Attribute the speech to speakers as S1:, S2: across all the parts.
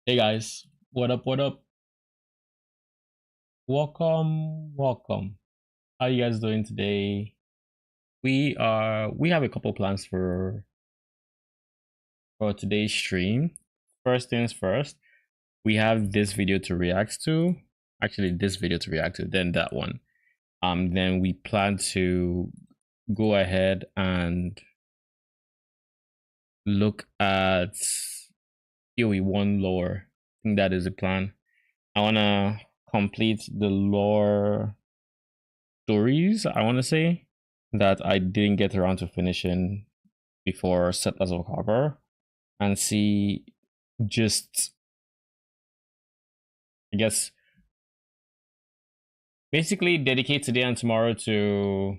S1: Hey guys, what up? What up? Welcome. How you guys doing today? We have a couple plans for today's stream. First things first, we have this video to react to. Actually, this video to react to, then that one. Then we plan to go ahead and look at PoE1 lore. I think that is the plan. I wanna complete the lore stories, I want to say, that I didn't get around to finishing before Settlers of Harbor, and see just, I guess, basically dedicate today and tomorrow to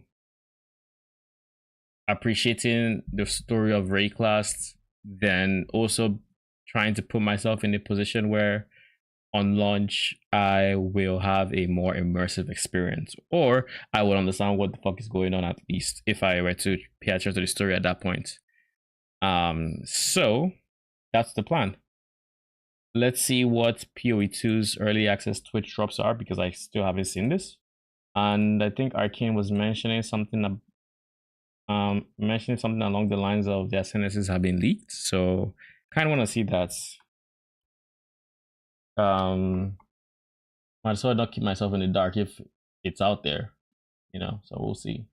S1: appreciating the story of Wraeclast, then also trying to put myself in a position where on launch I will have a more immersive experience, or I will understand what the fuck is going on, at least if I were to pay attention to the story at that point. So that's the plan. Let's see what PoE2's early access Twitch drops are, because I still haven't seen this. And I think Arcane was mentioning something along the lines of their sentences have been leaked, so kind of want to see that. Might as well not keep myself in the dark if it's out there, so we'll see.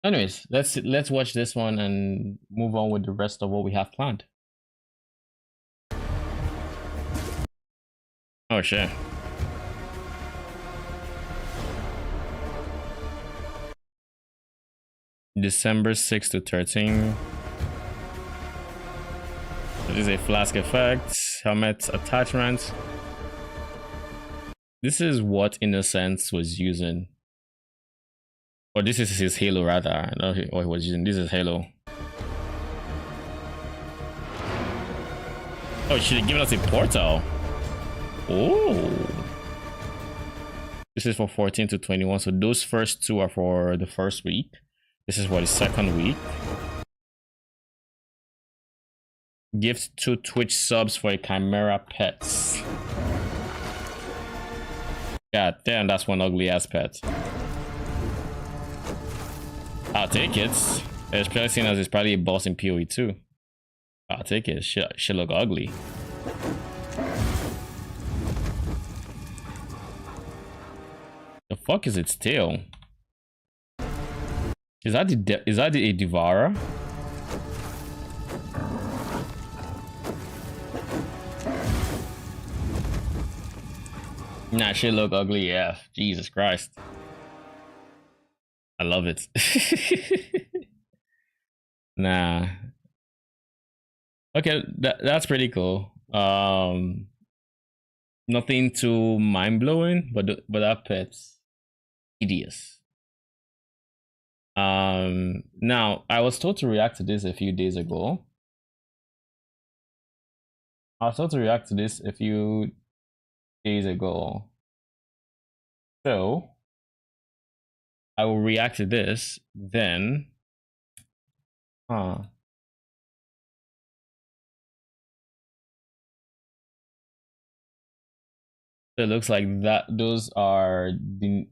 S1: Anyways, let's watch this one and move on with the rest of what we have planned. Oh shit. December 6 to 13. This is a flask effect, helmet attachment. This is what Innocence was using. Or this is his Halo, rather. I know what he was using. This is Halo. Oh, she given us a portal. Oh. This is for 14 to 21. So those first two are for the first week. This is for the second week. Gift 2 Twitch subs for a Chimera Pets. God damn, that's one ugly ass pet. I'll take it. Especially seeing as it's probably a boss in PoE 2. I'll take it. Should look ugly. The fuck is its tail? Is that a Devourer? Nah, shit look ugly. Yeah, Jesus Christ. I love it. Nah. Okay, that's pretty cool. Nothing too mind blowing, but that pet's hideous. Now I was told to react to this a few days ago. So I will react to this, then it looks like that those are the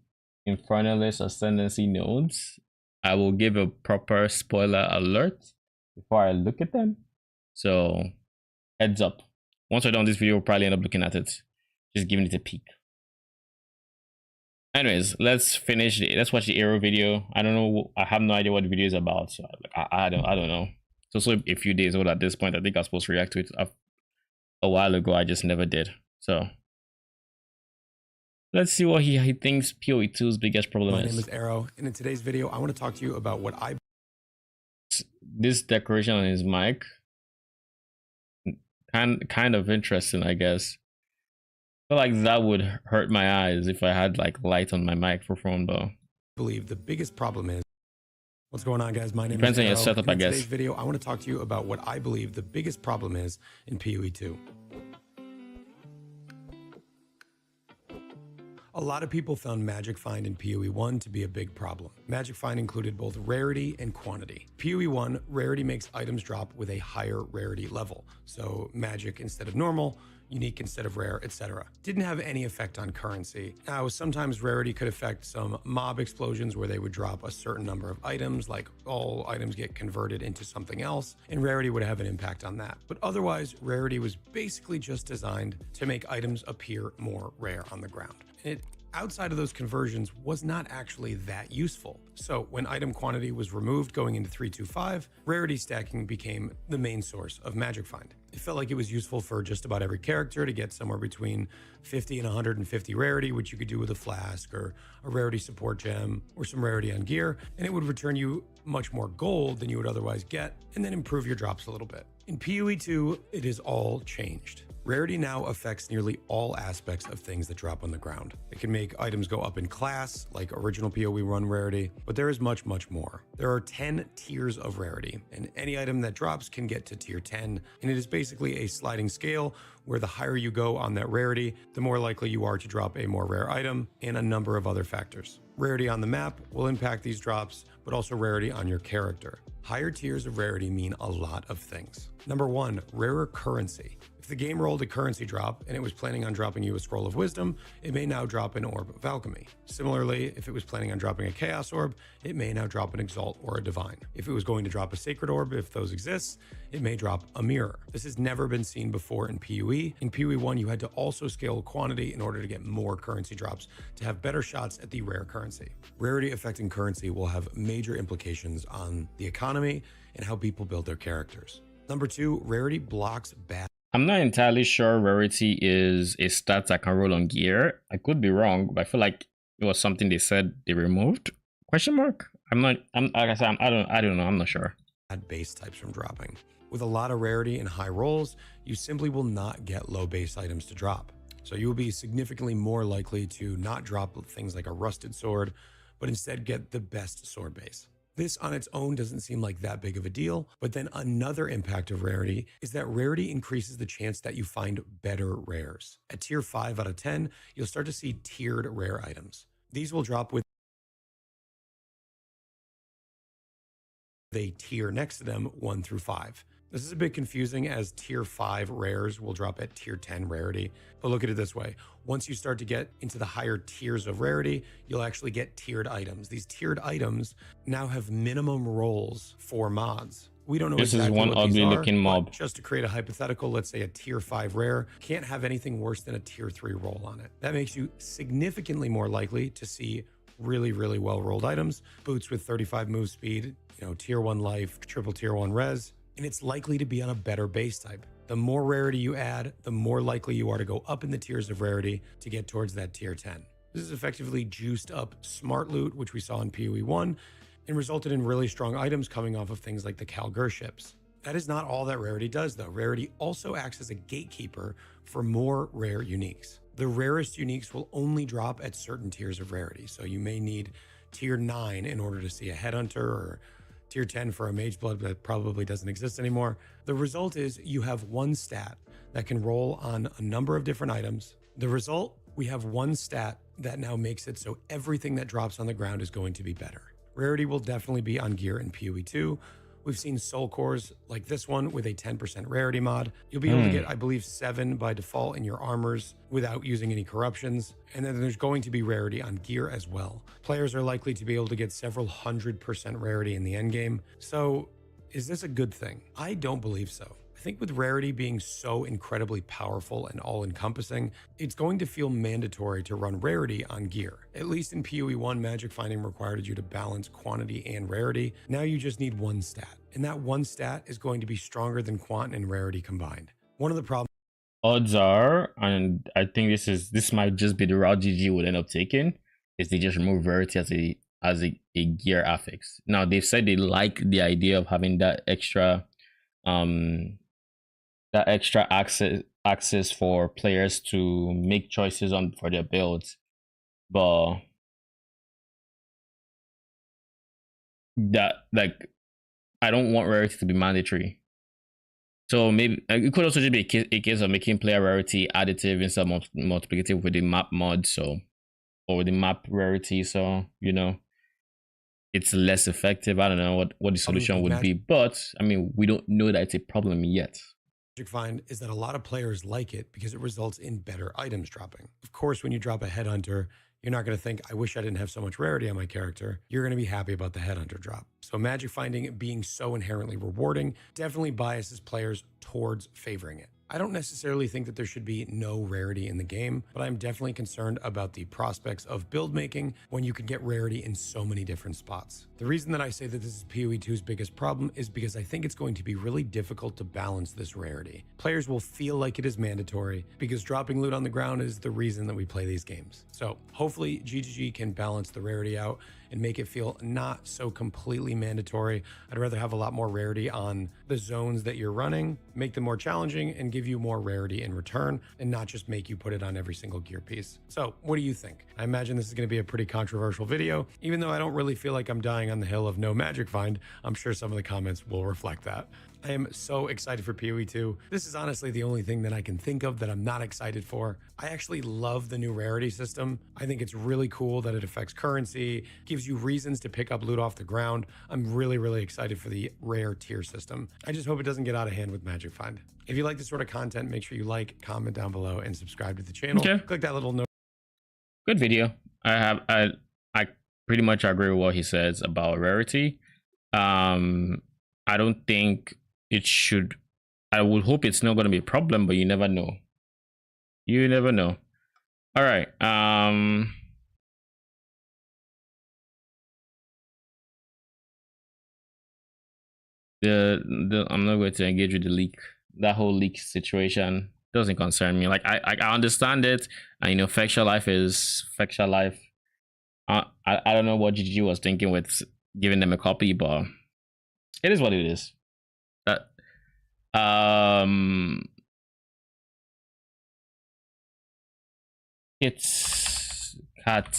S1: Infernalist Ascendancy nodes. I will give a proper spoiler alert before I look at them, so heads up. Once we're done this video, we'll probably end up looking at it, just giving it a peek. Anyways, let's watch the arrow video. I don't know, I have no idea what the video is about, so I don't know. It's also a few days old at this point. I think I was supposed to react to it a while ago. I just never did. So let's see what he thinks PoE2's biggest problem is.
S2: My name is Arrow, and in today's video, I want to talk to you about what
S1: This decoration on his mic, kind of interesting, I guess. I feel like that would hurt my eyes if I had like light on my microphone, though.
S2: I believe the biggest problem is. What's going on, guys? My name
S1: Depends
S2: is
S1: on your
S2: Arrow.
S1: setup, I guess.
S2: In today's video, I want to talk to you about what I believe the biggest problem is in PoE2. A lot of people found Magic Find in PoE 1 to be a big problem. Magic Find included both rarity and quantity. PoE 1, rarity makes items drop with a higher rarity level. So magic instead of normal, unique instead of rare, etc. Didn't have any effect on currency. Now, sometimes rarity could affect some mob explosions where they would drop a certain number of items, like all items get converted into something else, and rarity would have an impact on that. But otherwise, rarity was basically just designed to make items appear more rare on the ground. It, outside of those conversions, was not actually that useful. So when item quantity was removed going into 3.2.5, rarity stacking became the main source of Magic Find. It felt like it was useful for just about every character to get somewhere between 50 and 150 rarity, which you could do with a flask or a rarity support gem or some rarity on gear, and it would return you much more gold than you would otherwise get, and then improve your drops a little bit. In PoE 2, it is all changed. Rarity now affects nearly all aspects of things that drop on the ground. It can make items go up in class, like original PoE 1 rarity, but there is much, much more. There are 10 tiers of rarity, and any item that drops can get to tier 10, and it is basically a sliding scale where the higher you go on that rarity, the more likely you are to drop a more rare item, and a number of other factors. Rarity on the map will impact these drops, but also rarity on your character. Higher tiers of rarity mean a lot of things. Number 1, rarer currency. If the game rolled a currency drop and it was planning on dropping you a Scroll of Wisdom, it may now drop an Orb of Alchemy. Similarly, if it was planning on dropping a Chaos Orb, it may now drop an Exalt or a Divine. If it was going to drop a Sacred Orb, if those exist, it may drop a Mirror. This has never been seen before in PoE. In PoE 1, you had to also scale quantity in order to get more currency drops to have better shots at the rare currency. Rarity affecting currency will have major implications on the economy and how people build their characters. Number 2, rarity blocks bad.
S1: I'm not entirely sure rarity is a stat I can roll on gear. I could be wrong, but I feel like it was something they said they removed. Question mark? Like I said, I don't know. I'm not sure.
S2: Base types from dropping. With a lot of rarity and high rolls, you simply will not get low base items to drop. So you will be significantly more likely to not drop things like a rusted sword, but instead get the best sword base. This on its own doesn't seem like that big of a deal, but then another impact of rarity is that rarity increases the chance that you find better rares. At tier 5 out of 10, you'll start to see tiered rare items. These will drop with a tier next to them 1 through 5. This is a bit confusing as tier 5 rares will drop at tier 10 rarity, but look at it this way. Once you start to get into the higher tiers of rarity, you'll actually get tiered items. These tiered items now have minimum rolls for mods. We don't know
S1: this
S2: exactly
S1: is one
S2: what
S1: ugly
S2: these are,
S1: looking mob.
S2: just to create a hypothetical, let's say a tier 5 rare can't have anything worse than a tier 3 roll on it. That makes you significantly more likely to see really, really well rolled items, boots with 35 move speed, tier 1 life, triple tier 1 res, and it's likely to be on a better base type. The more rarity you add, the more likely you are to go up in the tiers of rarity to get towards that tier 10. This is effectively juiced up smart loot, which we saw in PoE 1, and resulted in really strong items coming off of things like the Kalgur ships. That is not all that rarity does, though. Rarity also acts as a gatekeeper for more rare uniques. The rarest uniques will only drop at certain tiers of rarity, so you may need tier 9 in order to see a Headhunter, or tier 10 for a Mage Blood that probably doesn't exist anymore. The result is you have one stat that can roll on a number of different items. The result, we have one stat that now makes it so everything that drops on the ground is going to be better. Rarity will definitely be on gear in PoE 2. We've seen soul cores like this one with a 10% rarity mod. You'll be able to get, I believe, 7 by default in your armors without using any corruptions. And then there's going to be rarity on gear as well. Players are likely to be able to get several 100% rarity in the endgame. So is this a good thing? I don't believe so. I think with rarity being so incredibly powerful and all-encompassing, it's going to feel mandatory to run rarity on gear. At least in PoE 1, Magic Finding required you to balance quantity and rarity. Now you just need one stat, and that one stat is going to be stronger than quant and rarity combined. One of the problems
S1: Odds are, and I think this might just be the route GG would end up taking, is they just remove rarity as a gear affix. Now they've said they like the idea of having that extra access for players to make choices for their builds, but that, like, I don't want rarity to be mandatory. So maybe it could also just be a case of making player rarity additive instead of multiplicative with the map mod. So or the map rarity, so it's less effective. I don't know what the
S2: Problems
S1: solution
S2: with
S1: would be, but I mean, we don't know that it's a problem yet.
S2: Magic Find is that a lot of players like it because it results in better items dropping. Of course, when you drop a Headhunter, you're not going to think, I wish I didn't have so much rarity on my character. You're going to be happy about the Headhunter drop. So magic finding being so inherently rewarding definitely biases players towards favoring it. I don't necessarily think that there should be no rarity in the game, but I'm definitely concerned about the prospects of build making when you can get rarity in so many different spots. The reason that I say that this is PoE 2's biggest problem is because I think it's going to be really difficult to balance this rarity. Players will feel like it is mandatory because dropping loot on the ground is the reason that we play these games. So hopefully GGG can balance the rarity out and make it feel not so completely mandatory. I'd rather have a lot more rarity on the zones that you're running, make them more challenging, and give you more rarity in return, and not just make you put it on every single gear piece. So what do you think? I imagine this is going to be a pretty controversial video. Even though I don't really feel like I'm dying on the hill of no magic find, I'm sure some of the comments will reflect that. I am so excited for PoE 2. This is honestly the only thing that I can think of that I'm not excited for. I actually love the new rarity system. I think it's really cool that it affects currency, gives you reasons to pick up loot off the ground. I'm really, really excited for the rare tier system. I just hope it doesn't get out of hand with Magic Find. If you like this sort of content, make sure you like, comment down below, and subscribe to the channel.
S1: Okay.
S2: Click that little note.
S1: Good video. I pretty much agree with what he says about rarity. I don't think it should. I would hope it's not going to be a problem, but you never know. You never know. All right. I'm not going to engage with the leak. That whole leak situation doesn't concern me. Like I understand it, and Factual Life is Factual Life. I don't know what GG was thinking with giving them a copy, but it is what it is. It's cat.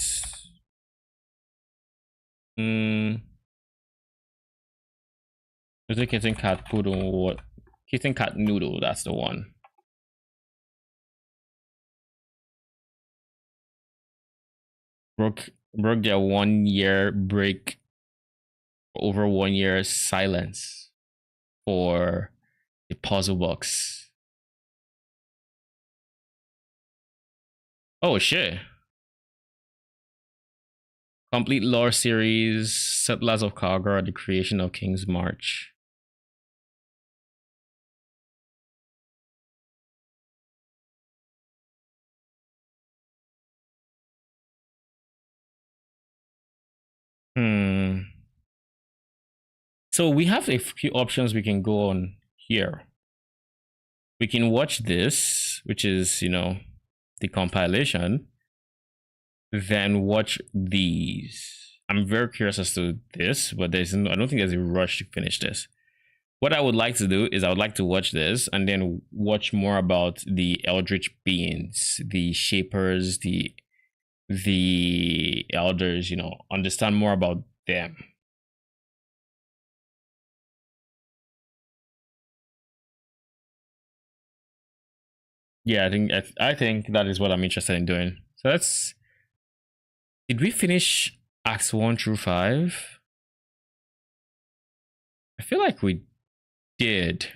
S1: Is it kitten cat poodle or what? Kitten cat noodle, that's the one. Broke their 1 year break, over 1 year silence for the puzzle box. Oh shit. Complete lore series, Settlers of Kargar, the creation of King's March. So we have a few options we can go on here. We can watch this, which is, the compilation, then watch these. I'm very curious as to this, but I don't think there's a rush to finish this. What I would like to do is I would like to watch this and then watch more about the eldritch beings, the shapers, the elders, understand more about them. Yeah, I think that is what I'm interested in doing. So did we finish acts 1 through 5? I feel like we did.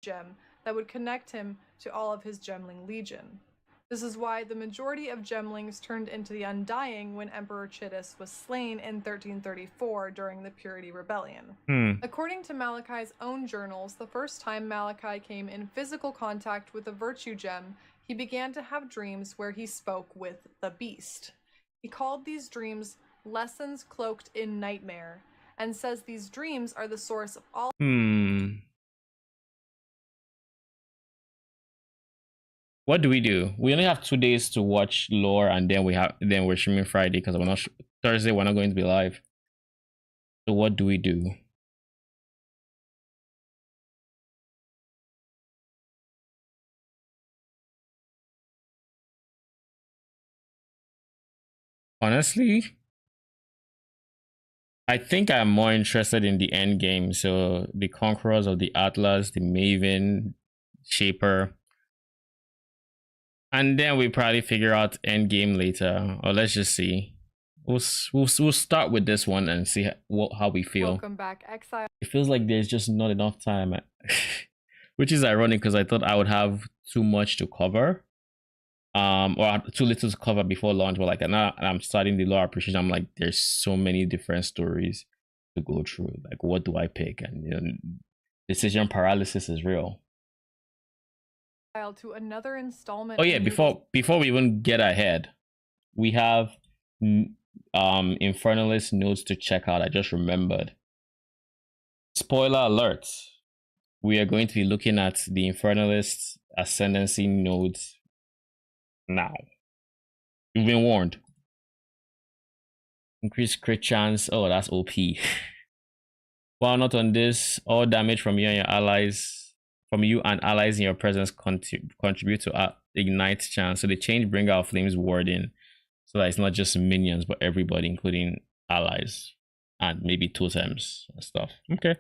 S3: Gem that would connect him to all of his Gemling legion. This is why the majority of Gemlings turned into the Undying when Emperor Chittus was slain in 1334 during the Purity Rebellion. According to Malachi's own journals, the first time Malachi came in physical contact with the Virtue Gem, he began to have dreams where he spoke with the Beast. He called these dreams lessons cloaked in nightmare, and says these dreams are the source of all
S1: What do? We only have 2 days to watch lore, and then we're streaming Friday because we're not Thursday. We're not going to be live. So what do we do? Honestly, I think I'm more interested in the end game. So the Conquerors of the Atlas, the Maven, Shaper, and then we probably figure out end game later. Or let's just see. We'll start with this one and see how we feel.
S3: Welcome back, Exile.
S1: It feels like there's just not enough time, which is ironic because I thought I would have too much to cover, or too little to cover before launch. But like now I'm starting the lore appreciation. I'm like, there's so many different stories to go through. Like, what do I pick? And decision paralysis is real.
S3: To another installment.
S1: Oh yeah, before we even get ahead, we have Infernalist nodes to check out. I just remembered. Spoiler alert. We are going to be looking at the Infernalist Ascendancy nodes now. You've been warned. Increased crit chance. Oh, that's OP. While not on this, all damage from you and your allies, from you and allies in your presence contribute to ignite chance. So they change Bring Out Flames wording so that it's not just minions, but everybody, including allies and maybe totems and stuff. Okay.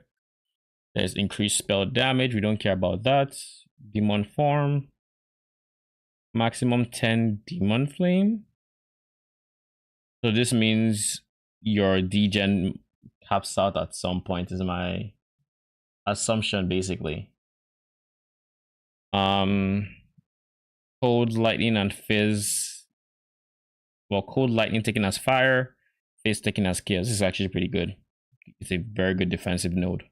S1: There's increased spell damage. We don't care about that. Demon form. Maximum 10 demon flame. So this means your degen caps out at some point, is my assumption basically. Cold lightning and fizz. Well, cold lightning taken as fire, fizz taken as chaos. This is actually pretty good. It's a very good defensive node.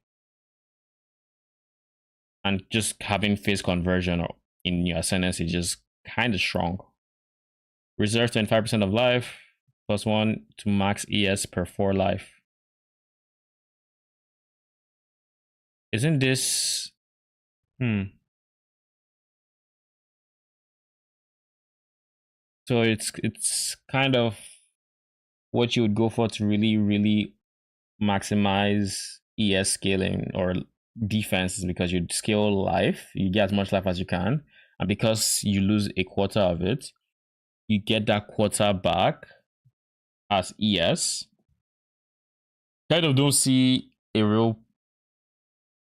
S1: And just having phase conversion in your ascendance is just kind of strong. Reserve 25% of life, +1 to max ES per 4 life. Isn't this... So it's kind of what you would go for to really maximize ES scaling or defense, is because you scale life, you get as much life as you can, and because you lose a quarter of it, you get that quarter back as ES. Kind of don't see a real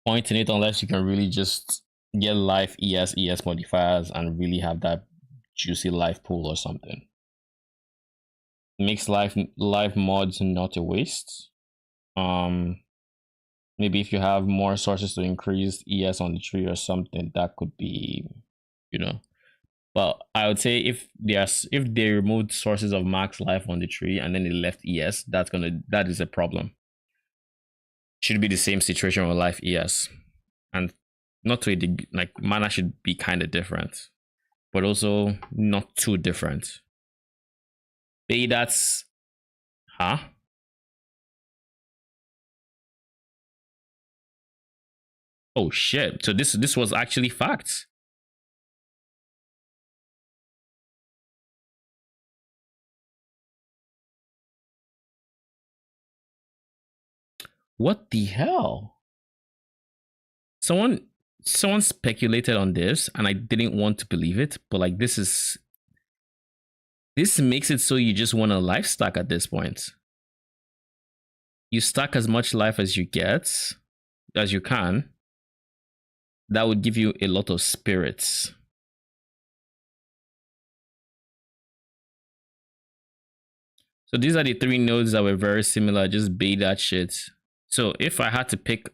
S1: point in it unless you can really just get life ES modifiers and really have that juicy life pool or something. Makes life mods not a waste. Maybe if you have more sources to increase ES on the tree or something, that could be, But I would say if they removed sources of max life on the tree and then they left ES, that is a problem. Should be the same situation with life ES, and not to a degree, like mana should be kind of different, but also not too different. Maybe that's, Oh shit! So this was actually facts. What the hell? Someone speculated on this, and I didn't want to believe it, but like this makes it so you just want a life stack at this point. You stack as much life as you can. That would give you a lot of spirits. So these are the 3 nodes that were very similar. Just bait that shit. So if I had to pick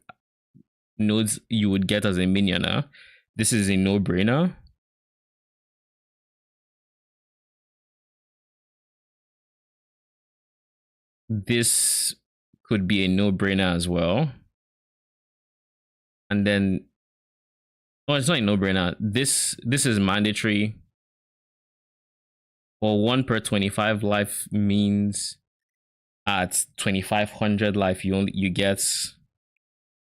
S1: nodes you would get as a minion, this is a no-brainer. This could be a no-brainer as well. And then, it's not a no-brainer. This is mandatory. Well, 1 per 25 life means at 2500 life you get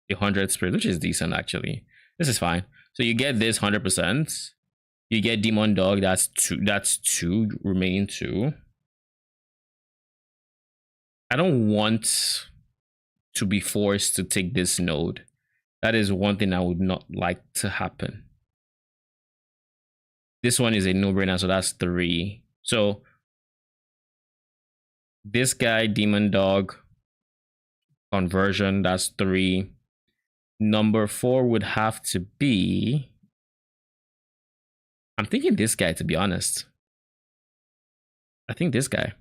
S1: 100 spirit, which is decent actually. This is fine. So you get this 100%. You get Demon Dog, that's 2 remaining 2. I don't want to be forced to take this node. That is one thing I would not like to happen. This one is a no-brainer, so that's 3. So this guy, Demon Dog, conversion. That's 3. Number 4 would have to be, I'm thinking this guy, to be honest. I think this guy.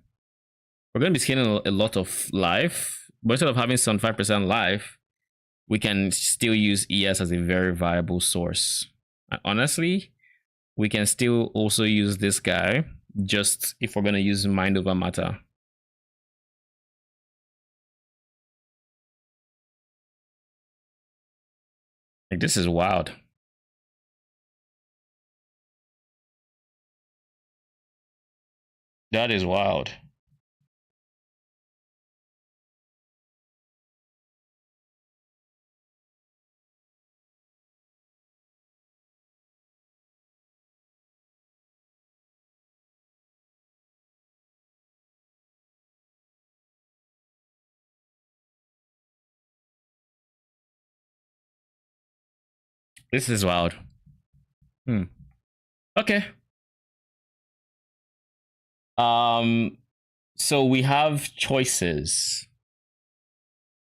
S1: We're going to be scaling a lot of life, but instead of having 75% life, we can still use ES as a very viable source. Honestly, we can still also use this guy, just if we're going to use mind over matter. Like, this is wild. That is wild. This is wild. Okay. So we have choices.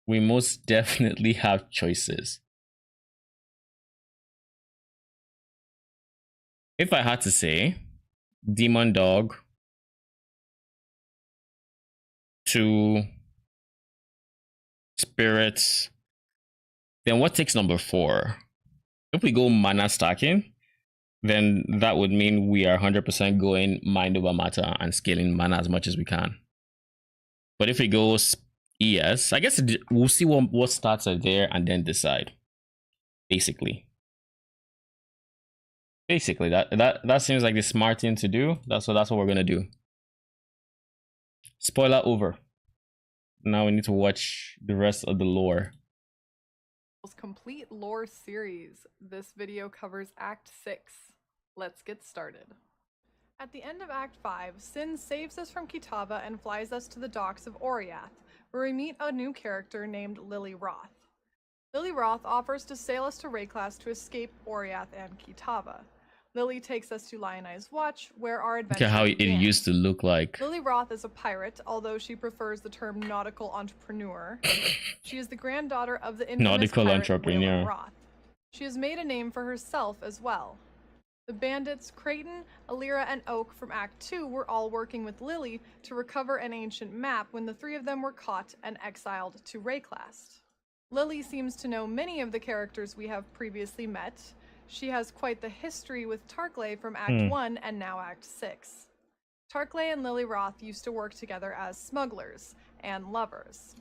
S1: We most definitely have choices. If I had to say, Demon Dog, 2 spirits, then what takes number 4? If we go mana stacking, then that would mean we are 100% going mind over matter and scaling mana as much as we can. But if we go ES, I guess we'll see what stats are there and then decide. Basically, that seems like the smart thing to do. That's what we're gonna do. Spoiler over. Now we need to watch the rest of the lore.
S3: Complete lore series. This video covers Act 6. Let's get started. At the end of Act 5, Sin saves us from Kitava and flies us to the docks of Oriath, where we meet a new character named Lily Roth. Lily Roth offers to sail us to Wraeclast to escape Oriath and Kitava. Lily takes us to Lionized Watch, where our adventure
S1: Look at how
S3: began.
S1: it used to look like.
S3: Lily Roth is a pirate, although she prefers the term nautical entrepreneur. She is the granddaughter of the infamous
S1: Nautical
S3: pirate
S1: entrepreneur.
S3: Wraeclast Roth. She has made a name for herself as well. The bandits Creighton, Alira, and Oak from Act 2 were all working with Lily to recover an ancient map when the 3 of them were caught and exiled to Wraeclast. Lily seems to know many of the characters we have previously met. She has quite the history with Tarklay from Act 1 and now Act 6. Tarklay and Lily Roth used to work together as smugglers and lovers.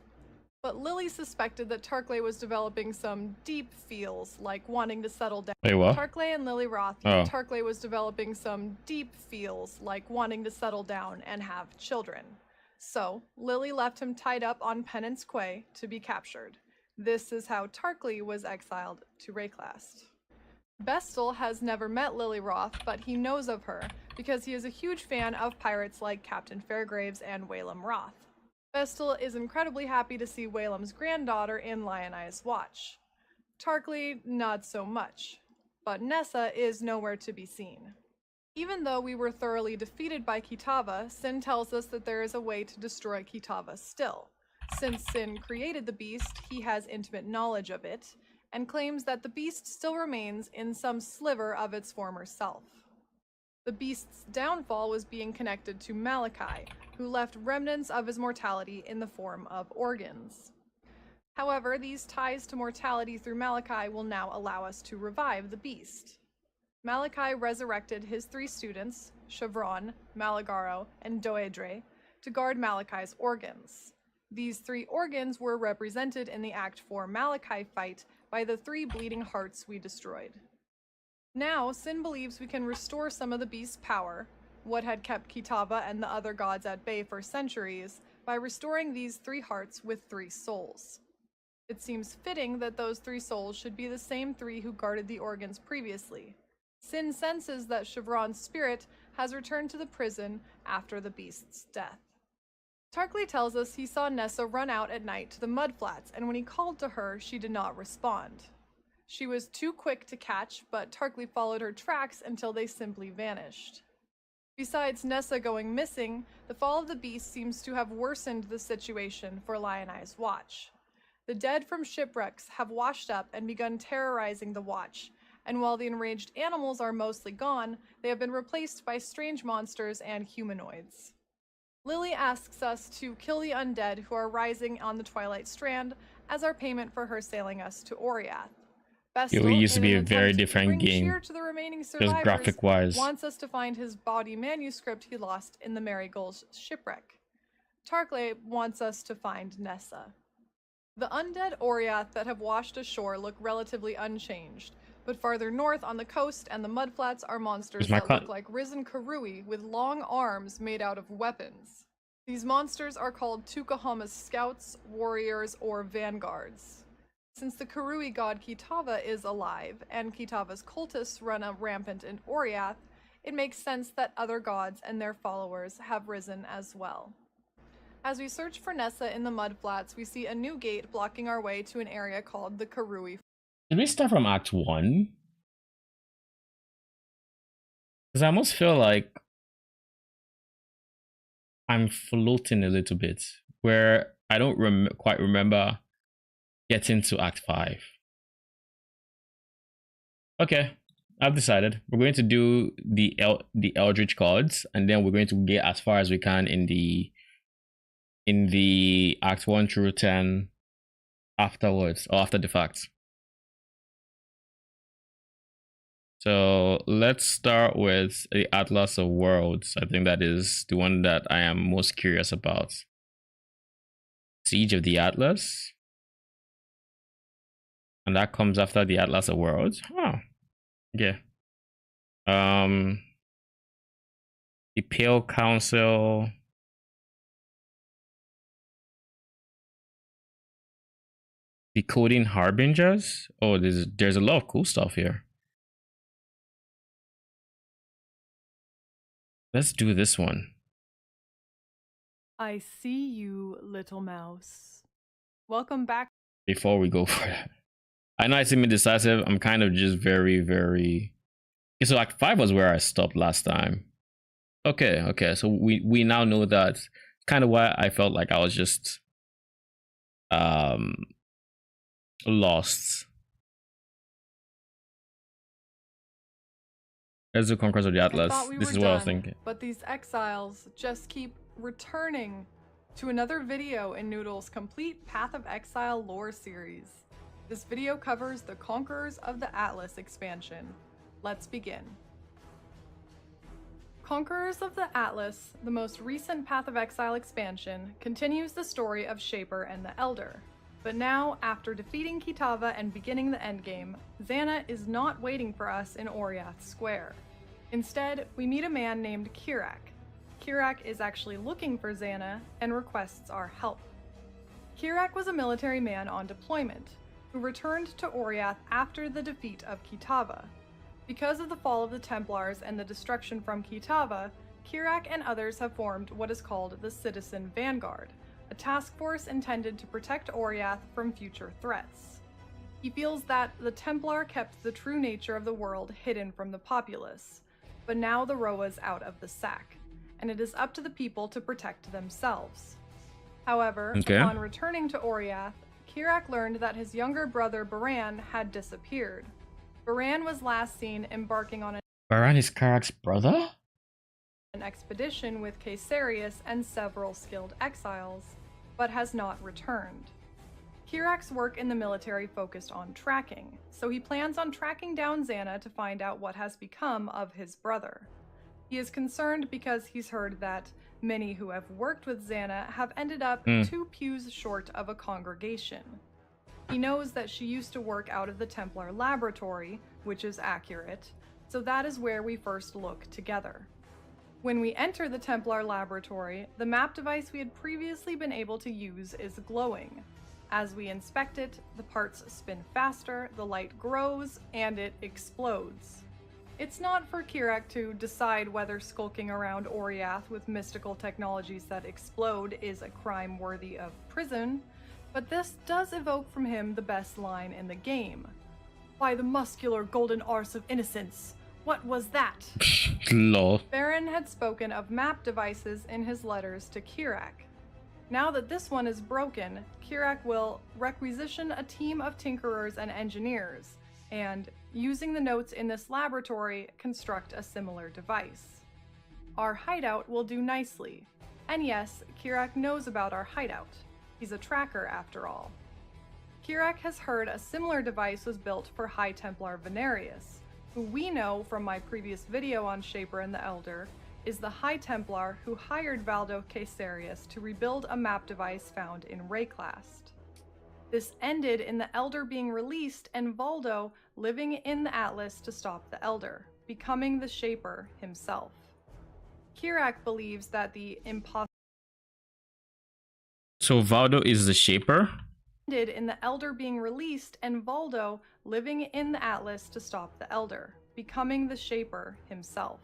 S3: But Lily suspected that Tarklay was developing some deep feels, like wanting to settle down.
S1: Wait, what?
S3: Tarklay and Lily Roth, Tarklay was developing some deep feels, like wanting to settle down and have children. So, Lily left him tied up on Penance Quay to be captured. This is how Tarklay was exiled to Wraeclast. Bestel has never met Lily Roth, but he knows of her because he is a huge fan of pirates like Captain Fairgraves and Whalem Roth. Bestel is incredibly happy to see Whalem's granddaughter in Lionized Watch. Tarklay, not so much, but Nessa is nowhere to be seen. Even though we were thoroughly defeated by Kitava, Sin tells us that there is a way to destroy Kitava still. Since Sin created the beast, he has intimate knowledge of it, and claims that the beast still remains in some sliver of its former self. The beast's downfall was being connected to Malachi, who left remnants of his mortality in the form of organs. However, these ties to mortality through Malachi will now allow us to revive the beast. Malachi resurrected his 3 students, Chevron, Malagaro, and Doedre, to guard Malachi's organs. These 3 organs were represented in the Act 4 Malachi fight by the 3 bleeding hearts we destroyed. Now, Sin believes we can restore some of the beast's power, what had kept Kitava and the other gods at bay for centuries, by restoring these 3 hearts with 3 souls. It seems fitting that those 3 souls should be the same 3 who guarded the organs previously. Sin senses that Chevron's spirit has returned to the prison after the beast's death. Tarklay tells us he saw Nessa run out at night to the mudflats, and when he called to her, she did not respond. She was too quick to catch, but Tarklay followed her tracks until they simply vanished. Besides Nessa going missing, the fall of the beast seems to have worsened the situation for Lionized Watch. The dead from shipwrecks have washed up and begun terrorizing the Watch, and while the enraged animals are mostly gone, they have been replaced by strange monsters and humanoids. Lily asks us to kill the undead who are rising on the Twilight Strand as our payment for her sailing us to Oriath. Bestel,
S1: It used to
S3: in
S1: be
S3: an
S1: a very
S3: attempt to
S1: different
S3: bring
S1: game,
S3: cheer to the remaining
S1: just
S3: survivors,
S1: graphic wise.
S3: wants us to find his body manuscript he lost in the Marigold's shipwreck. Tarkley wants us to find Nessa. The undead Oriath that have washed ashore look relatively unchanged, but farther north on the coast and the mudflats are monsters that look like risen Karui with long arms made out of weapons. These monsters are called Tukahoma's scouts, warriors, or vanguards. Since the Karui god Kitava is alive, and Kitava's cultists run rampant in Oriath, it makes sense that other gods and their followers have risen as well. As we search for Nessa in the mudflats, we see a new gate blocking our way to an area called the Karui.
S1: Did we start from Act 1? Because I almost feel like I'm floating a little bit, where I don't quite remember getting to Act 5. Okay, I've decided. We're going to do the Eldritch cards, and then we're going to get as far as we can in the Act 1 through 10 afterwards, or after the fact. So let's start with the Atlas of Worlds. I think that is the one that I am most curious about. Siege of the Atlas. And that comes after the Atlas of Worlds. Oh, okay. The Pale Council. Decoding Harbingers. Oh, there's a lot of cool stuff here. Let's do this one.
S3: I see you, little mouse. Welcome back.
S1: Before we go for that, I know I seem indecisive. I'm kind of just very, very. So Act 5 was where I stopped last time. Okay. So we now know that. Kind of why I felt like I was just lost. Let's do Conquest of the Atlas. This is what I was thinking.
S3: But these exiles just keep returning to another video in Noodle's complete Path of Exile lore series. This video covers the Conquerors of the Atlas expansion. Let's begin. Conquerors of the Atlas, the most recent Path of Exile expansion, continues the story of Shaper and the Elder. But now, after defeating Kitava and beginning the endgame, Xana is not waiting for us in Oriath Square. Instead, we meet a man named Kirak. Kirak is actually looking for Xana and requests our help. Kirak was a military man on deployment, who returned to Oriath after the defeat of Kitava. Because of the fall of the Templars and the destruction from Kitava, Kirak and others have formed what is called the Citizen Vanguard, a task force intended to protect Oriath from future threats. He feels that the Templar kept the true nature of the world hidden from the populace, but now the Roa's out of the sack, and it is up to the people to protect themselves. However, upon returning to Oriath, Kirak learned that his younger brother Baran had disappeared. Baran was last seen embarking on
S1: Baran is Kirak's brother?
S3: An expedition with Caesarius and several skilled exiles, but has not returned. Kirak's work in the military focused on tracking, so he plans on tracking down Xana to find out what has become of his brother. He is concerned because he's heard that many who have worked with Xana have ended up 2 pews short of a congregation. He knows that she used to work out of the Templar laboratory, which is accurate, so that is where we first look together. When we enter the Templar laboratory, the map device we had previously been able to use is glowing. As we inspect it, the parts spin faster, the light grows, and it explodes. It's not for Kirak to decide whether skulking around Oriath with mystical technologies that explode is a crime worthy of prison, but this does evoke from him the best line in the game. By the muscular golden arse of innocence, what was that?
S1: Lol.
S3: Baron had spoken of map devices in his letters to Kirak. Now that this one is broken, Kirak will requisition a team of tinkerers and engineers, and, using the notes in this laboratory, construct a similar device. Our hideout will do nicely. And yes, Kirak knows about our hideout. He's a tracker after all. Kirak has heard a similar device was built for High Templar Venarius, who we know from my previous video on Shaper and the Elder is the High Templar who hired Valdo Caesarius to rebuild a map device found in Wraeclast. This ended in the Elder being released and Valdo living in the Atlas to stop the Elder, becoming the Shaper himself. Kirak believes that the impossible
S1: So Valdo is the Shaper?
S3: ended in the Elder being released and Valdo living in the Atlas to stop the Elder, becoming the Shaper himself.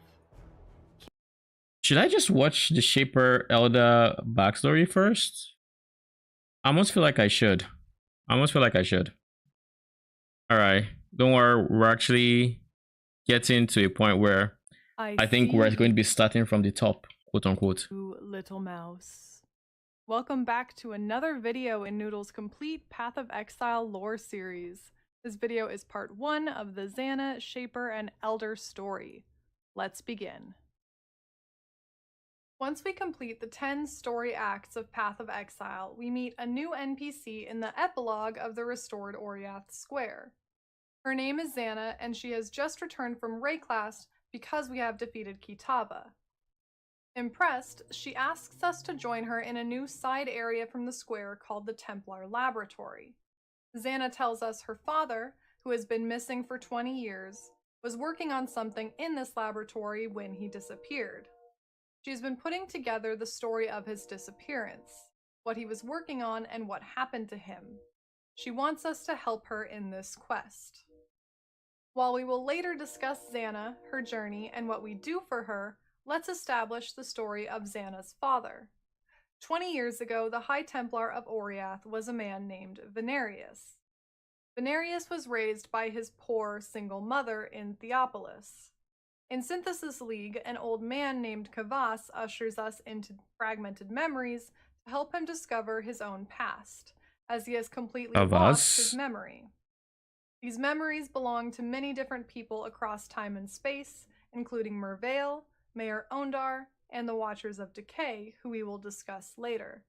S1: Should I just watch the Shaper Elder backstory first? I almost feel like I should. Alright, don't worry, we're actually getting to a point where I think we're going to be starting from the top, quote unquote.
S3: Little mouse. Welcome back to another video in Noodle's complete Path of Exile lore series. This video is part 1 of the Xana, Shaper, and Elder story. Let's begin. Once we complete the 10 story acts of Path of Exile, we meet a new NPC in the epilogue of the restored Oriath Square. Her name is Xana, and she has just returned from Wraeclast because we have defeated Kitava. Impressed, she asks us to join her in a new side area from the square called the Templar Laboratory. Xana tells us her father, who has been missing for 20 years, was working on something in this laboratory when he disappeared. She's been putting together the story of his disappearance, what he was working on, and what happened to him. She wants us to help her in this quest. While we will later discuss Xana, her journey, and what we do for her, let's establish the story of Xana's father. 20 years ago, the High Templar of Oriath was a man named Venarius. Venarius was raised by his poor single mother in Theopolis. In Synthesis League, an old man named Kavas ushers us into fragmented memories to help him discover his own past, as he has completely lost his memory. These memories belong to many different people across time and space, including Mervale, Mayor Ondar, and the Watchers of Decay, who we will discuss later.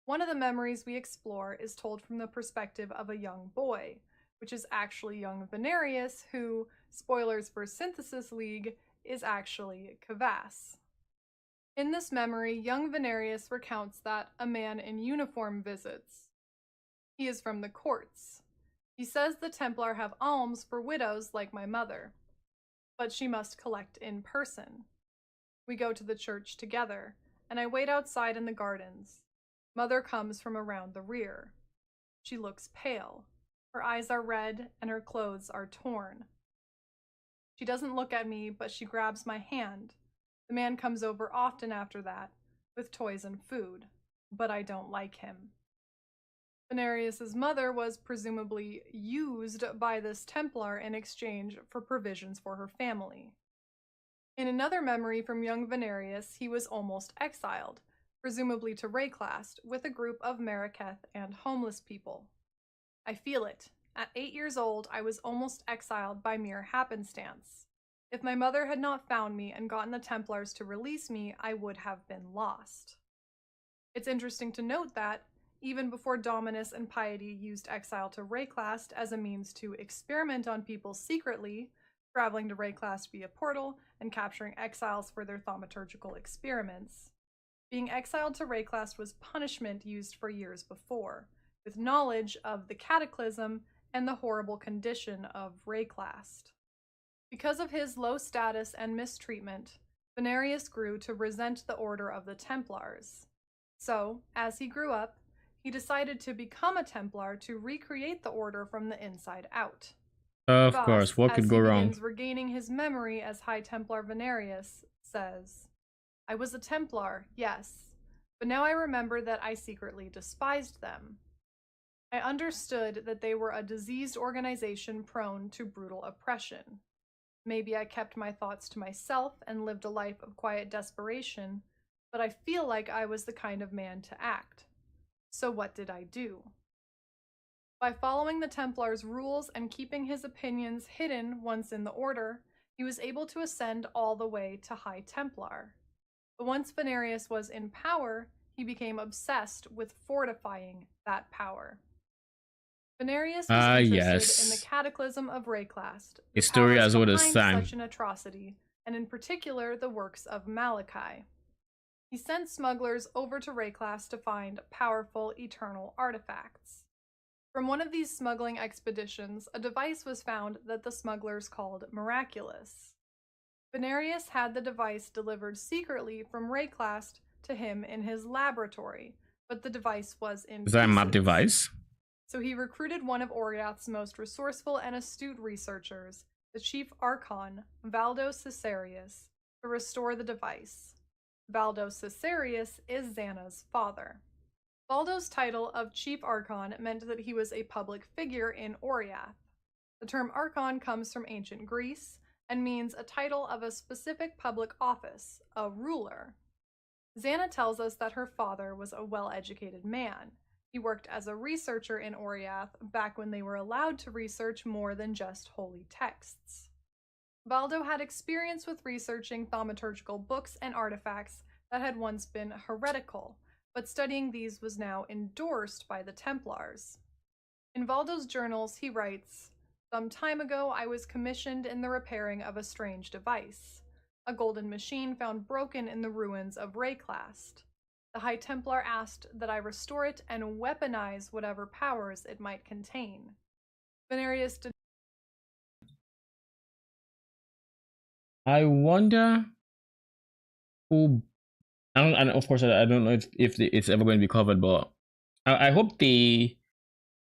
S3: One of the memories we explore is told from the perspective of a young boy, which is actually young Venarius, who, spoilers for Synthesis League, is actually Kavas. In this memory, young Venarius recounts that a man in uniform visits. He is from the courts. He says the Templar have alms for widows like my mother, but she must collect in person. We go to the church together, and I wait outside in the gardens. Mother comes from around the rear. She looks pale. Her eyes are red, and her clothes are torn. She doesn't look at me, but she grabs my hand. The man comes over often after that, with toys and food, but I don't like him. Venarius's mother was presumably used by this Templar in exchange for provisions for her family. In another memory from young Venarius, he was almost exiled, presumably to Wraeclast, with a group of Marraketh and homeless people. I feel it. At 8 years old, I was almost exiled by mere happenstance. If my mother had not found me and gotten the Templars to release me, I would have been lost. It's interesting to note that, even before Dominus and Piety used exile to Wraeclast as a means to experiment on people secretly, traveling to Wraeclast via portal and capturing exiles for their thaumaturgical experiments, being exiled to Wraeclast was punishment used for years before, with knowledge of the cataclysm and the horrible condition of Wraeclast. Because of his low status and mistreatment, Venarius grew to resent the order of the Templars. So, as he grew up, he decided to become a Templar to recreate the order from the inside out.
S1: Of course, what could go wrong?
S3: As he begins regaining his memory as High Templar Venarius, says, I was a Templar, yes, but now I remember that I secretly despised them. I understood that they were a diseased organization prone to brutal oppression. Maybe I kept my thoughts to myself and lived a life of quiet desperation, but I feel like I was the kind of man to act. So what did I do? By following the Templars' rules and keeping his opinions hidden once in the Order, he was able to ascend all the way to High Templar. But once Venarius was in power, he became obsessed with fortifying that power. Venarius was interested in the
S1: Yes.
S3: cataclysm of Wraeclast, the
S1: His story
S3: powers
S1: as old as
S3: behind
S1: time.
S3: such an atrocity, and in particular the works of Malachi. He sent smugglers over to Wraeclast to find powerful eternal artifacts. From one of these smuggling expeditions, a device was found that the smugglers called Miraculous. Venarius had the device delivered secretly from Wraeclast to him in his laboratory, but the device was in
S1: Is that a map
S3: pieces.
S1: device?
S3: So he recruited one of Oriath's most resourceful and astute researchers, the chief archon, Valdo Caesarius, to restore the device. Valdo Caesarius is Xana's father. Valdo's title of chief archon meant that he was a public figure in Oriath. The term archon comes from ancient Greece and means a title of a specific public office, a ruler. Xana tells us that her father was a well-educated man. He worked as a researcher in Oriath back when they were allowed to research more than just holy texts. Valdo had experience with researching thaumaturgical books and artifacts that had once been heretical, but studying these was now endorsed by the Templars. In Valdo's journals, he writes, "Some time ago I was commissioned in the repairing of a strange device, a golden machine found broken in the ruins of Wraeclast. The High Templar asked that I restore it and weaponize whatever powers it might contain. Venarius did."
S1: I wonder who. I don't. And of course, I don't know if it's ever going to be covered, but I hope they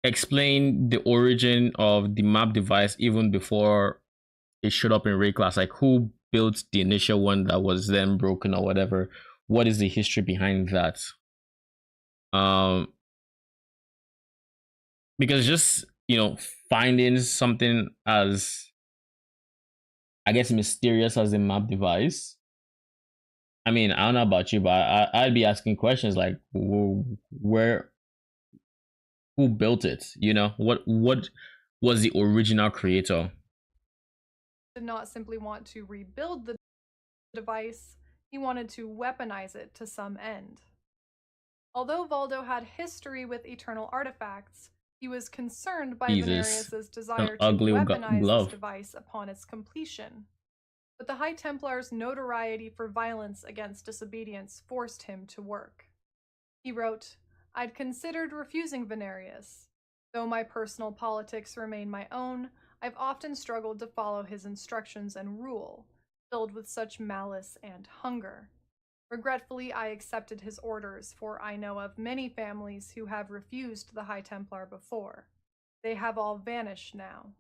S1: explain the origin of the map device even before it showed up in Wraeclast. Like who built the initial one that was then broken or whatever. What is the history behind that? Um, because just finding something as, I guess, mysterious as a map device. I mean, I don't know about you, but I'd be asking questions like, where, who built it? What was the original creator?
S3: not simply want to rebuild the device, he wanted to weaponize it to some end. Although Valdo had history with eternal artifacts, he was concerned by
S1: Jesus,
S3: Venarius's
S1: an
S3: desire to
S1: ugly
S3: weaponize this
S1: glove.
S3: device upon its completion. But the High Templar's notoriety for violence against disobedience forced him to work. He wrote, "I'd considered refusing Venarius. Though my personal politics remain my own, I've often struggled to follow his instructions and rule, filled with such malice and hunger. Regretfully, I accepted his orders, for I know of many families who have refused the High Templar before. They have all vanished now."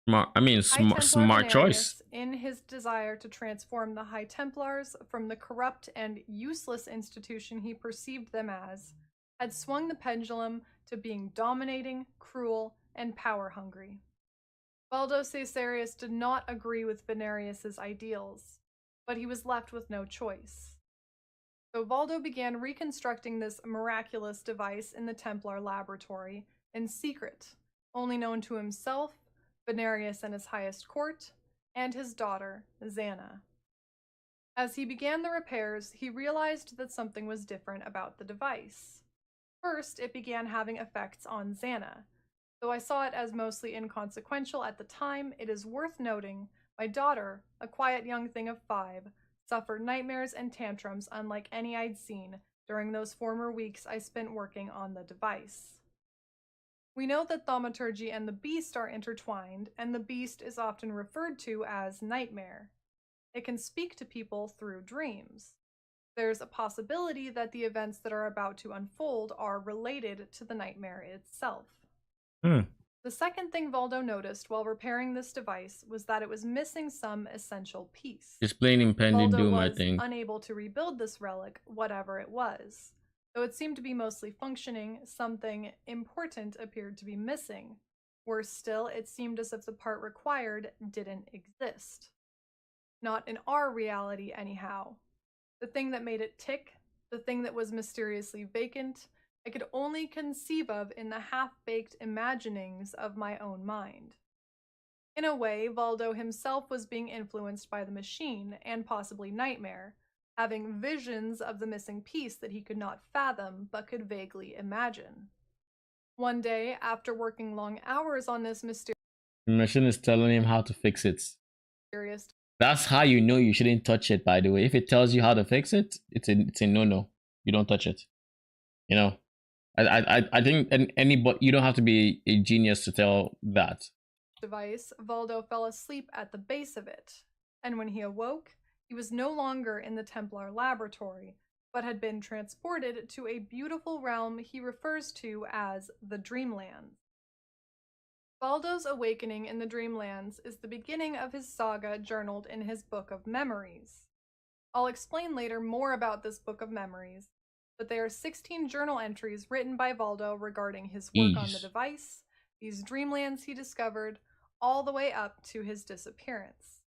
S3: High Templar
S1: Smart choice.
S3: Venarius, in his desire to transform the High Templars from the corrupt and useless institution he perceived them as, had swung the pendulum to being dominating, cruel, and power-hungry. Valdo Caesarius did not agree with Venarius's ideals, but he was left with no choice. So Valdo began reconstructing this miraculous device in the Templar laboratory in secret, only known to himself, Venarius and his highest court, and his daughter, Xana. As he began the repairs, he realized that something was different about the device. First, it began having effects on Xana. Though I saw it as mostly inconsequential at the time, it is worth noting my daughter, a quiet young thing of 5, suffered nightmares and tantrums unlike any I'd seen during those former weeks I spent working on the device. We know that thaumaturgy and the beast are intertwined, and the beast is often referred to as Nightmare. It can speak to people through dreams. There's a possibility that the events that are about to unfold are related to the nightmare itself.
S1: Hmm.
S3: The second thing Valdo noticed while repairing this device was that it was missing some essential piece.
S1: Just plain impending
S3: Valdo
S1: doom, I
S3: was
S1: think.
S3: unable to rebuild this relic, whatever it was. Though it seemed to be mostly functioning, something important appeared to be missing. Worse still, it seemed as if the part required didn't exist. Not in our reality, anyhow. The thing that made it tick, the thing that was mysteriously vacant, I could only conceive of in the half-baked imaginings of my own mind. In a way, Valdo himself was being influenced by the machine and possibly Nightmare, having visions of the missing piece that he could not fathom but could vaguely imagine. One day, after working long hours on this
S1: The machine is telling him how to fix it.
S3: mysterious
S1: That's how you know you shouldn't touch it, by the way. If it tells you how to fix it, it's a no-no. You don't touch it. You know, I think anybody, you don't have to be a genius to tell that.
S3: device, Valdo fell asleep at the base of it, and when he awoke, he was no longer in the Templar laboratory, but had been transported to a beautiful realm he refers to as the Dreamlands. Valdo's awakening in the Dreamlands is the beginning of his saga journaled in his Book of Memories. I'll explain later more about this Book of Memories, but they are 16 journal entries written by Valdo regarding his work on the
S1: Ease.
S3: device, these dreamlands he discovered, all the way up to his disappearance.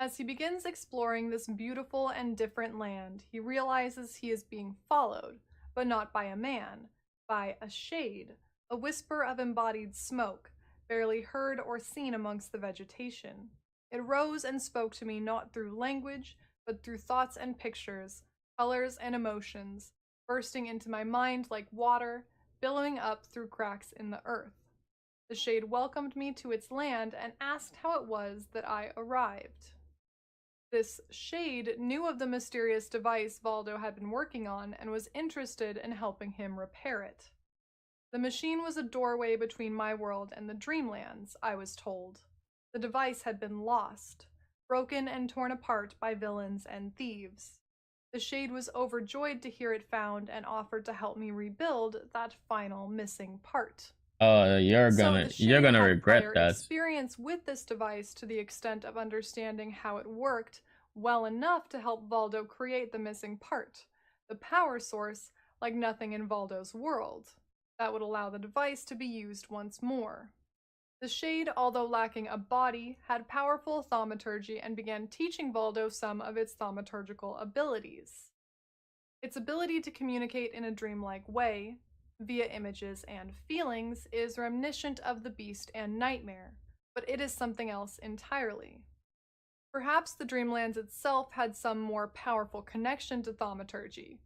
S3: As he begins exploring this beautiful and different land, he realizes he is being followed, but not by a man, by a shade, a whisper of embodied smoke, barely heard or seen amongst the vegetation. It rose and spoke to me not through language, but through thoughts and pictures, colors and emotions, bursting into my mind like water, billowing up through cracks in the earth. The shade welcomed me to its land and asked how it was that I arrived. This shade knew of the mysterious device Valdo had been working on and was interested in helping him repair it. The machine was a doorway between my world and the Dreamlands, I was told. The device had been lost, broken and torn apart by villains and thieves. The shade was overjoyed to hear it found and offered to help me rebuild that final missing part.
S1: You're
S3: So
S1: gonna
S3: the
S1: you're
S3: shade
S1: gonna
S3: had
S1: regret
S3: prior
S1: that.
S3: experience with this device to the extent of understanding how it worked well enough to help Valdo create the missing part, the power source like nothing in Valdo's world, that would allow the device to be used once more. The shade, although lacking a body, had powerful thaumaturgy and began teaching Valdo some of its thaumaturgical abilities. Its ability to communicate in a dreamlike way, via images and feelings, is reminiscent of the Beast and Nightmare, but it is something else entirely. Perhaps the Dreamlands itself had some more powerful connection to thaumaturgy.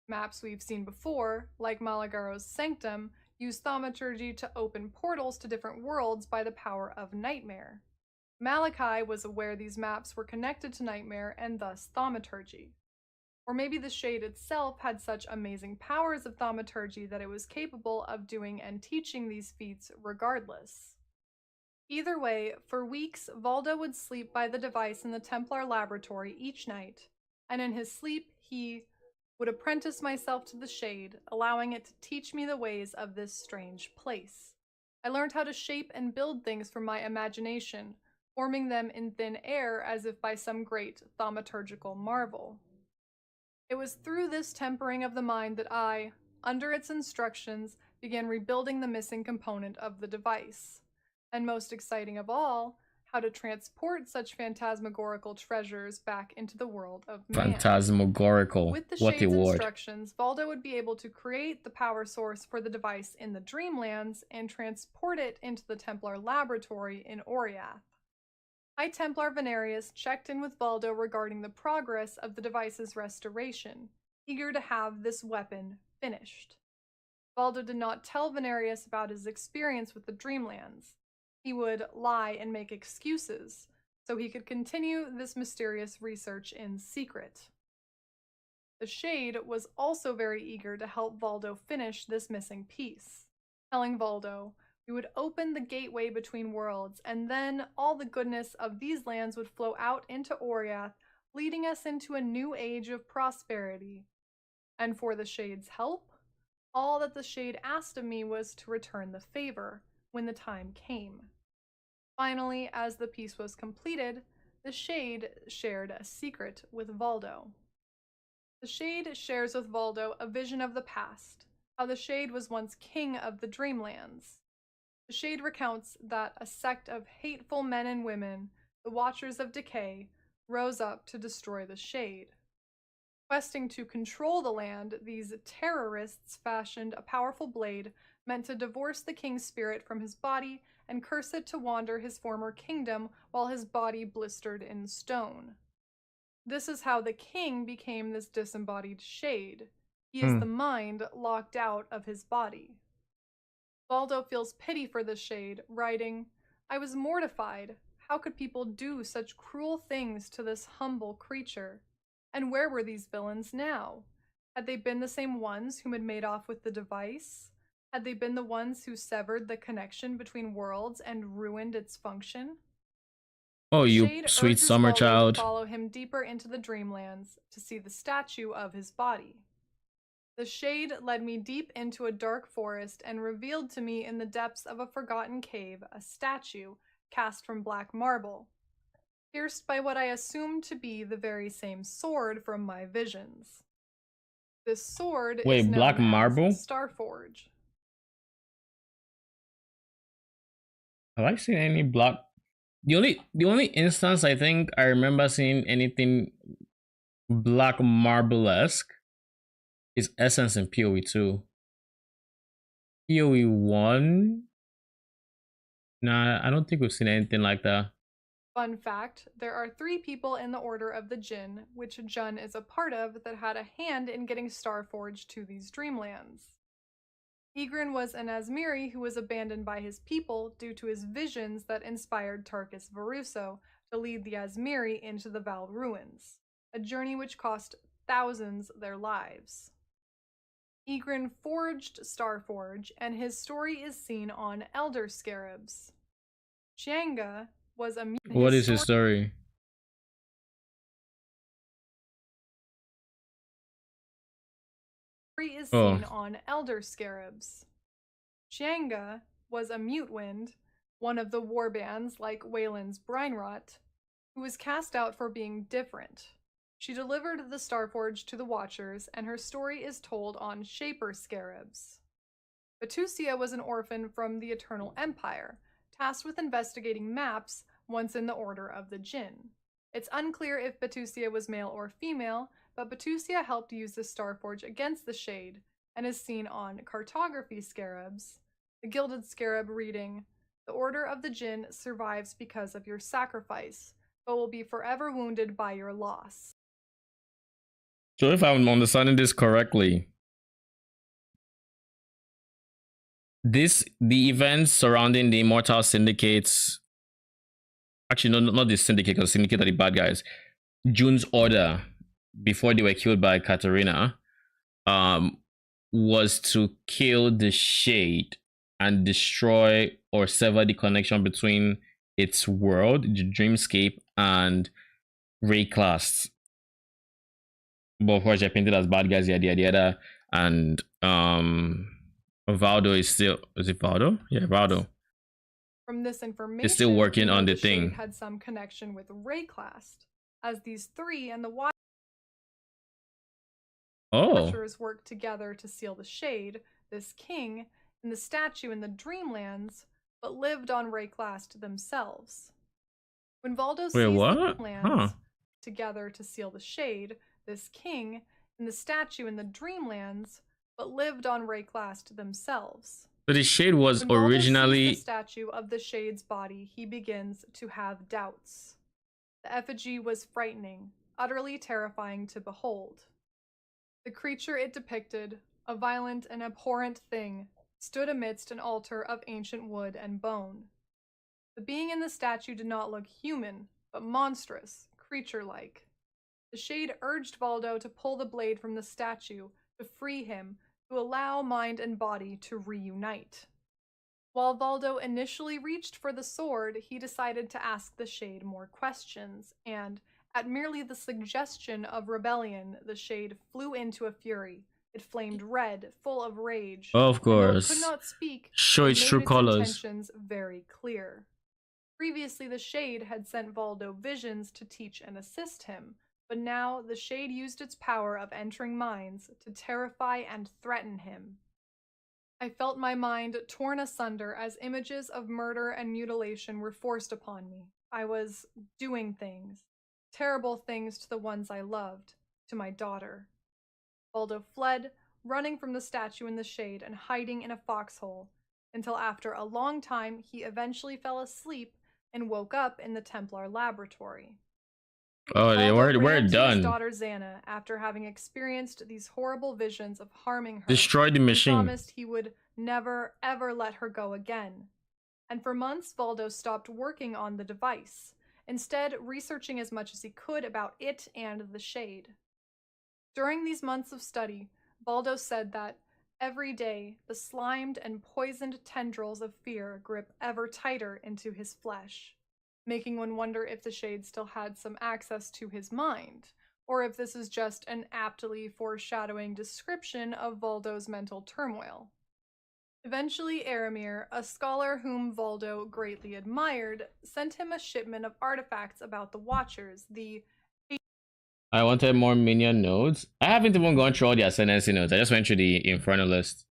S3: Maps we've seen before, like Malagaro's Sanctum, use thaumaturgy to open portals to different worlds by the power of Nightmare. Malachi was aware these maps were connected to Nightmare and thus thaumaturgy. Or maybe the Shade itself had such amazing powers of thaumaturgy that it was capable of doing and teaching these feats regardless. Either way, for weeks, Valdo would sleep by the device in the Templar laboratory each night, and in his sleep he would apprentice myself to the Shade, allowing it to teach me the ways of this strange place. I learned how to shape and build things from my imagination, forming them in thin air as if by some great thaumaturgical marvel. It was through this tempering of the mind that I, under its instructions, began rebuilding the missing component of the device. And most exciting of all, how to transport such phantasmagorical treasures back into the world of man.
S1: Phantasmagorical.
S3: With the
S1: What a
S3: Shade's
S1: word.
S3: instructions, Valdo would be able to create the power source for the device in the Dreamlands and transport it into the Templar laboratory in Oriath. High Templar Venarius checked in with Valdo regarding the progress of the device's restoration, eager to have this weapon finished. Valdo did not tell Venarius about his experience with the Dreamlands. He would lie and make excuses, so he could continue this mysterious research in secret. The Shade was also very eager to help Valdo finish this missing piece, telling Valdo, "We would open the gateway between worlds, and then all the goodness of these lands would flow out into Oriath, leading us into a new age of prosperity. And for the Shade's help, all that the Shade asked of me was to return the favor when the time came." Finally, as the piece was completed, the Shade shared a secret with Valdo. The Shade shares with Valdo a vision of the past, how the Shade was once king of the Dreamlands. The Shade recounts that a sect of hateful men and women, the Watchers of Decay, rose up to destroy the Shade. Questing to control the land, these terrorists fashioned a powerful blade meant to divorce the king's spirit from his body and curse it to wander his former kingdom while his body blistered in stone. This is how the king became this disembodied shade. He is
S1: Hmm.
S3: the mind locked out of his body. Valdo feels pity for the shade, writing, I was mortified. How could people do such cruel things to this humble creature? And where were these villains now? Had they been the same ones whom had made off with the device? Had they been the ones who severed the connection between worlds and ruined its function?
S1: Oh,
S3: The
S1: you
S3: shade
S1: sweet
S3: urges
S1: summer
S3: Valdo to
S1: child.
S3: follow him deeper into the dreamlands to see the statue of his body. The shade led me deep into a dark forest and revealed to me in the depths of a forgotten cave a statue cast from black marble, pierced by what I assumed to be the very same sword from my visions. This sword is
S1: Wait, black
S3: known as
S1: marble?
S3: Starforge.
S1: Have I seen any black? The only instance I think I remember seeing anything black marble-esque is Essence in PoE 2. PoE 1? Nah, I don't think we've seen anything like that.
S3: Fun fact, there are 3 people in the Order of the Jinn, which Jun is a part of, that had a hand in getting Starforge to these dreamlands. Egrin was an Asmiri who was abandoned by his people due to his visions that inspired Tarkus Varuso to lead the Asmiri into the Val ruins, a journey which cost thousands their lives. Egrin forged Starforge, and his story is seen on Elder Scarabs. Chianga was a mutant.
S1: What is his story?
S3: Is
S1: Oh,
S3: seen on Elder Scarabs. Chianga was a mute wind, one of the warbands like Wayland's Brinerot, who was cast out for being different. She delivered the Starforge to the Watchers, and her story is told on Shaper Scarabs. Batusia was an orphan from the Eternal Empire, tasked with investigating maps once in the Order of the Jinn. It's unclear if Batusia was male or female, but Batusia helped use the Starforge against the Shade and is seen on Cartography Scarabs, the Gilded Scarab reading, The Order of the Jinn survives because of your sacrifice, but will be forever wounded by your loss.
S1: so if I'm understanding this correctly, the events surrounding the Immortal Syndicates, actually no, not the Syndicate, because Syndicate are the bad guys. June's order before they were killed by Katarina, was to kill the Shade and destroy or sever the connection between its world, the Dreamscape, and Wraeclast. But of course, they're painted as bad guys, yada yada yada. And Valdo is it Valdo? Yeah, Valdo.
S3: From this information,
S1: Is still working on the
S3: Shade
S1: thing.
S3: had some connection with Wraeclast, as these 3 and the
S1: Oh,
S3: Watchers worked together to seal the Shade, this king, and the statue in the Dreamlands, but lived on Wraeclast themselves. When Valdo
S1: wait,
S3: sees
S1: what?
S3: the Dreamlands
S1: Huh.
S3: together to seal the Shade, this king, and the statue in the Dreamlands, but lived on Wraeclast themselves.
S1: So the Shade was
S3: When Valdo
S1: originally
S3: sees the statue of the Shade's body, he begins to have doubts. The effigy was frightening, utterly terrifying to behold. The creature it depicted, a violent and abhorrent thing, stood amidst an altar of ancient wood and bone. The being in the statue did not look human, but monstrous, creature-like. The Shade urged Valdo to pull the blade from the statue, to free him, to allow mind and body to reunite. While Valdo initially reached for the sword, he decided to ask the Shade more questions, and, at merely the suggestion of rebellion, the Shade flew into a fury. It flamed red, full of rage.
S1: of
S3: And though it could
S1: course
S3: not speak,
S1: show
S3: it
S1: its
S3: made
S1: true
S3: its
S1: colors.
S3: intentions very clear. Previously, the Shade had sent Valdo visions to teach and assist him, but now the Shade used its power of entering minds to terrify and threaten him. I felt my mind torn asunder as images of murder and mutilation were forced upon me. I was doing things, terrible things to the ones I loved, to my daughter." Baldo fled, running from the statue in the shade and hiding in a foxhole, until after a long time he eventually fell asleep and woke up in the Templar laboratory.
S1: Oh,
S3: Baldo
S1: we're
S3: ran to his
S1: done.
S3: daughter Xana after having experienced these horrible visions of harming her.
S1: Destroy the machine.
S3: And promised he would never ever let her go again. And for months, Baldo stopped working on the device, instead researching as much as he could about it and the shade. During these months of study, Baldo said that every day the slimed and poisoned tendrils of fear grip ever tighter into his flesh, making one wonder if the shade still had some access to his mind, or if this is just an aptly foreshadowing description of Baldo's mental turmoil. Eventually, Aramir, a scholar whom Baldo greatly admired, sent him a shipment of artifacts about the Watchers,
S1: I wanted more minion nodes. I haven't even gone through all the ascendancy nodes. I just went through the Inferno list.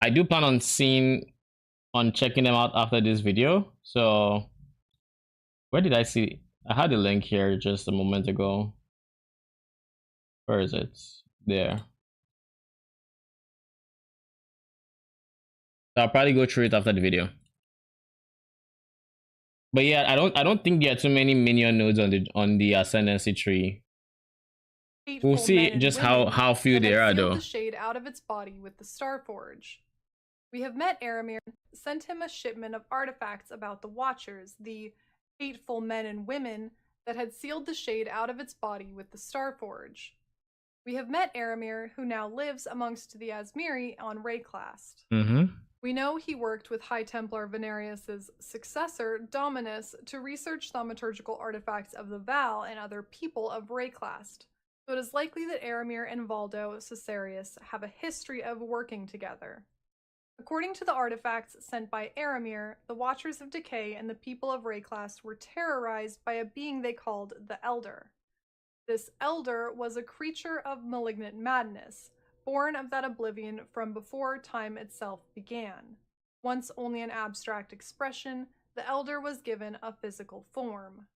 S1: I do plan on checking them out after this video. So where did I see? I had the link here just a moment ago. Where is it? There. So I'll probably go through it after the video. But yeah, I don't think there are too many minion nodes on the ascendancy tree. We'll see just how few there are though.
S3: The shade out of its body with the Starforge. We have met Aramir, sent him a shipment of artifacts about the Watchers, the hateful men and women that had sealed the shade out of its body with the Starforge. We have met Aramir, who now lives amongst the Asmiri on Wraeclast. We know he worked with High Templar Venarius's successor, Dominus, to research thaumaturgical artifacts of the Val and other people of Wraeclast, so it is likely that Aramir and Valdo Caesarius have a history of working together. According to the artifacts sent by Aramir, the Watchers of Decay and the people of Wraeclast were terrorized by a being they called the Elder. This Elder was a creature of malignant madness, born of that oblivion from before time itself began. Once only an abstract expression, the Elder was given a physical form.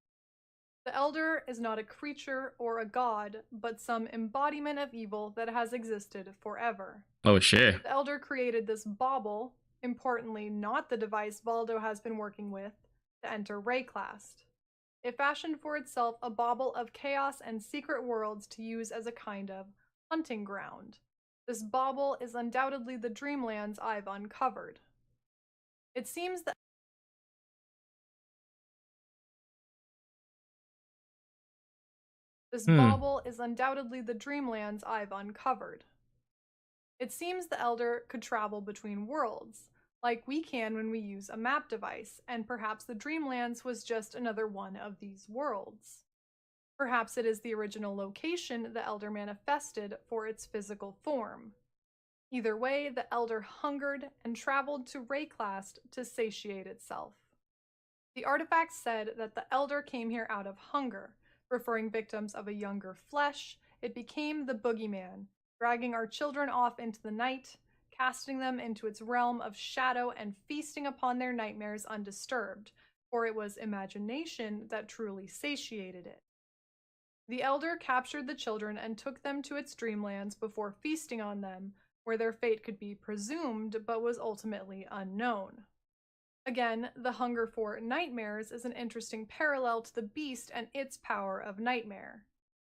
S3: The Elder is not a creature or a god, but some embodiment of evil that has existed forever.
S1: Oh shit.
S3: The Elder created this bauble, importantly not the device Valdo has been working with, to enter Wraeclast. It fashioned for itself a bauble of chaos and secret worlds to use as a kind of hunting ground. This bauble is undoubtedly the dreamlands I've uncovered. It seems that bauble is undoubtedly the dreamlands I've uncovered. It seems the Elder could travel between worlds, like we can when we use a map device, and perhaps the Dreamlands was just another one of these worlds. Perhaps it is the original location the Elder manifested for its physical form. Either way, the Elder hungered and traveled to Wraeclast to satiate itself. The artifact said that the Elder came here out of hunger, referring victims of a younger flesh. It became the boogeyman, dragging our children off into the night, casting them into its realm of shadow and feasting upon their nightmares undisturbed, for it was imagination that truly satiated it. The Elder captured the children and took them to its dreamlands before feasting on them, where their fate could be presumed but was ultimately unknown. Again, the hunger for nightmares is an interesting parallel to the beast and its power of nightmare.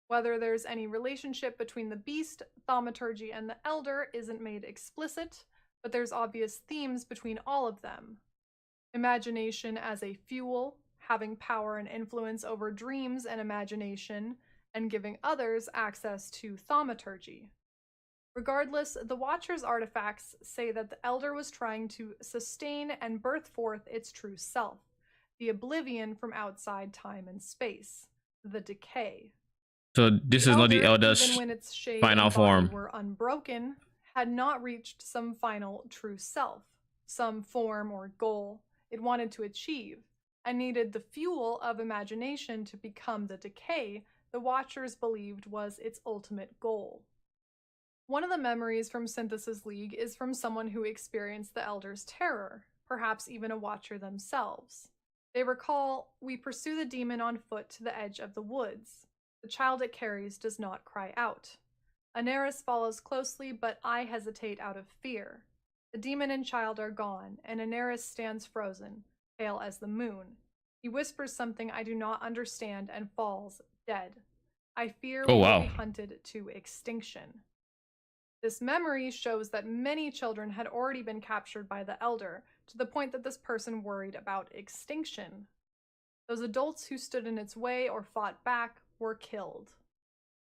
S3: Whether there's any relationship between the beast, thaumaturgy, and the Elder isn't made explicit, but there's obvious themes between all of them. Imagination as a fuel, having power and influence over dreams and imagination, and giving others access to thaumaturgy. Regardless, the Watcher's artifacts say that the Elder was trying to sustain and birth forth its true self, the oblivion from outside time and space, the decay.
S1: So this is not the Elder's final form.
S3: Were unbroken, had not reached some final true self, some form or goal it wanted to achieve, and needed the fuel of imagination to become the decay the Watchers believed was its ultimate goal. One of the memories from Synthesis League is from someone who experienced the Elder's terror, perhaps even a Watcher themselves. They recall, "We pursue the demon on foot to the edge of the woods. The child it carries does not cry out. Aneris follows closely, but I hesitate out of fear. The demon and child are gone, and Aneris stands frozen, pale as the moon. He whispers something I do not understand and falls dead. I fear
S1: Oh
S3: we will
S1: wow.
S3: be hunted to extinction. This memory shows that many children had already been captured by the Elder, to the point that this person worried about extinction. Those adults who stood in its way or fought back were killed.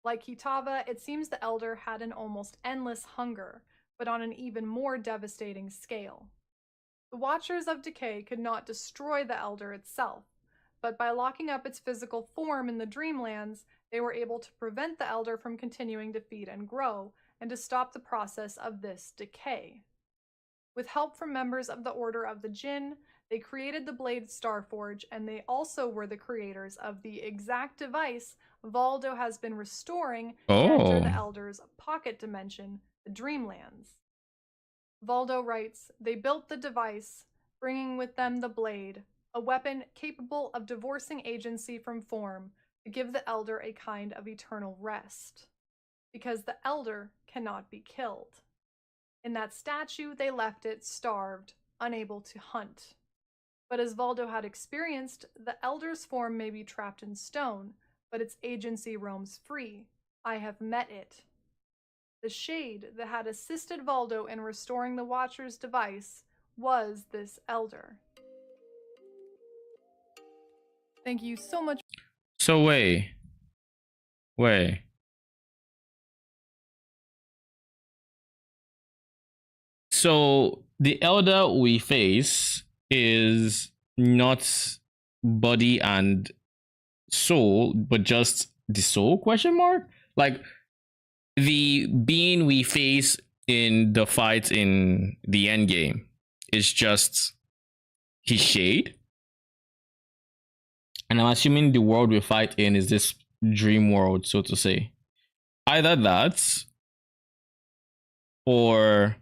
S3: Like Kitava, it seems the Elder had an almost endless hunger, but on an even more devastating scale. The Watchers of Decay could not destroy the Elder itself, but by locking up its physical form in the Dreamlands, they were able to prevent the Elder from continuing to feed and grow, and to stop the process of this decay. With help from members of the Order of the Jinn, they created the Blade Starforge, and they also were the creators of the exact device Valdo has been restoring to enter the
S1: Oh.
S3: Elder's pocket dimension, the Dreamlands. Valdo writes, they built the device, bringing with them the blade, a weapon capable of divorcing agency from form to give the Elder a kind of eternal rest. Because the Elder cannot be killed. In that statue, they left it starved, unable to hunt. But as Valdo had experienced, the Elder's form may be trapped in stone, but its agency roams free. I have met it. The shade that had assisted Valdo in restoring the Watcher's device was this Elder. Thank you so much.
S1: So wait. So the elder we face is not body and soul, but just the soul question mark? Like the being we face in the fight in the end game is just his shade. And I'm assuming the world we fight in is this dream world, so to say. Either that or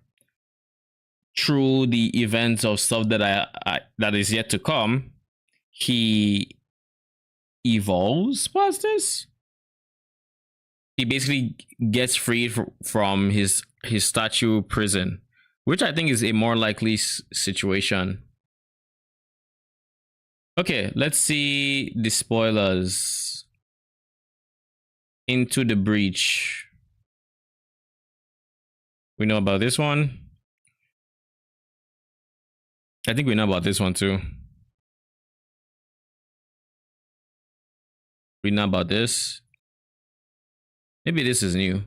S1: through the events of stuff that that is yet to come, he evolves past this. He basically gets freed from his statue prison, which I think is a more likely situation. Okay, let's see the spoilers. Into the Breach. We know about this one. I think we know about this one too. We know about this. Maybe this is new.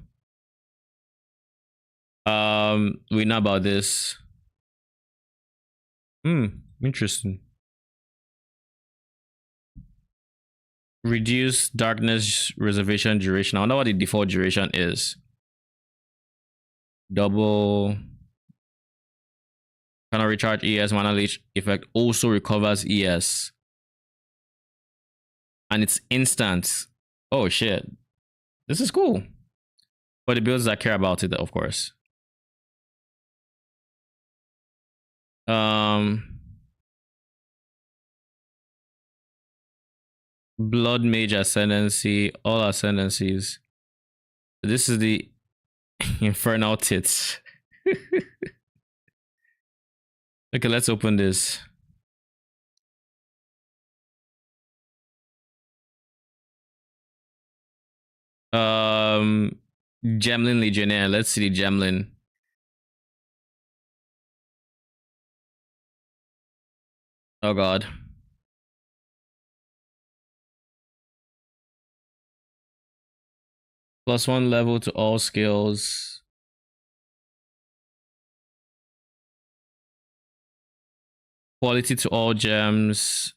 S1: We know about this. Interesting. Reduce darkness reservation duration. I wonder what the default duration is. Double. Cannot recharge ES. Mana leech effect also recovers ES. And it's instant. Oh shit. This is cool. For the builds that care about it, of course. Blood Mage Ascendancy, all ascendancies. This is the Infernal Tits. Okay, let's open this. Gemlin Legionnaire. Let's see the Gemlin. Oh god. +1 level to all skills. Quality to all gems.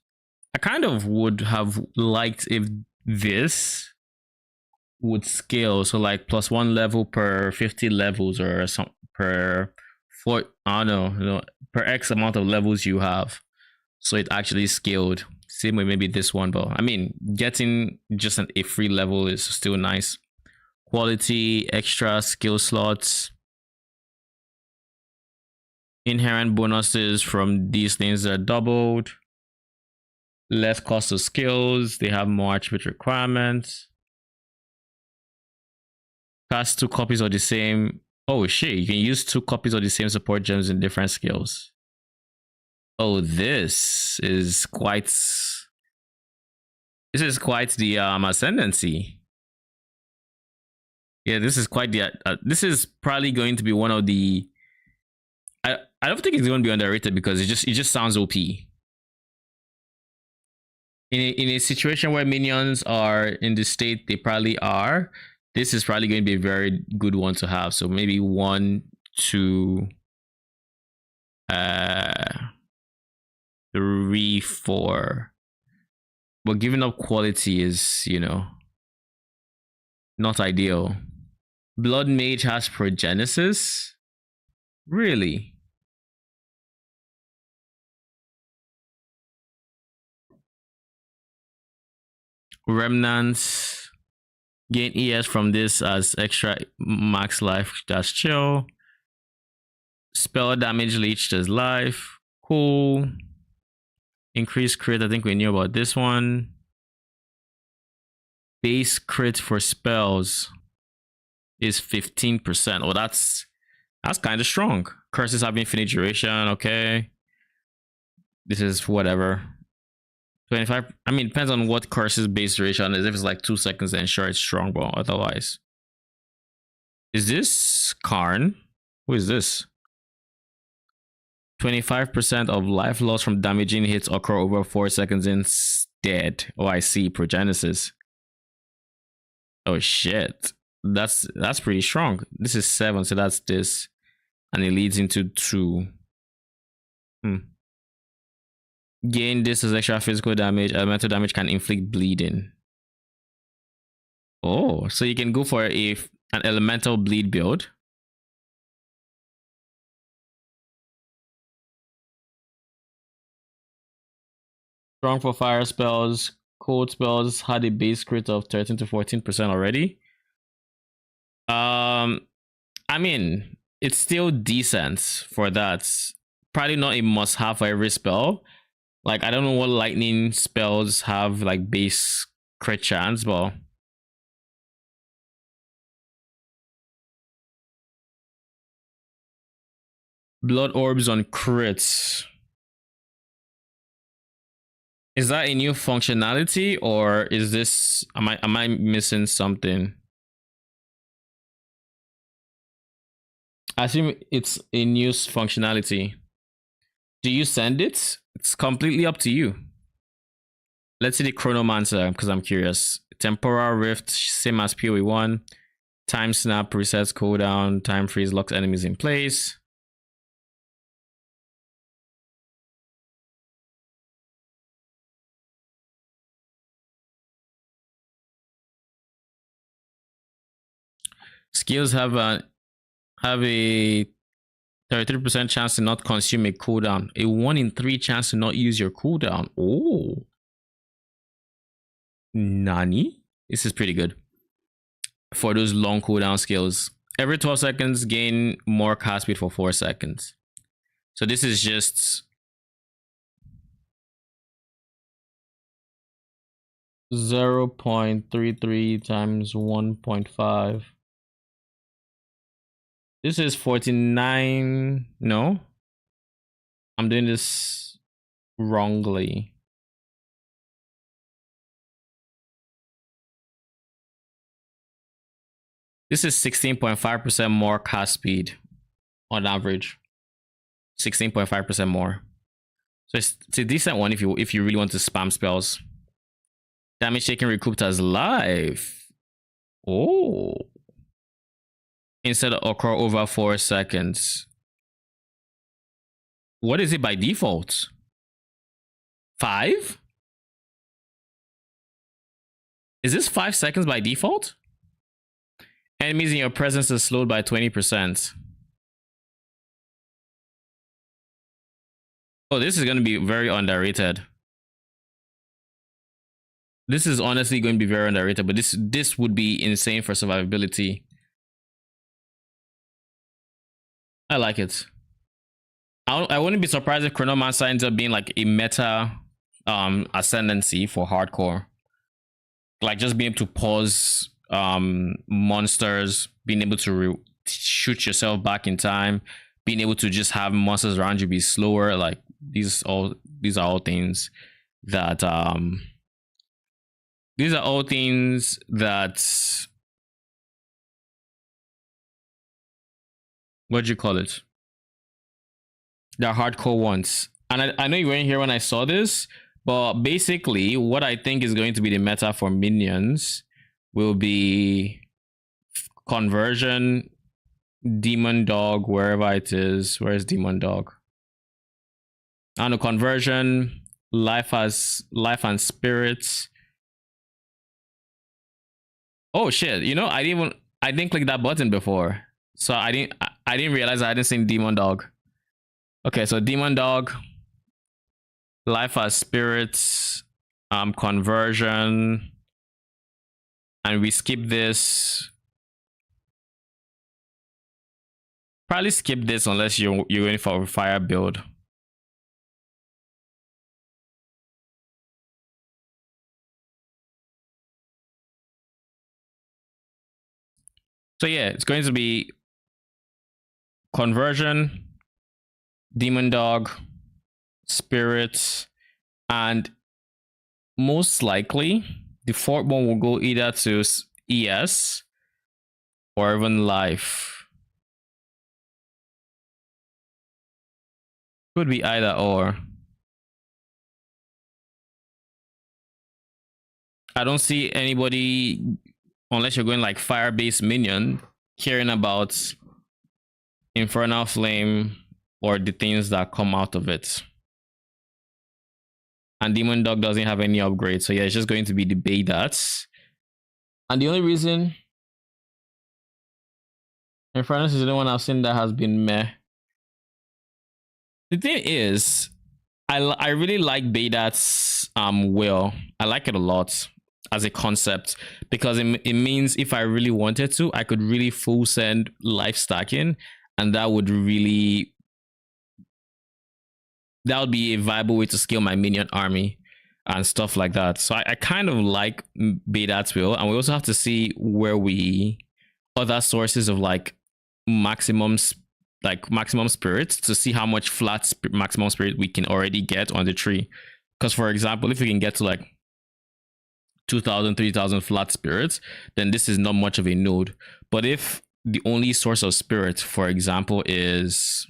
S1: I kind of would have liked if this would scale, so like +1 level per 50 levels or some per I don't know, per X amount of levels you have, so it actually scaled. Same way maybe this one, but I mean getting just a free level is still nice. Quality, extra skill slots, inherent bonuses from these things are doubled. Less cost of skills, they have more attribute requirements. Cast 2 copies of the same. Oh shit, you can use 2 copies of the same support gems in different skills. Oh, this is quite the ascendancy. Yeah, this is quite the this is probably going to be one of the I don't think it's going to be underrated because it just sounds OP. In a situation where minions are in the state they probably are, this is probably going to be a very good one to have. So maybe 1, 2, 3, 4. But giving up quality is, you know, not ideal. Blood Mage has Progenesis? Really? Remnants. Gain ES from this as extra max life. That's chill. Spell damage leached as life. Cool. Increase crit. I think we knew about this one. Base crit for spells is 15%. Oh, that's kind of strong. Curses have infinite duration. Okay. This is whatever. 25. I mean, depends on what curses base duration is. If it's like 2 seconds, then sure it's strong, but otherwise. Is this Karn? Who is this? 25% of life loss from damaging hits occur over 4 seconds instead. Oh, I see. Progenesis. Oh shit. That's pretty strong. This is 7, so that's this. And it leads into 2. Gain this as extra physical damage. Elemental damage can inflict bleeding. Oh, so you can go for an elemental bleed build. Strong for fire spells. Cold spells had a base crit of 13 to 14% already. I mean, it's still decent for that. Probably not a must-have for every spell. Like, I don't know what lightning spells have like base crit chance, but blood orbs on crits. Is that a new functionality, or is this am I missing something? I assume it's a new functionality. Do you send it? It's completely up to you. Let's see the Chronomancer because I'm curious. Temporal Rift, same as PoE1. Time Snap resets cooldown. Time Freeze locks enemies in place. Skills have a 33% chance to not consume a cooldown. A 1 in 3 chance to not use your cooldown. Oh. Nani? This is pretty good. For those long cooldown skills. Every 12 seconds, gain more cast speed for 4 seconds. So this is just 0.33 times 1.5. This is 49. No, I'm doing this wrongly. This is 16.5% more cast speed on average. 16.5% more. So it's a decent one if you really want to spam spells. Damage taken recouped as life. Oh. Instead of occur over 4 seconds. What is it by default? 5? Is this 5 seconds by default? Enemies in your presence are slowed by 20%. Oh, this is going to be very underrated. This is honestly going to be very underrated, but this would be insane for survivability. I like it. I wouldn't be surprised if Chronomancer ends up being like a meta ascendancy for hardcore. Like just being able to pause monsters, being able to shoot yourself back in time, being able to just have monsters around you be slower. Like these are all things that what do you call it? They're hardcore ones. And I know you weren't here when I saw this, but basically what I think is going to be the meta for minions will be conversion, demon dog, wherever it is. Where's demon dog? I don't know, conversion, life and spirits. Oh shit, you know, I didn't click that button before. So I didn't realize I hadn't seen demon dog. Okay, so demon dog, life as spirits, conversion, and we skip this. Probably skip this unless you're going for a fire build. So yeah, it's going to be conversion, demon dog, spirits, and most likely the fourth one will go either to ES or even life. Could be either or. I don't see anybody, unless you're going like fire-based minion, caring about Infernal Flame or the things that come out of it. And Demon Dog doesn't have any upgrades, so yeah, it's just going to be the Baydats. And the only reason Infernus is the only one I've seen that has been meh. The thing is, I really like Baydats will. I like it a lot as a concept, because it means if I really wanted to, I could really full send life stacking, and that would be a viable way to scale my minion army and stuff like that. So I kind of like Baydats will, and we also have to see where other sources of like maximum spirits to see how much flat maximum spirit we can already get on the tree. Because for example, if we can get to like 2,000, 3,000 flat spirits, then this is not much of a node. But if the only source of spirit, for example, is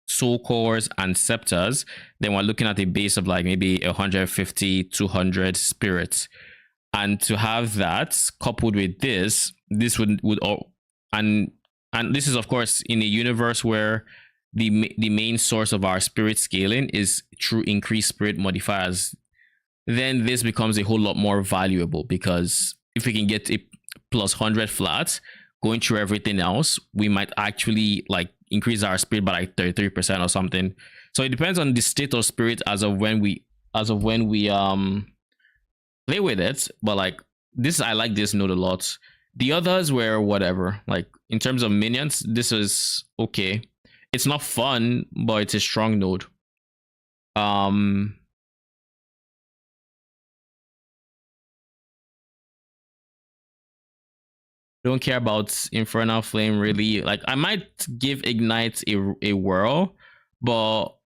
S1: soul cores and scepters, then we're looking at a base of like maybe 150, 200 spirits. And to have that coupled with this would and this is of course in a universe where the main source of our spirit scaling is through increased spirit modifiers, then this becomes a whole lot more valuable, because if we can get a plus 100 flat going through everything else, we might actually like increase our spirit by like 33% or something. So it depends on the state of spirit as of when we play with it. But like this, I like this node a lot. The others were whatever. Like in terms of minions, this is okay. It's not fun, but it's a strong node. Don't care about Infernal Flame really. Like I might give Ignite a whirl, but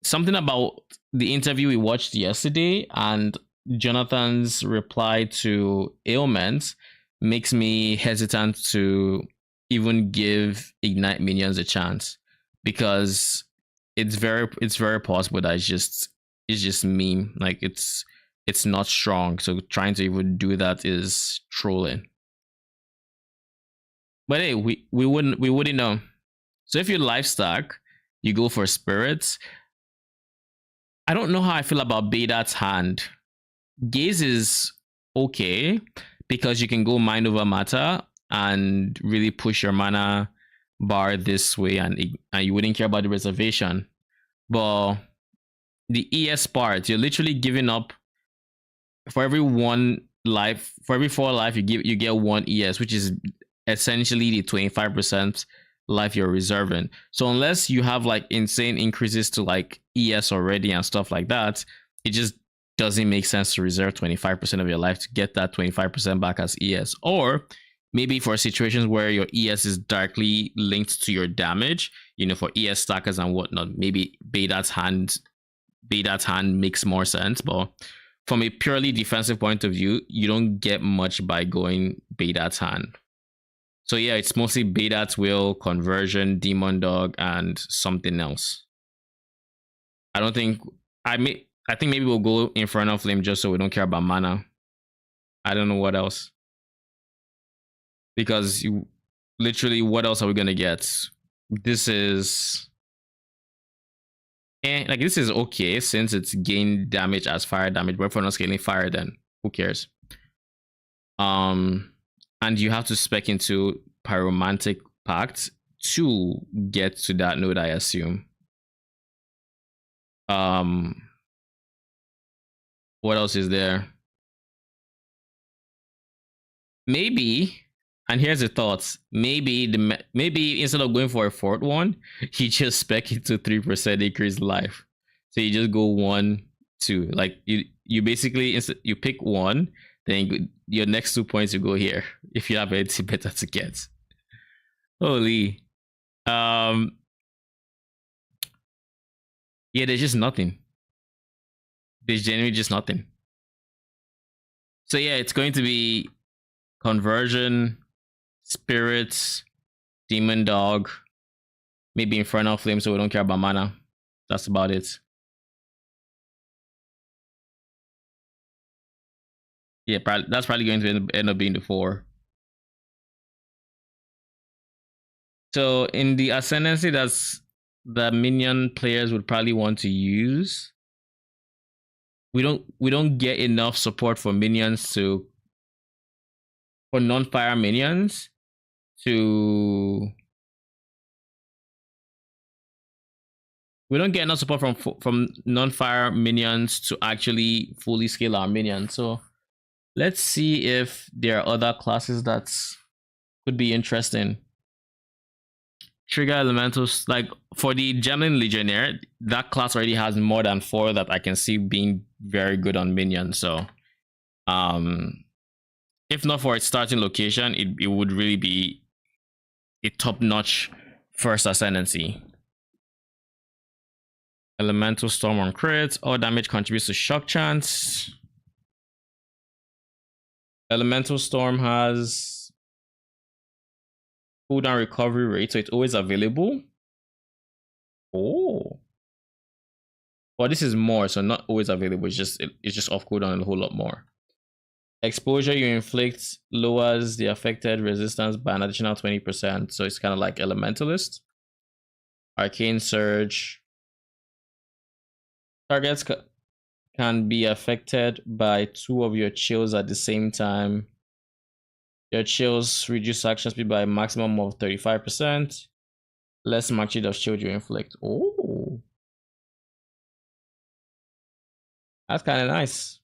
S1: something about the interview we watched yesterday and Jonathan's reply to Ailment makes me hesitant to even give Ignite minions a chance, because it's very possible that it's just meme. Like it's not strong. So trying to even do that is trolling. But hey, we wouldn't know. So if you life stack, you go for spirits. I don't know how I feel about Baydats hand. Gaze is okay because you can go mind over matter and really push your mana bar this way, and you wouldn't care about the reservation. But the ES part, you're literally giving up for every 4 life you get 1 ES, which is essentially the 25% life you're reserving. So unless you have like insane increases to like ES already and stuff like that, it just does it make sense to reserve 25% of your life to get that 25% back as ES? Or maybe for situations where your ES is directly linked to your damage, for ES stackers and whatnot, maybe Beidad's hand makes more sense. But from a purely defensive point of view, you don't get much by going Beidad's hand. So yeah, it's mostly Beidad's Will, Conversion, Demon Dog, and something else. I think maybe we'll go Infernal Flame just so we don't care about mana. I don't know what else. Because literally, what else are we gonna get? This is this is okay since it's gain damage as fire damage, but if we're not scaling fire, then who cares? And you have to spec into Pyromantic Pact to get to that node, I assume. What else is there? Maybe, and here's the thoughts. Maybe instead of going for a fourth one, you just spec into 3% increase life. So you just go 1, 2. Like you basically you pick 1, then your next 2 points you go here if you have anything better to get. Holy. Yeah, there's just nothing. There's genuinely just nothing. So yeah, it's going to be Conversion, Spirits, Demon Dog, maybe Infernal Flame so we don't care about mana. That's about it. Yeah, that's probably going to end up being the 4. So in the Ascendancy, that's the minion players would probably want to use. We don't get enough support for minions for non-fire minions we don't get enough support from non-fire minions to actually fully scale our minions. So let's see if there are other classes that could be interesting. Trigger elementals, like for the Gemlin Legionnaire, that class already has more than 4 that I can see being very good on minions. So if not for its starting location, it would really be a top-notch first ascendancy. Elemental Storm on crits. All damage contributes to shock chance. Elemental Storm has cooldown recovery rate, so it's always available. Oh. Well, this is more, so not always available. It's just off cooldown a whole lot more. Exposure you inflict lowers the affected resistance by an additional 20%. So it's kind of like Elementalist. Arcane Surge. Targets can be affected by 2 of your chills at the same time. Your chills reduce action speed by a maximum of 35%. Less magnitude of shield you inflict. Oh. That's kind of nice.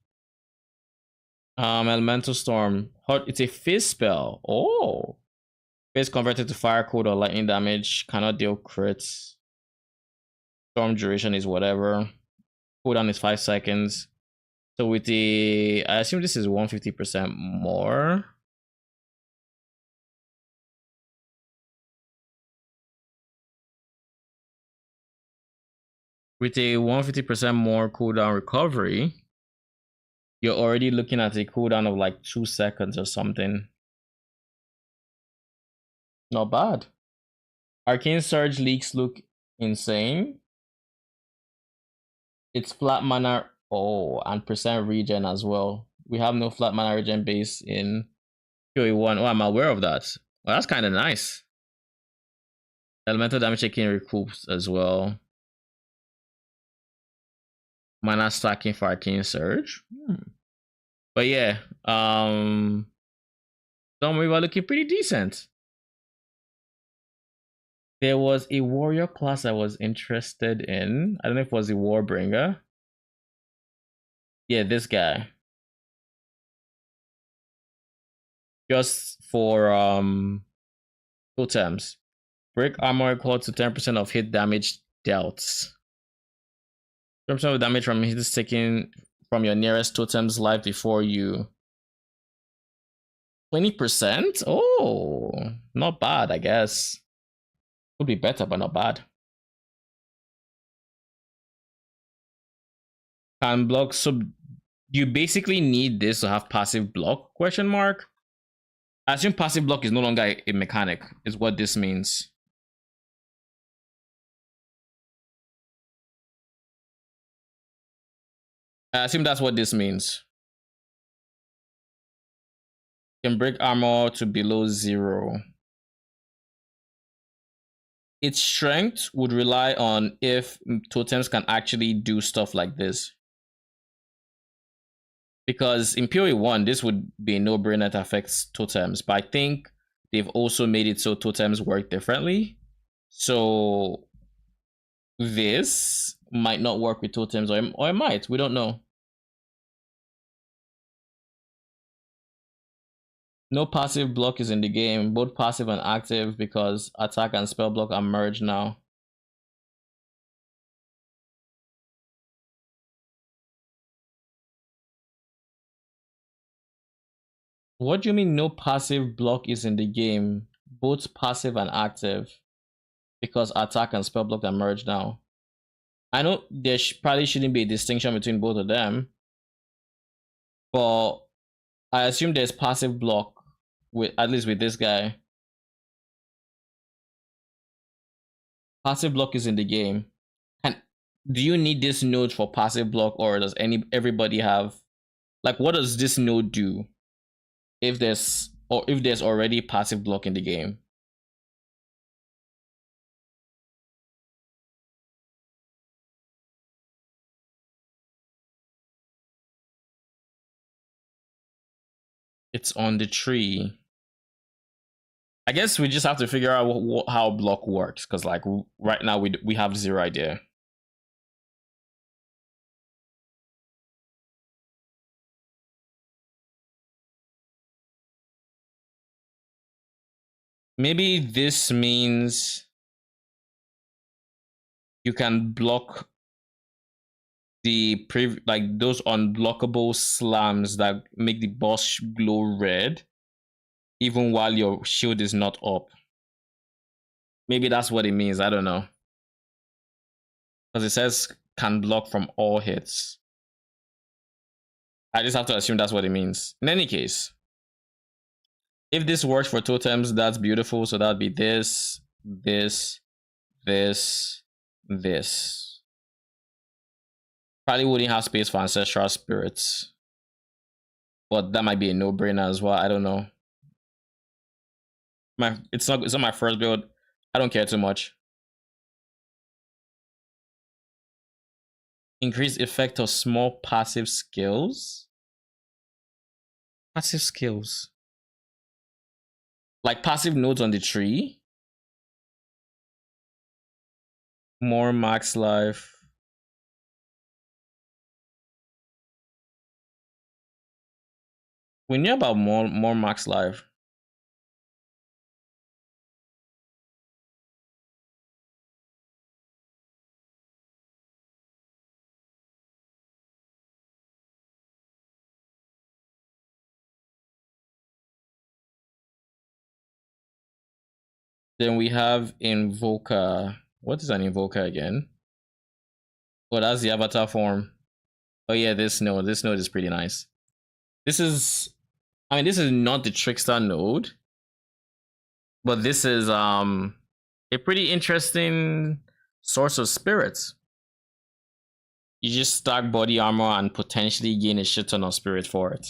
S1: Elemental Storm. It's a Fizz spell. Oh. Fizz converted to fire, cold, or lightning damage. Cannot deal crits. Storm duration is whatever. Cooldown is 5 seconds. So with the... I assume this is 150% more. With a 150% more cooldown recovery, you're already looking at a cooldown of like 2 seconds or something. Not bad. Arcane Surge leaks look insane. It's flat mana. Oh, and percent regen as well. We have no flat mana regen base in PoE1. Oh, I'm aware of that. Well, that's kind of nice. Elemental damage taking recoups as well. Mana stacking for Arcane Surge. But yeah, some we were looking pretty decent. There was a warrior class I was interested in. I don't know if it was a Warbringer. Yeah, this guy. Just for totems. Break armor equal to 10% of hit damage dealt. 10% of damage from hits taken from your nearest totem's life before you. 20%? Oh, not bad, I guess. Could be better, but not bad. Can block, so you basically need this to have passive block, question mark? I assume passive block is no longer a mechanic, is what this means. I assume that's what this means. Can break armor to below 0. Its strength would rely on if totems can actually do stuff like this. Because in PoE 1, this would be a no-brainer that affects totems, but I think they've also made it so totems work differently. So this might not work with totems, or it might. We don't know. No passive block is in the game, both passive and active, because attack and spell block are merged now. What do you mean no passive block is in the game? Both passive and active, because attack and spell block are merged now. I know there probably shouldn't be a distinction between both of them, but I assume there's passive block with, at least with this guy. Passive block is in the game. And do you need this node for passive block, or does everybody have, like, what does this node do if there's already passive block in the game? It's on the tree. I guess we just have to figure out how block works, because like right now we have zero idea. Maybe this means you can block the like those unblockable slams that make the boss glow red even while your shield is not up. Maybe that's what it means. I don't know, because it says can block from all hits. I just have to assume that's what it means. In any case, if this works for totems, that's beautiful. So that'd be this, this, this, this. Probably wouldn't have space for ancestral spirits, but that might be a no-brainer as well. I don't know. It's not my first build. I don't care too much. Increase effect of small passive skills. Passive skills. Like passive nodes on the tree. More max life. We knew about more max life. Then we have Invoker. What is an Invoker again? Oh, that's the avatar form. Oh yeah, this node is pretty nice. This is, I mean, this is not the Trickster node, but this is a pretty interesting source of spirits. You just stack body armor and potentially gain a shit ton of spirit for it.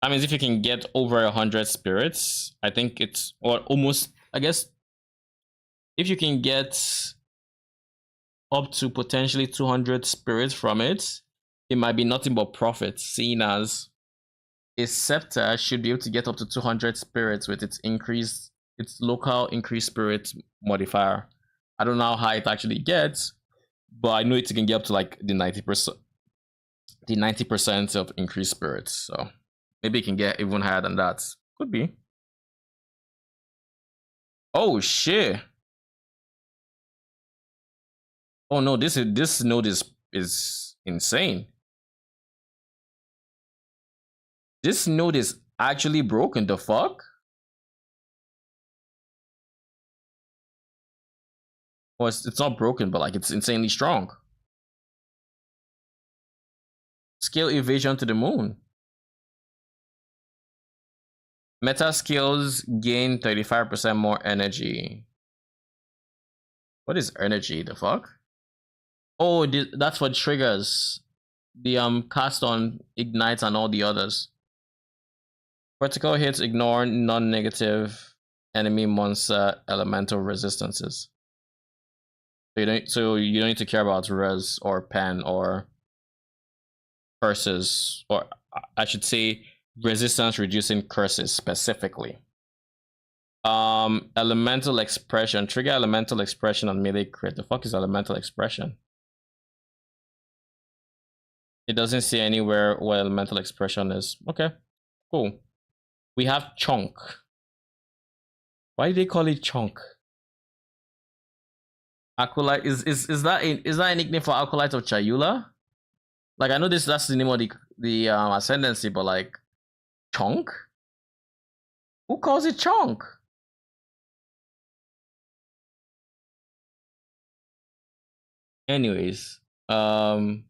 S1: I mean, if you can get over 100 spirits, I think it's, or almost, I guess, if you can get up to potentially 200 spirits from it, it might be nothing but profit, seeing as a scepter should be able to get up to 200 spirits with its local increased spirit modifier. I don't know how high it actually gets, but I know it can get up to like the 90% of increased spirits. So maybe it can get even higher than that. Could be. Oh shit. Oh no, this node is insane. This node is actually broken. The fuck? Well, it's not broken, but like it's insanely strong. Scale evasion to the moon. Meta skills gain 35% more energy. What is energy? The fuck? Oh, that's what triggers the cast on ignites and all the others. Vertical hits ignore non-negative enemy monster elemental resistances. So you don't need to care about res or pen or curses, or I should say resistance reducing curses specifically. Elemental expression. Trigger elemental expression on melee crit. The fuck is elemental expression? It doesn't say anywhere what elemental expression is. Okay, cool. We have chunk. Why do they call it chunk? Acolyte is that a nickname for Acolyte of Chayula? Like I know that's the name of the ascendancy, but like chunk? Who calls it chunk? Anyways, grant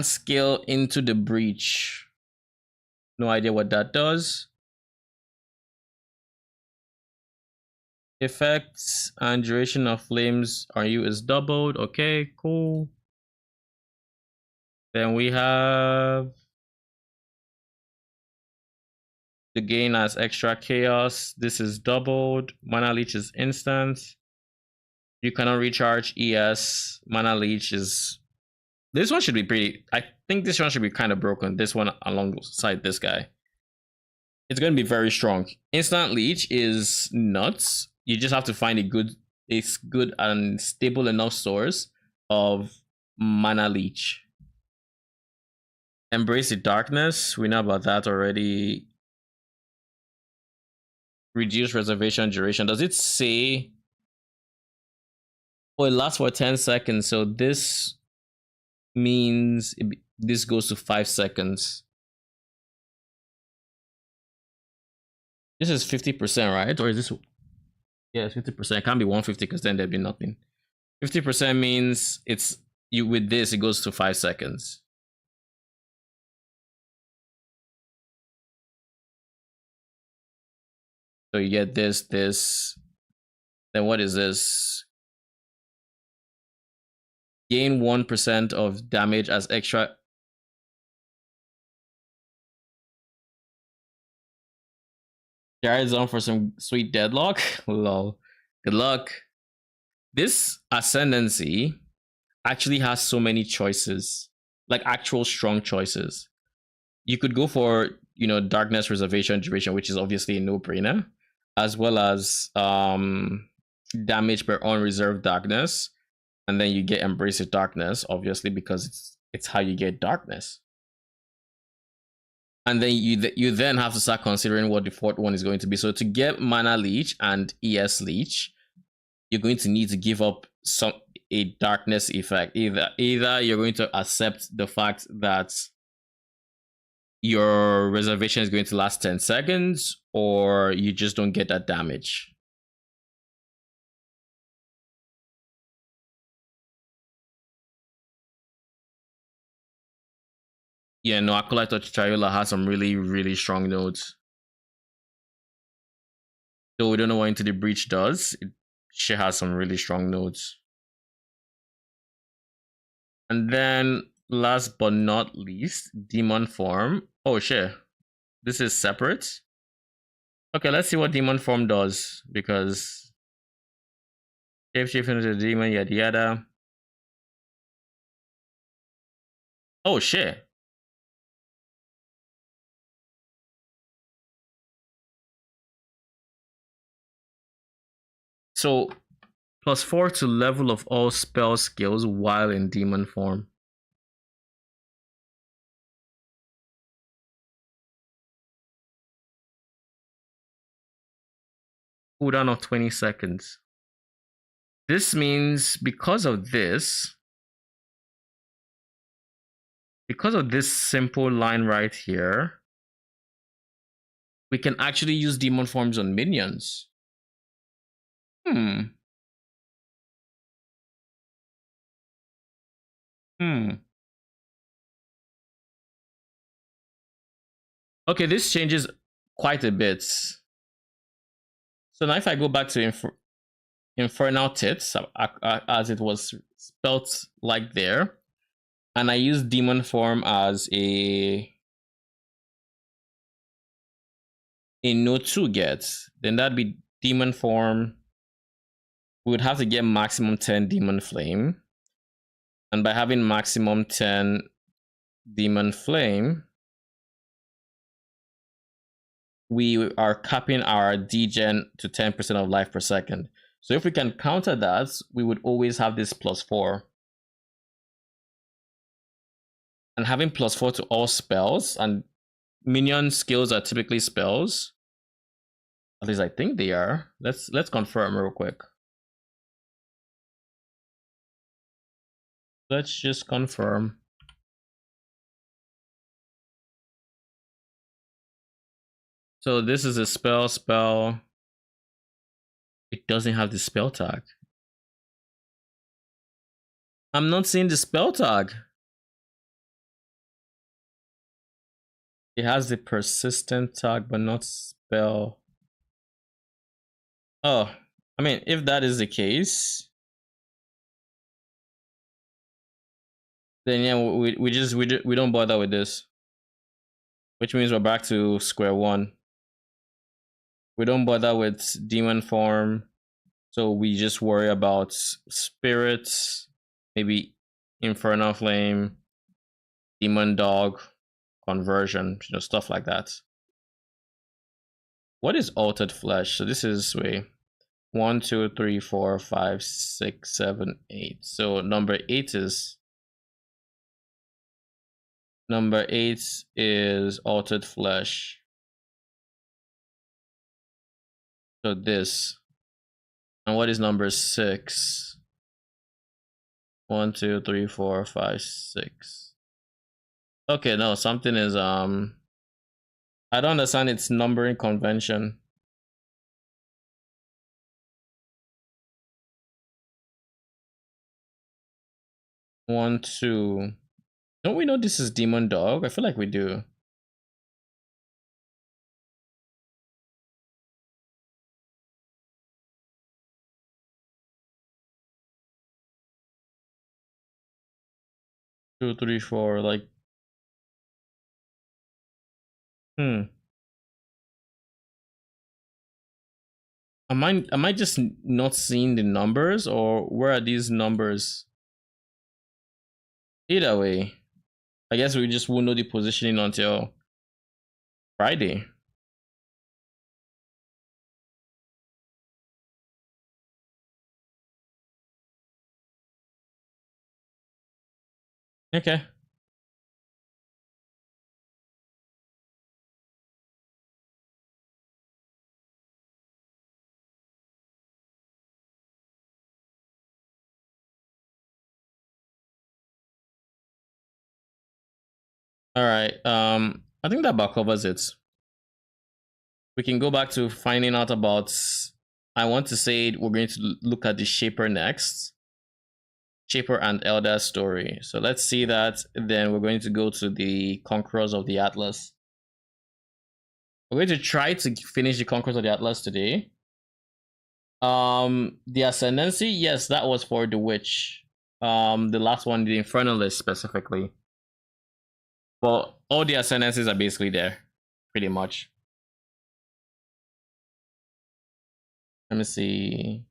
S1: skill into the breach. No idea what that does. Effects and duration of flames on you is doubled. Okay, cool. Then we have the gain as extra chaos. This is doubled. Mana leech is instant. You cannot recharge ES. Mana leech is... This one should be pretty... I think this one should be kind of broken. This one alongside this guy. It's going to be very strong. Instant leech is nuts. You just have to find a good and stable enough source of mana leech. Embrace the darkness. We know about that already. Reduce reservation duration. Does it say... Oh, it lasts for 10 seconds. So this means this goes to 5 seconds. This is 50%, right? Or is this... Yeah, it's 50%. It can't be 150 because then there'd be nothing. 50% means it's... With this, it goes to 5 seconds. So you get this. Then what is this? Gain 1% of damage as extra. Jared's on for some sweet deadlock. Lol. Good luck. This ascendancy actually has so many choices, like actual strong choices. You could go for, darkness reservation duration, which is obviously a no-brainer, as well as damage per unreserved darkness, and then you get embrace of darkness, obviously, because it's how you get darkness. And then you then have to start considering what the fourth one is going to be. So to get mana leech and ES leech, you're going to need to give up a darkness effect. Either you're going to accept the fact that your reservation is going to last 10 seconds, or you just don't get that damage. Yeah, no, Acolyte of Chayula has some really, really strong nodes. Though we don't know what Into the Breach does, she has some really strong nodes. And then, last but not least, Demon Form. Oh, shit. This is separate. Okay, let's see what Demon Form does, because shape into the demon, yada yada. Oh, shit. So, +4 to level of all spell skills while in demon form. Cooldown of 20 seconds. This means, because of this, you can only use this on 1 target. So, if you want to use this on 2 targets, you can use this on 1 target. So, this means because of this, you can only use this on 1 target. So, if you want to use this on 2 targets, you can use this on 1 target. So, this means because of this, you can only use this on 2 targets. So, if you want to use this on 2 targets, you can use this on 2 targets. So, this means because of this, because of this simple line right here, we can actually use demon forms on minions. Hmm. Okay, this changes quite a bit. So now if I go back to Infernal Tits, as it was spelt like there, and I use demon form as a node 2 gets, then that'd be demon form. We would have to get maximum 10 demon flame. And by having maximum 10 demon flame, we are capping our degen to 10% of life per second. So if we can counter that, we would always have this +4. And having +4 to all spells, and minion skills are typically spells. At least I think they are. Let's confirm real quick. Let's just confirm. So this is a spell. It doesn't have the spell tag. I'm not seeing the spell tag. It has the persistent tag, but not spell. Oh, I mean, if that is the case, then yeah, we don't bother with this, which means we're back to square one. We don't bother with demon form, so we just worry about spirits, maybe infernal flame, demon dog, conversion, stuff like that. What is altered flesh? So this is 1, 2, 3, 4, 5, 6, 7, 8. So number 8 is altered flesh. So this. And what is number 6? 1, 2, 3, 4, 5, 6. Okay, no, something is I don't understand its numbering convention. One, two. Don't we know this is demon dog? I feel like we do. Two, three, four, like. Am I just not seeing the numbers, or where are these numbers? Either way, I guess we just won't know the positioning until Friday. Okay. All right. I think that about covers it. We can go back to finding out about. I want to say we're going to look at the Shaper next. Shaper and Elder story. So let's see that. Then we're going to go to the Conquerors of the Atlas. We're going to try to finish the Conquerors of the Atlas today. The Ascendancy, yes, that was for the Witch. The last one, the Infernalist specifically. Well, all the Ascendancies are basically there, pretty much. Let me see.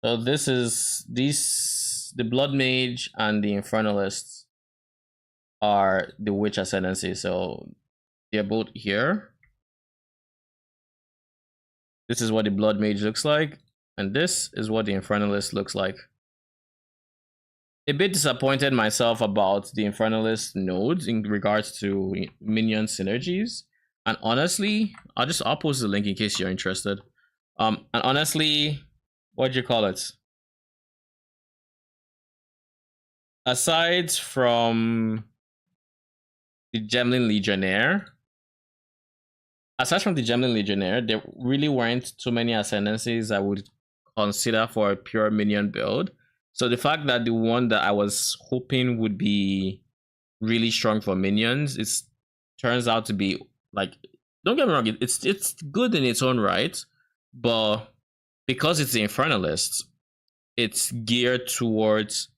S1: So this is the Blood Mage and the Infernalists are the Witch Ascendancy. So they're both here. This is what the Blood Mage looks like, and this is what the Infernalist looks like. A bit disappointed myself about the Infernalist nodes in regards to minion synergies. And honestly, I'll post the link in case you're interested. And honestly, what do you call it? aside from the Gemlin Legionnaire, there really weren't too many ascendancies I would consider for a pure minion build. So the fact that the one that I was hoping would be really strong for minions, it turns out to be like, don't get me wrong, it's good in its own right, but because it's the Infernalist, it's geared towards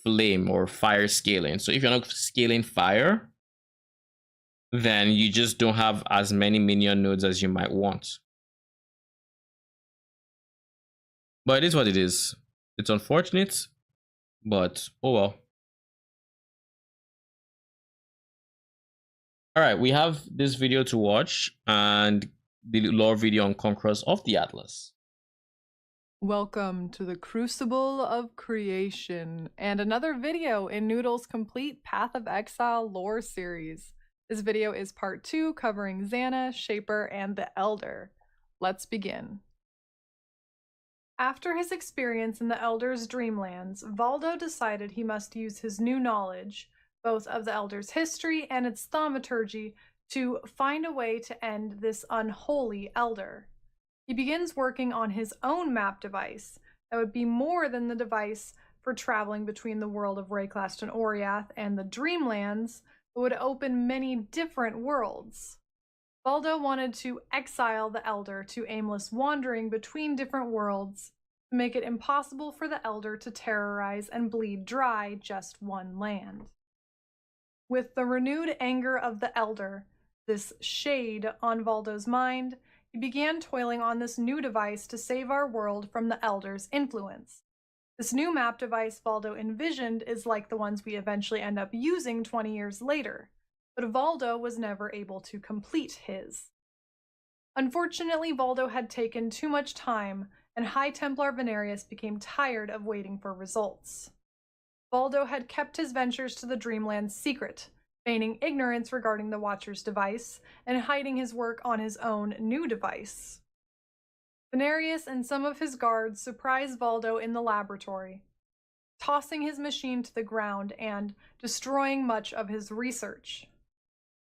S1: flame or fire scaling. So if you're not scaling fire, then you just don't have as many minion nodes as you might want. But it is what it is. It's unfortunate, but oh well. All right, we have this video to watch and the lore video on Conquerors of the Atlas.
S3: Welcome to the Crucible of Creation and another video in Noodle's complete Path of Exile lore series. This video is part 2 covering Xana, Shaper, and the Elder. Let's begin. After his experience in the Elder's Dreamlands, Valdo decided he must use his new knowledge, both of the Elder's history and its thaumaturgy, to find a way to end this unholy Elder. He begins working on his own map device that would be more than the device for traveling between the world of Wraeclast and Oriath and the Dreamlands, but would open many different worlds. Valdo wanted to exile the Elder to aimless wandering between different worlds to make it impossible for the Elder to terrorize and bleed dry just one land. With the renewed anger of the Elder, this shade on Valdo's mind, he began toiling on this new device to save our world from the Elder's influence. This new map device Valdo envisioned is like the ones we eventually end up using 20 years later, but Valdo was never able to complete his. Unfortunately, Valdo had taken too much time, and High Templar Venarius became tired of waiting for results. Valdo had kept his ventures to the Dreamlands secret, feigning ignorance regarding the Watcher's device, and hiding his work on his own new device. Venarius and some of his guards surprise Valdo in the laboratory, tossing his machine to the ground and destroying much of his research.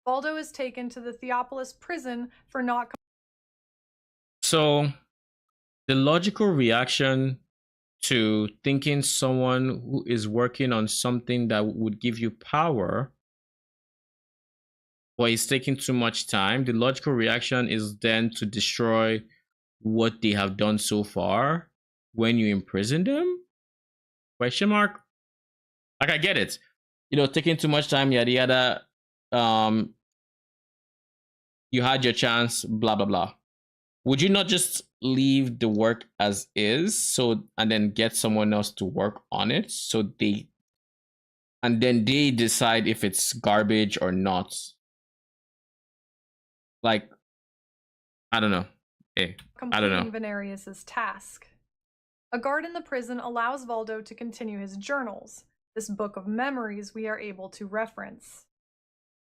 S3: Valdo is taken to the Theopolis prison for not...
S1: So, the logical reaction to thinking someone who is working on something that would give you power or is taking too much time, the logical reaction is then to destroy what they have done so far when you imprison them? Question mark? Like, I get it. You know, taking too much time, yada yada. You had your chance, blah blah blah. Would you not just leave the work as is, so and then get someone else to work on it, so they decide if it's garbage or not? Like, I don't know. I don't know.
S3: Completing Venarius's task. A guard in the prison allows Valdo to continue his journals, this book of memories we are able to reference.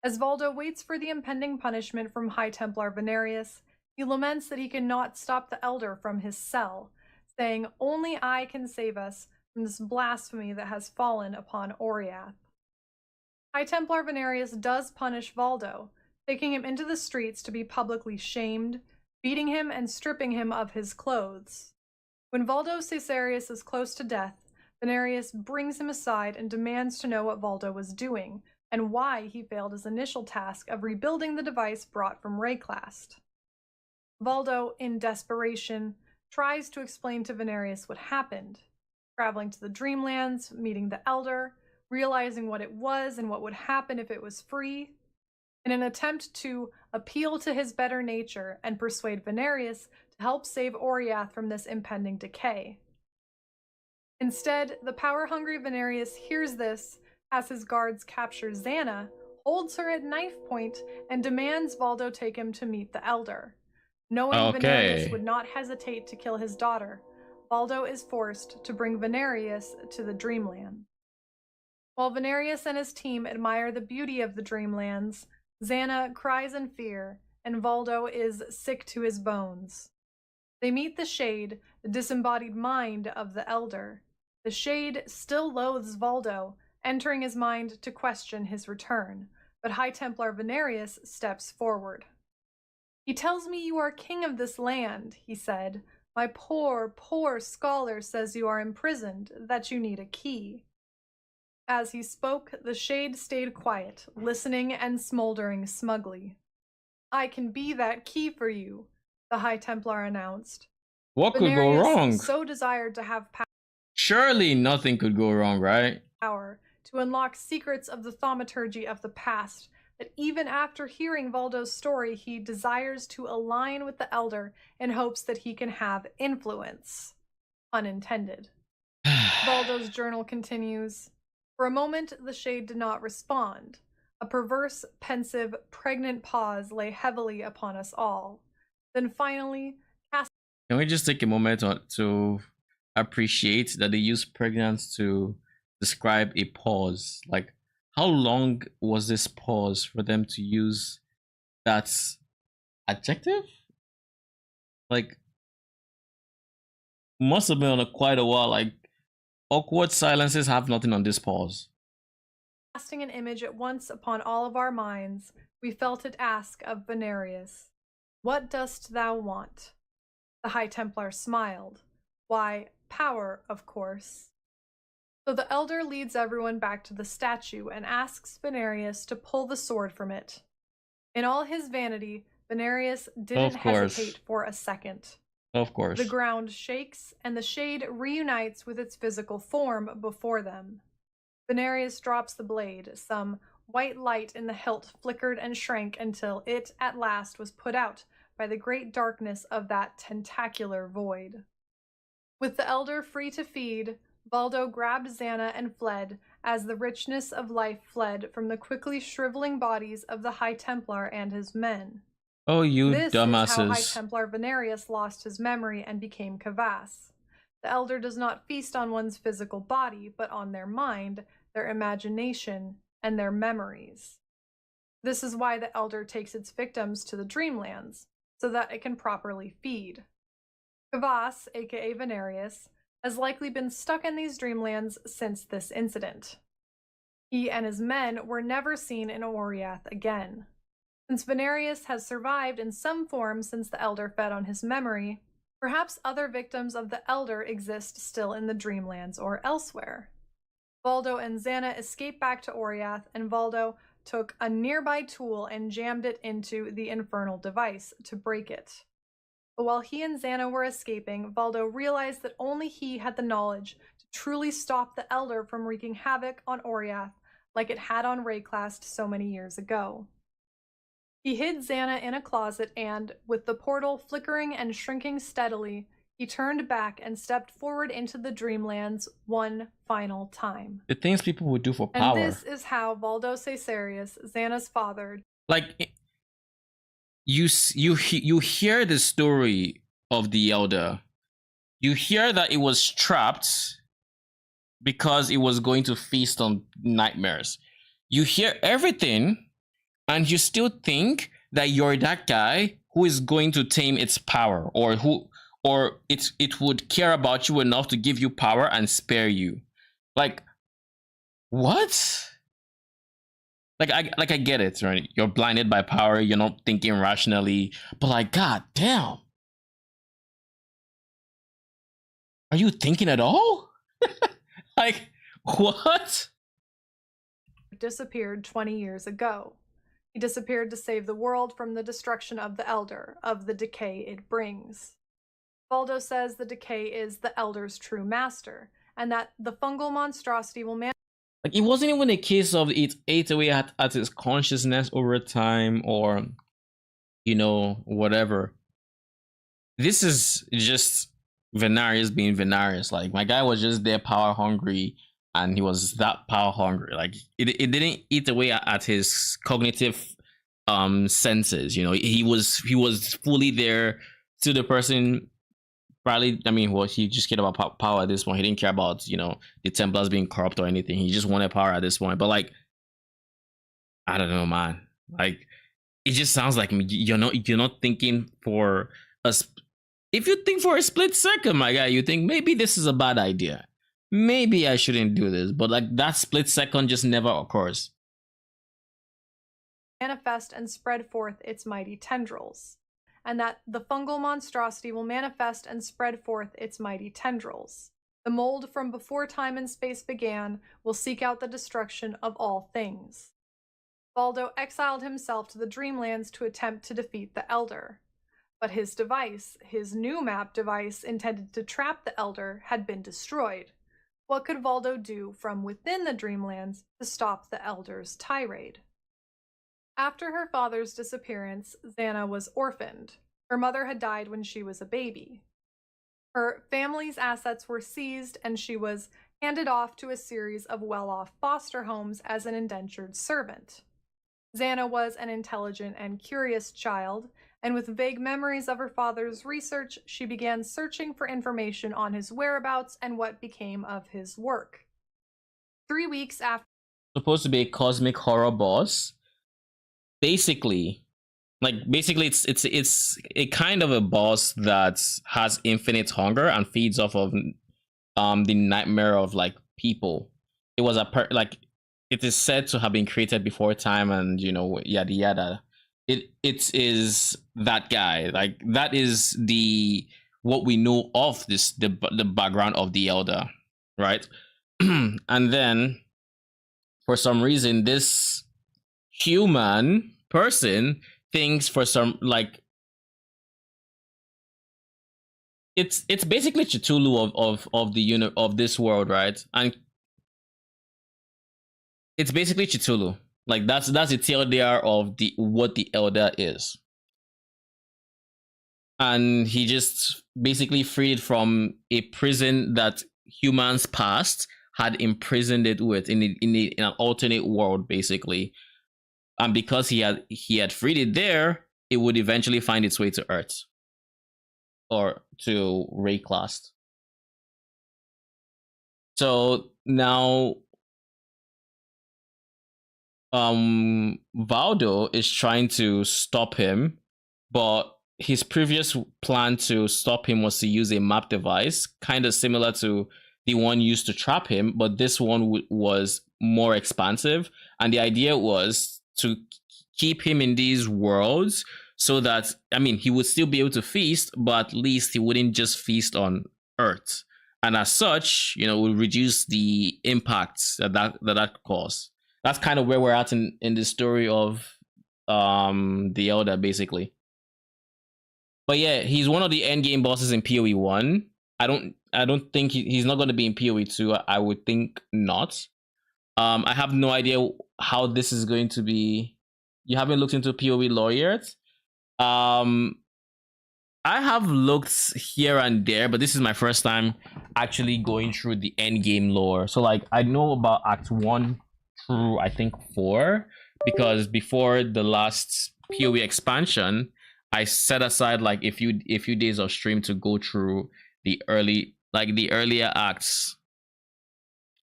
S3: As Valdo waits for the impending punishment from High Templar Venarius, he laments that he cannot stop the Elder from his cell, saying, "Only I can save us from this blasphemy that has fallen upon Oriath." High Templar Venarius does punish Valdo, taking him into the streets to be publicly shamed, beating him and stripping him of his clothes. When Valdo Caesarius is close to death, Venarius brings him aside and demands to know what Valdo was doing, and why he failed his initial task of rebuilding the device brought from Wraeclast. Valdo, in desperation, tries to explain to Venarius what happened, traveling to the Dreamlands, meeting the Elder, realizing what it was and what would happen if it was free, in an attempt to appeal to his better nature and persuade Venarius to help save Oriath from this impending decay. Instead, the power-hungry Venarius hears this as his guards capture Xana, holds her at knife point, and demands Valdo take him to meet the Elder. Knowing Venarius would not hesitate to kill his daughter, Valdo is forced to bring Venarius to the Dreamland. While Venarius and his team admire the beauty of the Dreamlands, Xana cries in fear, and Valdo is sick to his bones. They meet the Shade, the disembodied mind of the Elder. The Shade still loathes Valdo, entering his mind to question his return, but High Templar Venarius steps forward. "He tells me you are king of this land," he said. "My poor, poor scholar says you are imprisoned, that you need a key." As he spoke, the shade stayed quiet, listening and smoldering smugly. "I can be that key for you," the High Templar announced.
S1: What could go wrong?
S3: So desired to have
S1: Surely nothing could go wrong, right?
S3: power to unlock secrets of the thaumaturgy of the past, that even after hearing Valdo's story, he desires to align with the Elder in hopes that he can have influence. Unintended. Valdo's journal continues. For a moment, the shade did not respond. A perverse, pensive, pregnant pause lay heavily upon us all. Then finally,
S1: can we just take a moment to appreciate that they use pregnant to describe a pause? Like, how long was this pause for them to use that adjective? Like, must have been on quite a while. Like, awkward silences have nothing on this pause.
S3: Casting an image at once upon all of our minds, we felt it ask of Venarius, "What dost thou want?" The High Templar smiled. "Why, power, of course." So the Elder leads everyone back to the statue and asks Venarius to pull the sword from it. In all his vanity, Venarius didn't hesitate for a second.
S1: Of course.
S3: The ground shakes, and the shade reunites with its physical form before them. Venarius drops the blade. Some white light in the hilt flickered and shrank until it, at last, was put out by the great darkness of that tentacular void. With the Elder free to feed, Valdo grabbed Xana and fled, as the richness of life fled from the quickly shriveling bodies of the High Templar and his men.
S1: Oh, you
S3: this
S1: dumbasses.
S3: This is how High Templar Venarius lost his memory and became Kvass. The Elder does not feast on one's physical body, but on their mind, their imagination, and their memories. This is why the Elder takes its victims to the Dreamlands, so that it can properly feed. Kvass, aka Venarius, has likely been stuck in these Dreamlands since this incident. He and his men were never seen in Oriath again. Since Venarius has survived in some form since the Elder fed on his memory, perhaps other victims of the Elder exist still in the Dreamlands or elsewhere. Valdo and Xana escape back to Oriath, and Valdo took a nearby tool and jammed it into the infernal device to break it. But while he and Xana were escaping, Valdo realized that only he had the knowledge to truly stop the Elder from wreaking havoc on Oriath like it had on Wraeclast so many years ago. He hid Xana in a closet and, with the portal flickering and shrinking steadily, he turned back and stepped forward into the Dreamlands one final time.
S1: The things people would do for power.
S3: And this is how Valdo Caesarius, Xana's father,
S1: like, you hear the story of the Elder. You hear that it was trapped because it was going to feast on nightmares. You hear everything, and you still think that you're that guy who is going to tame its power, or it would care about you enough to give you power and spare you. Like, what? Like I get it, right? You're blinded by power, you're not thinking rationally, but like, god damn. Are you thinking at all? Like, what?
S3: Disappeared 20 years ago. He disappeared to save the world from the destruction of the Elder, of the decay it brings. Valdo says the decay is the Elder's true master, and that the fungal monstrosity will manage.
S1: Like, it wasn't even a case of it ate away at its consciousness over time, or, you know, whatever. This is just Venarius being Venarius. Like, my guy was just there power hungry, and he was that power hungry. Like, it didn't eat away at his cognitive senses. You know, he was fully there to the person. Probably, I mean, well, he just cared about power at this point. He didn't care about, you know, the Templars being corrupt or anything. He just wanted power at this point. But like, I don't know, man. Like, it just sounds like you're not thinking for a. If you think for a split second, my guy, you think maybe this is a bad idea. maybe I shouldn't do this, but like that split second just never occurs.
S3: Manifest and spread forth its mighty tendrils, and that the fungal monstrosity will manifest and spread forth its mighty tendrils. The mold from before time and space began will seek out the destruction of all things. Valdo exiled himself to the Dreamlands to attempt to defeat the Elder. But his device, his new map device intended to trap the Elder, had been destroyed. What could Valdo do from within the Dreamlands to stop the Elder's tirade? After her father's disappearance, Xana was orphaned. Her mother had died when she was a baby. Her family's assets were seized, and she was handed off to a series of well-off foster homes as an indentured servant. Xana was an intelligent and curious child, and with vague memories of her father's research, she began searching for information on his whereabouts and what became of his work. 3 weeks after
S1: Supposed to be a cosmic horror boss. Basically, it's a kind of a boss that has infinite hunger and feeds off of the nightmare of like people. It was it is said to have been created before time, and yada yada. It is that guy. Like that is what we know of the background of the Elder, right? And then for some reason this human person thinks for some it's basically Cthulhu of the of this world, right? And it's basically Cthulhu. Like that's the tale there of what the Elder is. And he just basically freed from a prison that humans past had imprisoned it with in an alternate world, basically. And because he had freed it there, it would eventually find its way to Earth or to Wraeclast. So now Valdo is trying to stop him, but his previous plan to stop him was to use a map device, kind of similar to the one used to trap him, but this one was more expansive. And the idea was to keep him in these worlds so that, I mean, he would still be able to feast, but at least he wouldn't just feast on Earth. And as such, would reduce the impacts that could cause. That's kind of where we're at in the story of the Elder, basically. But yeah, he's one of the end game bosses in PoE 1. I don't think he's not going to be in PoE 2. I would think not. I have no idea how this is going to be. You haven't looked into PoE lore yet? I have looked here and there, but this is my first time actually going through the end game lore. So like I know about Act 1 through I think 4, because before the last PoE expansion, I set aside like a few days of stream to go through the earlier acts.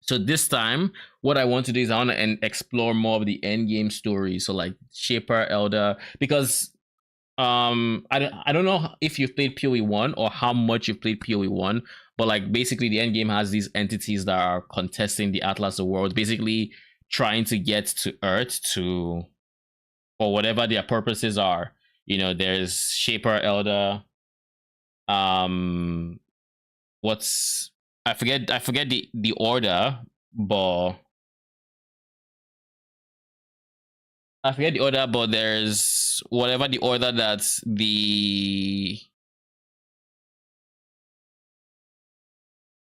S1: So this time, what I want to do is I want to explore more of the end game story. So like Shaper, Elder, because I don't know if you've played PoE 1 or how much you've played PoE 1, but like basically the end game has these entities that are contesting the Atlas of Worlds, basically trying to get to Earth for whatever their purposes are. There's Shaper, Elder. I forget the order, but there's whatever the order that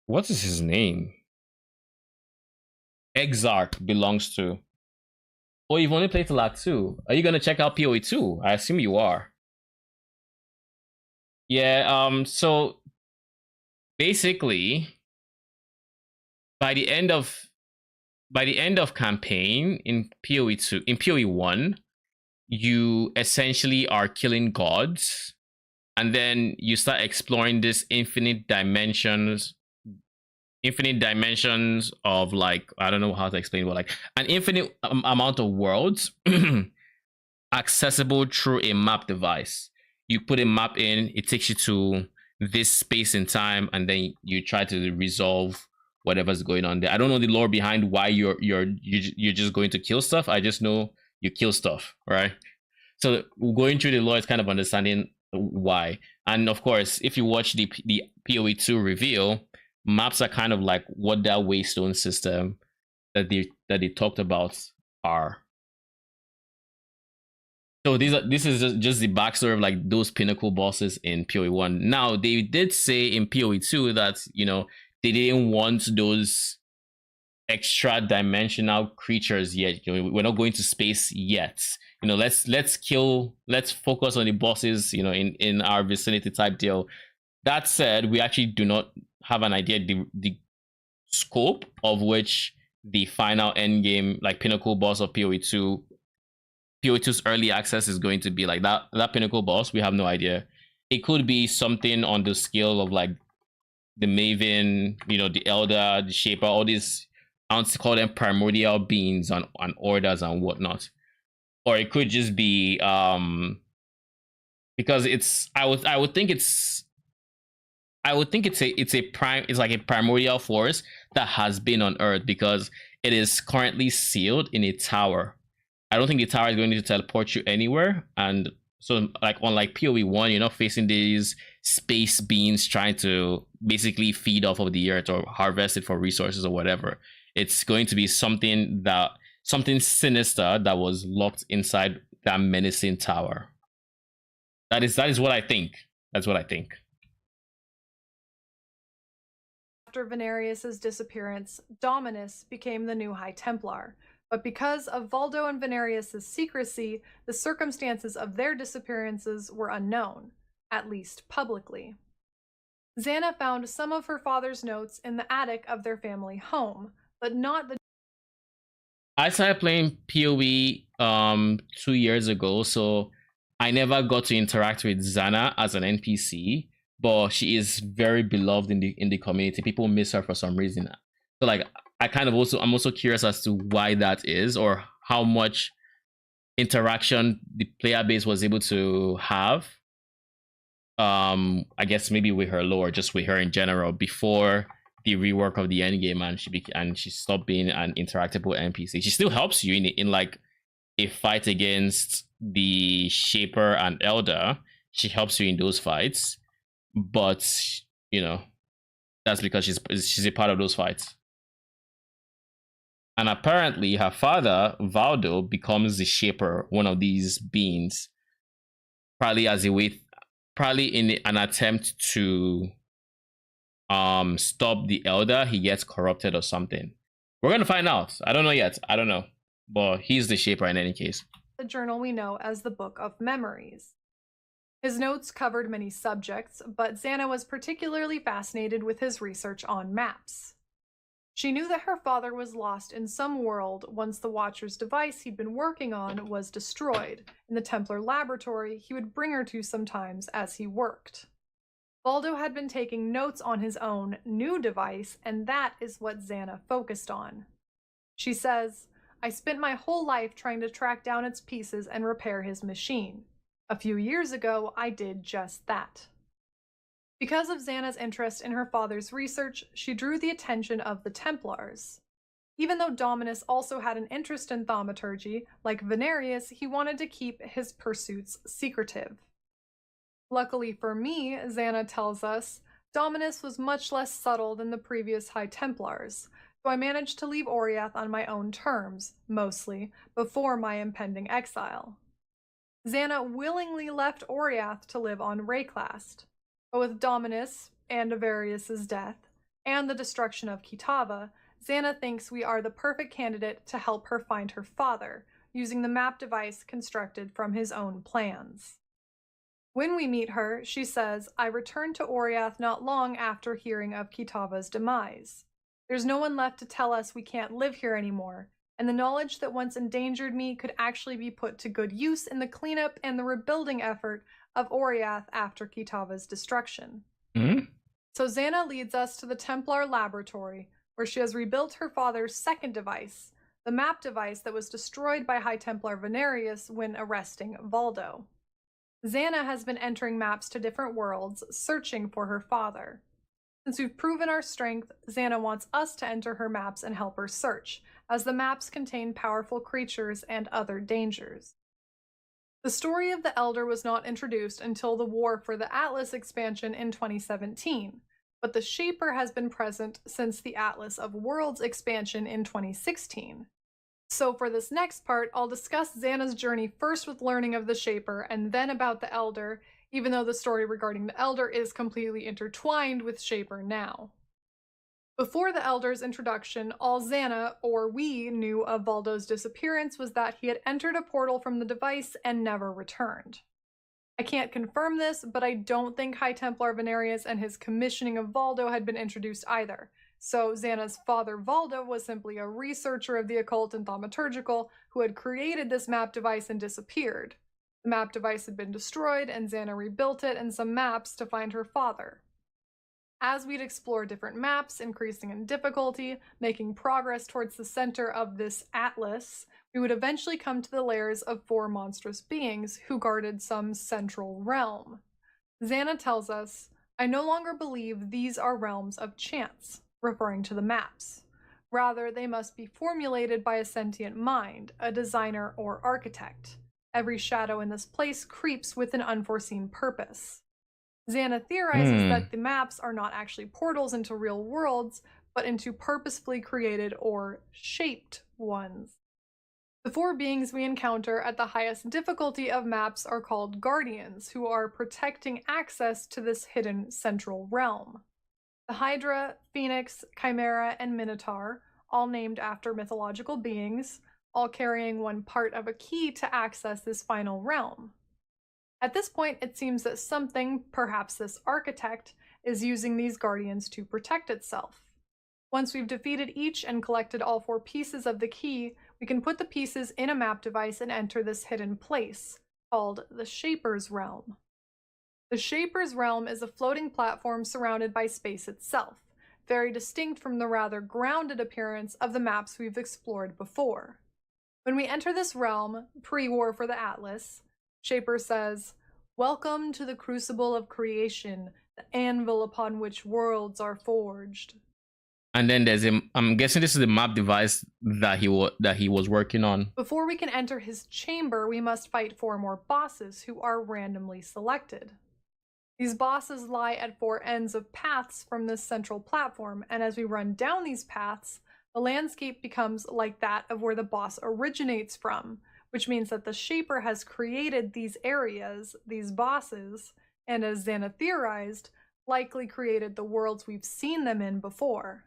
S1: what is his name? Exarch belongs to. Oh, you've only played till Act 2. Are you gonna check out PoE 2? I assume you are. Yeah, so basically by the end of campaign in PoE 2, in PoE 1, you essentially are killing gods, and then you start exploring this infinite dimensions of like, I don't know how to explain, but like an infinite amount of worlds accessible through a map device. You put a map in, it takes you to this space and time, and then you try to resolve whatever's going on there. I don't know the lore behind why you're just going to kill stuff. I just know you kill stuff, right? So going through the lore is kind of understanding why. And of course, if you watch the PoE2 reveal, maps are kind of like what that Waystone system that they talked about are. So this is just the backstory of like those pinnacle bosses in PoE1. Now they did say in PoE2 that they didn't want those extra dimensional creatures yet. We're not going to space yet. Let's focus on the bosses, in our vicinity type deal. That said, we actually do not have an idea the scope of which the final end game, like pinnacle boss of PoE2's early access is going to be. Like that pinnacle boss, we have no idea. It could be something on the scale of like the Maven, the Elder, the Shaper, all these, I want to call them primordial beings on orders and whatnot. Or it could just be because I would think it's like a primordial force that has been on Earth, because it is currently sealed in a tower. I don't think the tower is going to teleport you anywhere. And so, like, unlike PoE1, you're not facing these space beings trying to basically feed off of the Earth or harvest it for resources or whatever. It's going to be something sinister that was locked inside that menacing tower. That is what I think. That's what I think.
S3: After Venarius's disappearance, Dominus became the new High Templar. But because of Valdo and Venarius's secrecy, the circumstances of their disappearances were unknown, at least publicly. Xana found some of her father's notes in the attic of their family home, but not the...
S1: I started playing PoE 2 years ago, so I never got to interact with Xana as an NPC, but she is very beloved in the community. People miss her for some reason. So like I'm also curious as to why that is, or how much interaction the player base was able to have. I guess maybe with her lore, just with her in general, before the rework of the endgame, and she stopped being an interactable NPC. She still helps you in like a fight against the Shaper and Elder. She helps you in those fights, but that's because she's a part of those fights. And apparently her father, Valdo, becomes the Shaper, one of these beings, probably in an attempt to stop the Elder. He gets corrupted or something. We're gonna find out. I don't know yet. I don't know. But he's the Shaper in any case.
S3: The journal we know as the Book of Memories. His notes covered many subjects, but Xana was particularly fascinated with his research on maps. She knew that her father was lost in some world once the Watcher's device he'd been working on was destroyed. In the Templar laboratory, he would bring her to sometimes as he worked. Valdo had been taking notes on his own new device, and that is what Xana focused on. She says, "I spent my whole life trying to track down its pieces and repair his machine. A few years ago, I did just that." Because of Xana's interest in her father's research, she drew the attention of the Templars. Even though Dominus also had an interest in thaumaturgy, like Venarius, he wanted to keep his pursuits secretive. Luckily for me, Xana tells us, Dominus was much less subtle than the previous High Templars, so I managed to leave Oriath on my own terms, mostly, before my impending exile. Xana willingly left Oriath to live on Wraeclast. But with Dominus and Avarius's death, and the destruction of Kitava, Xana thinks we are the perfect candidate to help her find her father, using the map device constructed from his own plans. When we meet her, she says, "I returned to Oriath not long after hearing of Kitava's demise. There's no one left to tell us we can't live here anymore, and the knowledge that once endangered me could actually be put to good use in the cleanup and the rebuilding effort of Oriath after Kitava's destruction."
S1: Mm-hmm.
S3: So Xana leads us to the Templar laboratory, where she has rebuilt her father's second device, the map device that was destroyed by High Templar Venarius when arresting Valdo. Xana has been entering maps to different worlds, searching for her father. Since we've proven our strength, Xana wants us to enter her maps and help her search, as the maps contain powerful creatures and other dangers. The story of the Elder was not introduced until the War for the Atlas expansion in 2017, but the Shaper has been present since the Atlas of Worlds expansion in 2016. So for this next part, I'll discuss Xana's journey first with learning of the Shaper and then about the Elder, even though the story regarding the Elder is completely intertwined with Shaper now. Before the Elder's introduction, all Xana, or we, knew of Valdo's disappearance was that he had entered a portal from the device and never returned. I can't confirm this, but I don't think High Templar Venarius and his commissioning of Valdo had been introduced either, so Xana's father Valdo was simply a researcher of the occult and thaumaturgical who had created this map device and disappeared. The map device had been destroyed, and Xana rebuilt it and some maps to find her father. As we'd explore different maps, increasing in difficulty, making progress towards the center of this atlas, we would eventually come to the lairs of 4 monstrous beings who guarded some central realm. Xana tells us, "I no longer believe these are realms of chance," referring to the maps. Rather, they must be formulated by a sentient mind, a designer or architect. Every shadow in this place creeps with an unforeseen purpose. Xana theorizes that the maps are not actually portals into real worlds, but into purposefully created or shaped ones. The 4 beings we encounter at the highest difficulty of maps are called Guardians, who are protecting access to this hidden central realm. The Hydra, Phoenix, Chimera, and Minotaur, all named after mythological beings, all carrying one part of a key to access this final realm. At this point, it seems that something, perhaps this architect, is using these guardians to protect itself. Once we've defeated each and collected all 4 pieces of the key, we can put the pieces in a map device and enter this hidden place, called the Shaper's Realm. The Shaper's Realm is a floating platform surrounded by space itself, very distinct from the rather grounded appearance of the maps we've explored before. When we enter this realm, pre-War for the Atlas, Shaper says, "Welcome to the crucible of creation, the anvil upon which worlds are forged."
S1: And then I'm guessing this is the map device that he was working on.
S3: Before we can enter his chamber, we must fight 4 more bosses who are randomly selected. These bosses lie at 4 ends of paths from this central platform, and as we run down these paths, the landscape becomes like that of where the boss originates from, which means that the Shaper has created these areas, these bosses, and as Xana theorized, likely created the worlds we've seen them in before.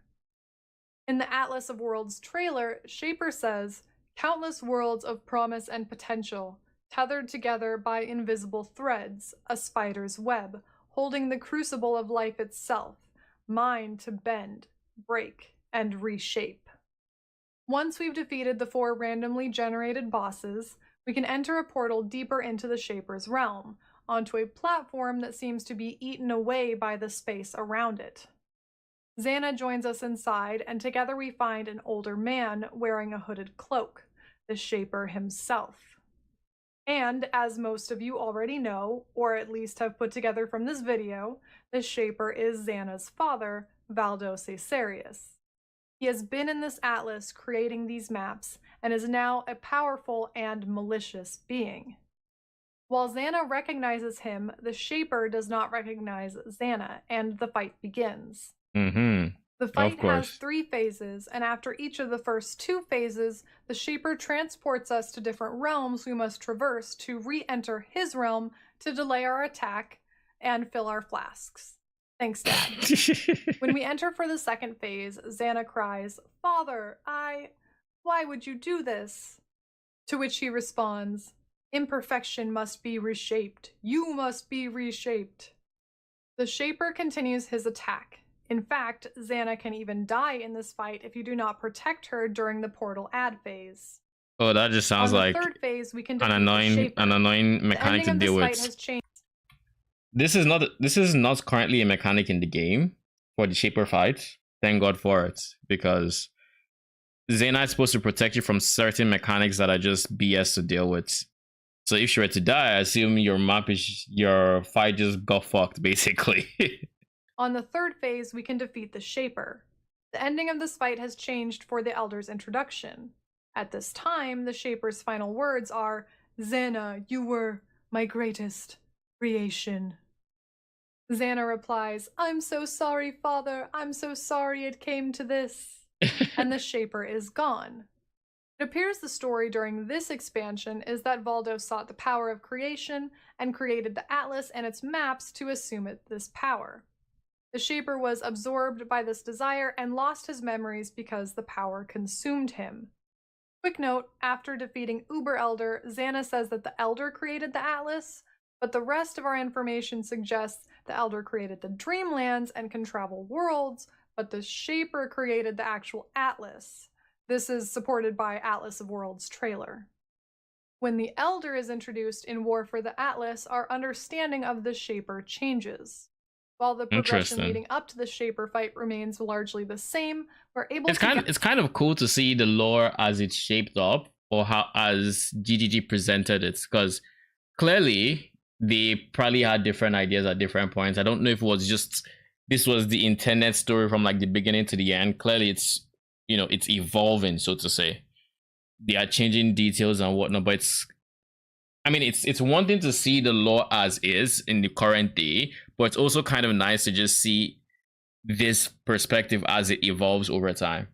S3: In the Atlas of Worlds trailer, Shaper says, "Countless worlds of promise and potential, tethered together by invisible threads, a spider's web, holding the crucible of life itself, mine to bend, break, and reshape." Once we've defeated the 4 randomly generated bosses, we can enter a portal deeper into the Shaper's realm, onto a platform that seems to be eaten away by the space around it. Xana joins us inside, and together we find an older man wearing a hooded cloak, the Shaper himself. And, as most of you already know, or at least have put together from this video, the Shaper is Xana's father, Valdo Caesarius. He has been in this atlas creating these maps, and is now a powerful and malicious being. While Xana recognizes him, the Shaper does not recognize Xana, and the fight begins. The fight has 3 phases, and after each of the first 2 phases, the Shaper transports us to different realms we must traverse to re-enter his realm to delay our attack and fill our flasks. Thanks, Dad. When we enter for the second phase, Xana cries, "Father, why would you do this?" To which he responds, "Imperfection must be reshaped. You must be reshaped." The Shaper continues his attack. In fact, Xana can even die in this fight if you do not protect her during the portal ad phase.
S1: Oh, that just sounds like
S3: third phase, we can
S1: an annoying mechanic to deal with. This is not currently a mechanic in the game for the Shaper fight. Thank God for it, because Xana is supposed to protect you from certain mechanics that are just BS to deal with. So if she were to die, I assume your fight just got fucked, basically.
S3: On the third phase, we can defeat the Shaper. The ending of this fight has changed for the Elder's introduction. At this time, the Shaper's final words are, "Xana, you were my greatest creation." Xana replies, "I'm so sorry, Father. I'm so sorry it came to this." And the Shaper is gone. It appears the story during this expansion is that Valdo sought the power of creation and created the Atlas and its maps to assume this power. The Shaper was absorbed by this desire and lost his memories because the power consumed him. Quick note, after defeating Uber Elder, Xana says that the Elder created the Atlas, but the rest of our information suggests the Elder created the Dreamlands and can travel worlds, but the Shaper created the actual Atlas. This is supported by Atlas of Worlds trailer. When the Elder is introduced in War for the Atlas, our understanding of the Shaper changes. While the progression leading up to the Shaper fight remains largely the same, we're able to...
S1: It's kind of cool to see the lore as it's shaped up, or how as GGG presented it, because clearly they probably had different ideas at different points. I don't know if it was just this was the intended story from like the beginning to the end. Clearly it's, you know, it's evolving, so to say. They are changing details and whatnot, but it's one thing to see the lore as is in the current day, but it's also kind of nice to just see this perspective as it evolves over time.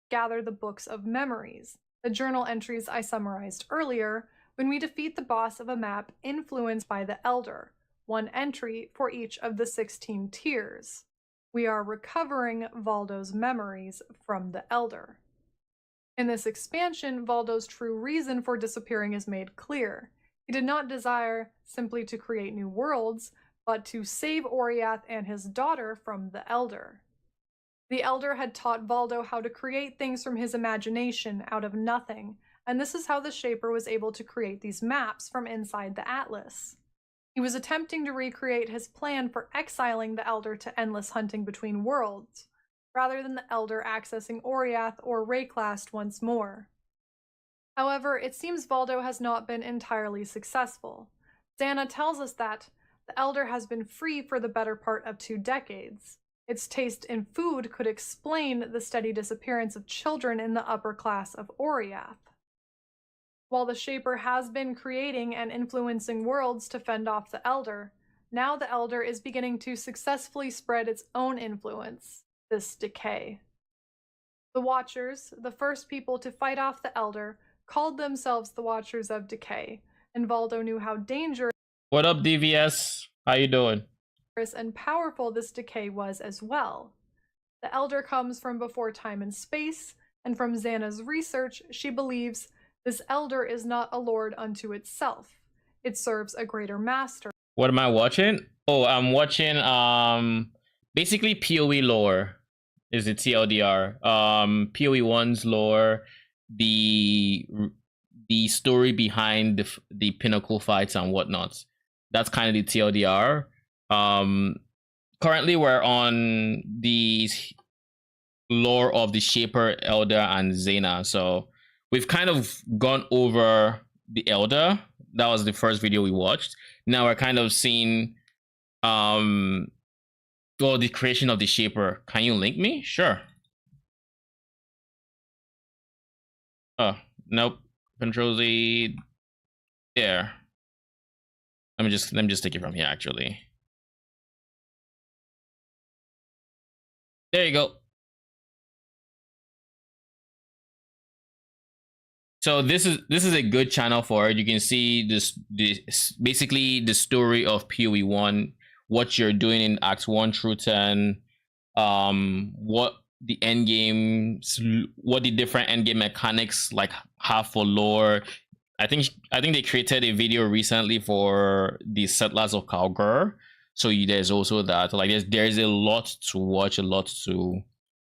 S3: Gather the books of memories, the journal entries I summarized earlier, when we defeat the boss of a map influenced by the Elder, one entry for each of the 16 tiers. We are recovering Valdo's memories from the Elder. In this expansion, Valdo's true reason for disappearing is made clear. He did not desire simply to create new worlds, but to save Oriath and his daughter from the Elder. The Elder had taught Valdo how to create things from his imagination out of nothing, and this is how the Shaper was able to create these maps from inside the Atlas. He was attempting to recreate his plan for exiling the Elder to endless hunting between worlds, rather than the Elder accessing Oriath or Wraeclast once more. However, it seems Valdo has not been entirely successful. Xana tells us that the Elder has been free for the better part of 2 decades. Its taste in food could explain the steady disappearance of children in the upper class of Oriath. While the Shaper has been creating and influencing worlds to fend off the Elder, now the Elder is beginning to successfully spread its own influence, this decay. The Watchers, the first people to fight off the Elder, called themselves the Watchers of Decay, and Valdo knew how dangerous...
S1: What up, DVS? How you doing?
S3: ...and powerful this decay was as well. The Elder comes from before time and space, and from Xana's research, she believes this Elder is not a lord unto itself. It serves a greater master.
S1: What am I watching? Oh, I'm watching basically PoE lore is the TLDR. PoE 1's lore, the story behind the pinnacle fights and whatnot. That's kind of the TLDR. Currently we're on the lore of the Shaper, Elder, and Xana. So we've kind of gone over the Elder. That was the first video we watched. Now we're kind of seeing the creation of the Shaper. Can you link me? Sure. Oh, nope. Control Z. There. Let me just take it from here actually. There you go. So this is a good channel for it. You can see this basically the story of PoE 1, what you're doing in Acts 1 through 10, what the end games, what the different end game mechanics like have for lore. I think they created a video recently for the Settlers of Kalgur. So there's also that. Like there's a lot to watch, a lot to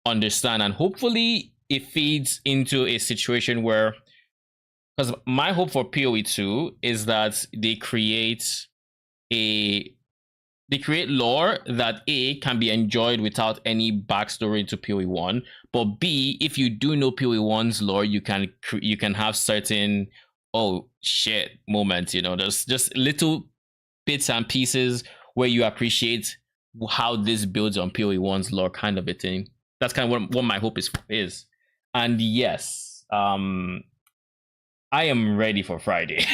S1: understand, and hopefully it feeds into a situation where, because my hope for PoE 2 is that they create lore that A, can be enjoyed without any backstory into PoE 1, but B, if you do know PoE 1's lore, you can have certain oh shit moments, you know, there's just little bits and pieces where you appreciate how this builds on PoE one's lore, kind of a thing. That's kind of what my hope is. And yes, I am ready for Friday.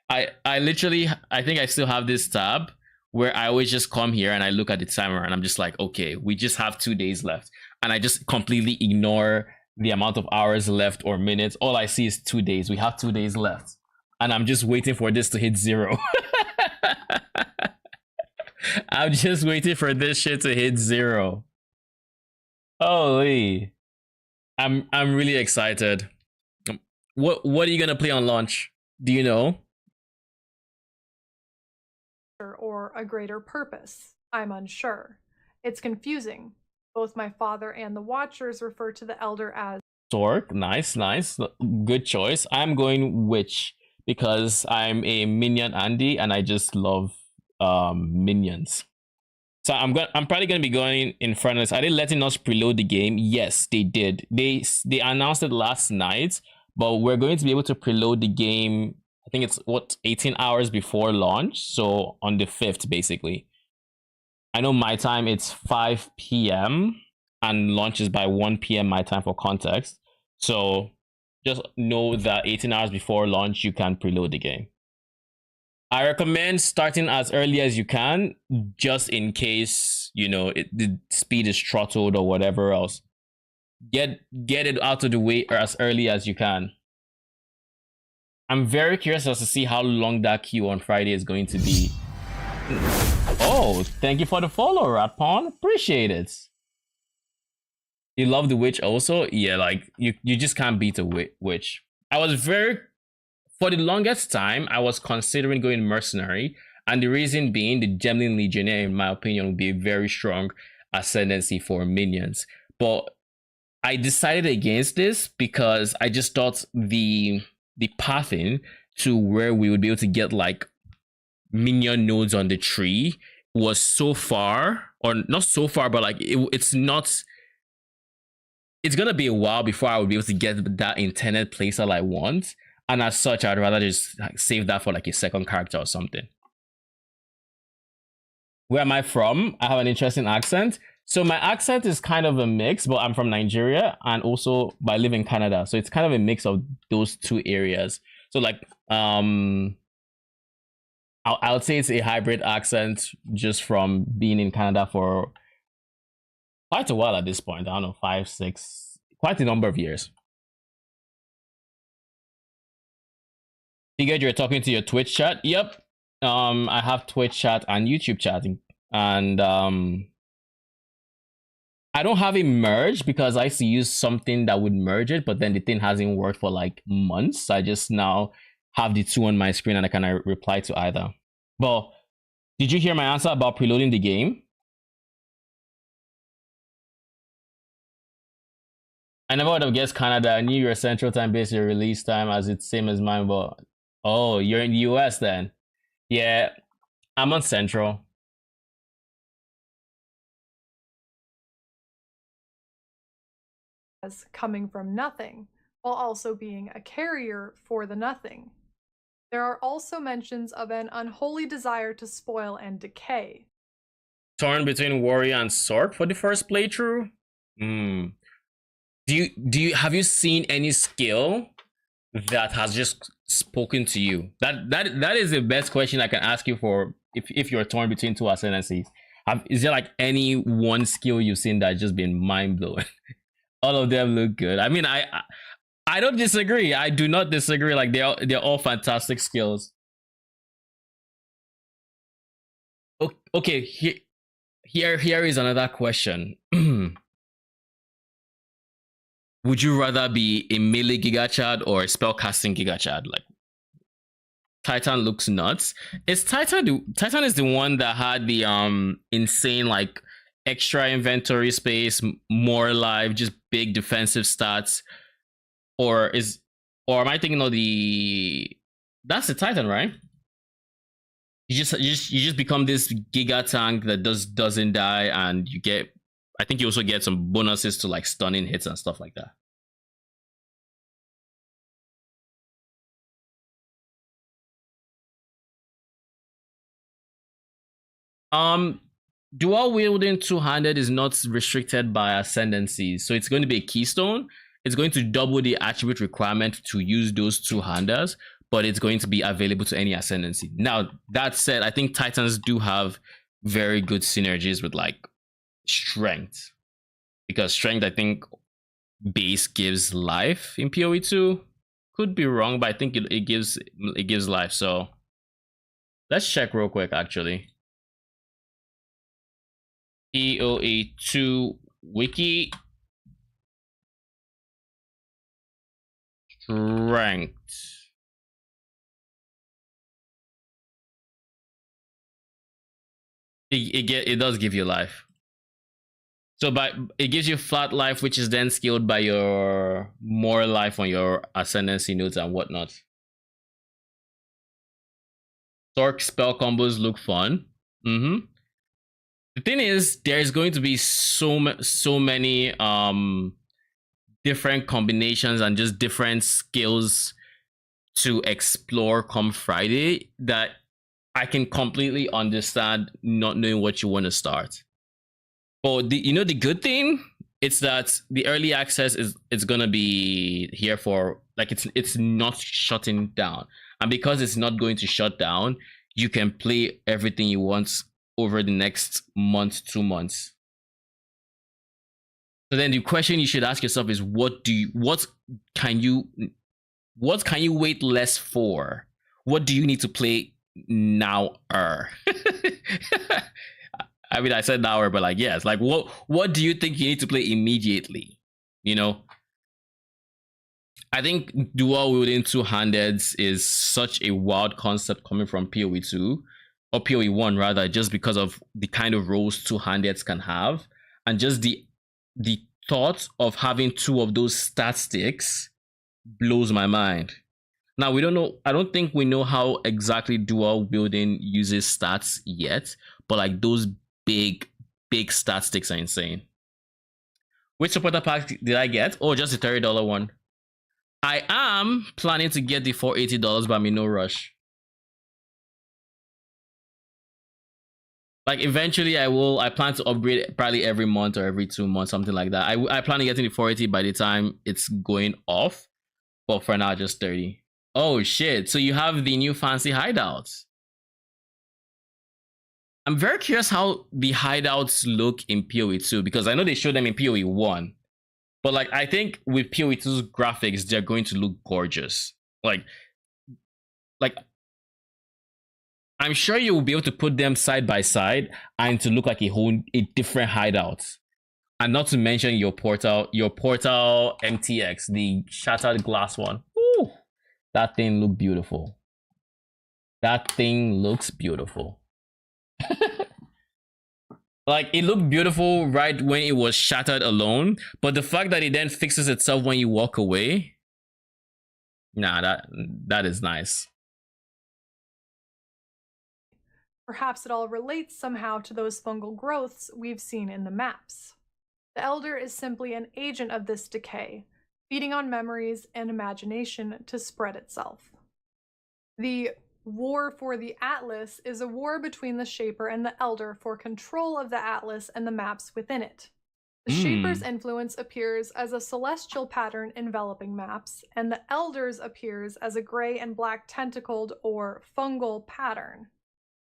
S1: I literally, I think I still have this tab where I always just come here and I look at the timer and I'm just like, okay, we just have 2 days left, and I just completely ignore the amount of hours left or minutes. All I see is 2 days. We have 2 days left, and I'm just waiting for this to hit 0. I'm just waiting for this shit to hit 0. Holy, I'm really excited. What are you gonna play on launch? Do you know?
S3: Or a greater purpose. I'm unsure. It's confusing. Both my father and the Watchers refer to the Elder as
S1: Sork, nice. Good choice. I'm going Witch because I'm a minion Andy and I just love minions. So I'm probably gonna be going in front of this. Are they letting us preload the game? Yes, they did. They announced it last night, but we're going to be able to preload the game. I think it's 18 hours before launch, so on the 5th basically. I know my time it's 5 p.m. and launch is by 1 p.m. my time for context. So just know that 18 hours before launch you can preload the game. I recommend starting as early as you can, just in case, you know, the speed is throttled or whatever else. Get it out of the way as early as you can. I'm very curious as to see how long that queue on Friday is going to be. Oh, thank you for the follow, Ratpon. Appreciate it. You love the Witch also? Yeah, like you just can't beat a Witch. For the longest time, I was considering going Mercenary, and the reason being the Gemling Legionnaire, in my opinion, would be a very strong ascendancy for minions. But I decided against this because I just thought the pathing to where we would be able to get like minion nodes on the tree was so far, or not so far, but like it's not. It's gonna be a while before I would be able to get that intended playstyle I want. And as such, I'd rather just save that for like a second character or something. Where am I from? I have an interesting accent. So my accent is kind of a mix, but I'm from Nigeria and also I live in Canada. So it's kind of a mix of those two areas. So like I'll say it's a hybrid accent just from being in Canada for quite a while at this point. I don't know, 5, 6, quite a number of years. Figured you're talking to your Twitch chat. Yep. I have Twitch chat and YouTube chatting. And I don't have it merged because I used to use something that would merge it, but then the thing hasn't worked for like months. I just now have the two on my screen and I can reply to either. But did you hear my answer about preloading the game? I never would have guessed Canada. I knew your Central Time based your release time as it's same as mine, but oh, you're in the US then. Yeah, I'm on Central.
S3: as coming from nothing, while also being a carrier for the nothing. There are also mentions of an unholy desire to spoil and decay.
S1: Torn between Warrior and Sork for the first playthrough? Do you have you seen any skill that has just spoken to you? That is the best question I can ask you for if you're torn between two ascendancies. Is there like any one skill you've seen that's just been mind blowing? All of them look good. I mean, I don't disagree. I do not disagree. Like they're all fantastic skills. Okay, here is another question. Would you rather be a melee Gigachad or a spellcasting Gigachad? Like Titan looks nuts. Is Titan is the one that had the insane like extra inventory space, more life, just big defensive stats, or am I thinking of that's the Titan, right? You just become this Giga tank that doesn't die, and you get, I think you also get some bonuses to like stunning hits and stuff like that. dual wielding two-handed is not restricted by ascendancies, so it's going to be a keystone. It's going to double the attribute requirement to use those two-handers, but it's going to be available to any ascendancy. Now, that said, I think Titans do have very good synergies with like strength, because strength, I think, base gives life in PoE2. Could be wrong, but I think it gives life. So let's check real quick, actually. PoE2 wiki. Strength. It does give you life. So it gives you flat life, which is then scaled by your more life on your ascendancy nodes and whatnot. Torque spell combos look fun. The thing is, there's going to be so many different combinations and just different skills to explore come Friday that I can completely understand not knowing what you want to start. But the good thing, it's that the early access is gonna be here for like it's not shutting down, and because it's not going to shut down, you can play everything you want over the next month, 2 months. So then the question you should ask yourself is, what can you wait less for? What do you need to play now? I mean, I said now, but like, yes, like what do you think you need to play immediately? I think dual wielding two-handeds is such a wild concept coming from PoE2 or PoE1 rather, just because of the kind of roles two-handeds can have, and just the thought of having two of those stat sticks blows my mind. Now, we don't know, I don't think we know how exactly dual wielding uses stats yet, but like those big stat sticks are insane. Which supporter pack did I get? Oh, just the $30 one. I am planning to get the $480, but I'm in no rush. Like eventually I plan to upgrade probably every month or every 2 months, something like that. I plan on getting the 480 by the time it's going off, but for now just 30. Oh shit, so you have the new fancy hideouts. I'm very curious how the hideouts look in PoE2, because I know they showed them in PoE1, but like I think with PoE2's graphics, they're going to look gorgeous. Like I'm sure you will be able to put them side by side and to look like a different hideout. And not to mention your portal MTX, the shattered glass one. Ooh, that thing looked beautiful. That thing looks beautiful. Like it looked beautiful right when it was shattered alone, but the fact that it then fixes itself when you walk away, nah, that is nice.
S3: Perhaps it all relates somehow to those fungal growths we've seen in the maps. The Elder is simply an agent of this decay, feeding on memories and imagination to spread itself. The War for the Atlas is a war between the Shaper and the Elder for control of the Atlas and the maps within it. The Shaper's influence appears as a celestial pattern enveloping maps, and the Elder's appears as a gray and black tentacled or fungal pattern.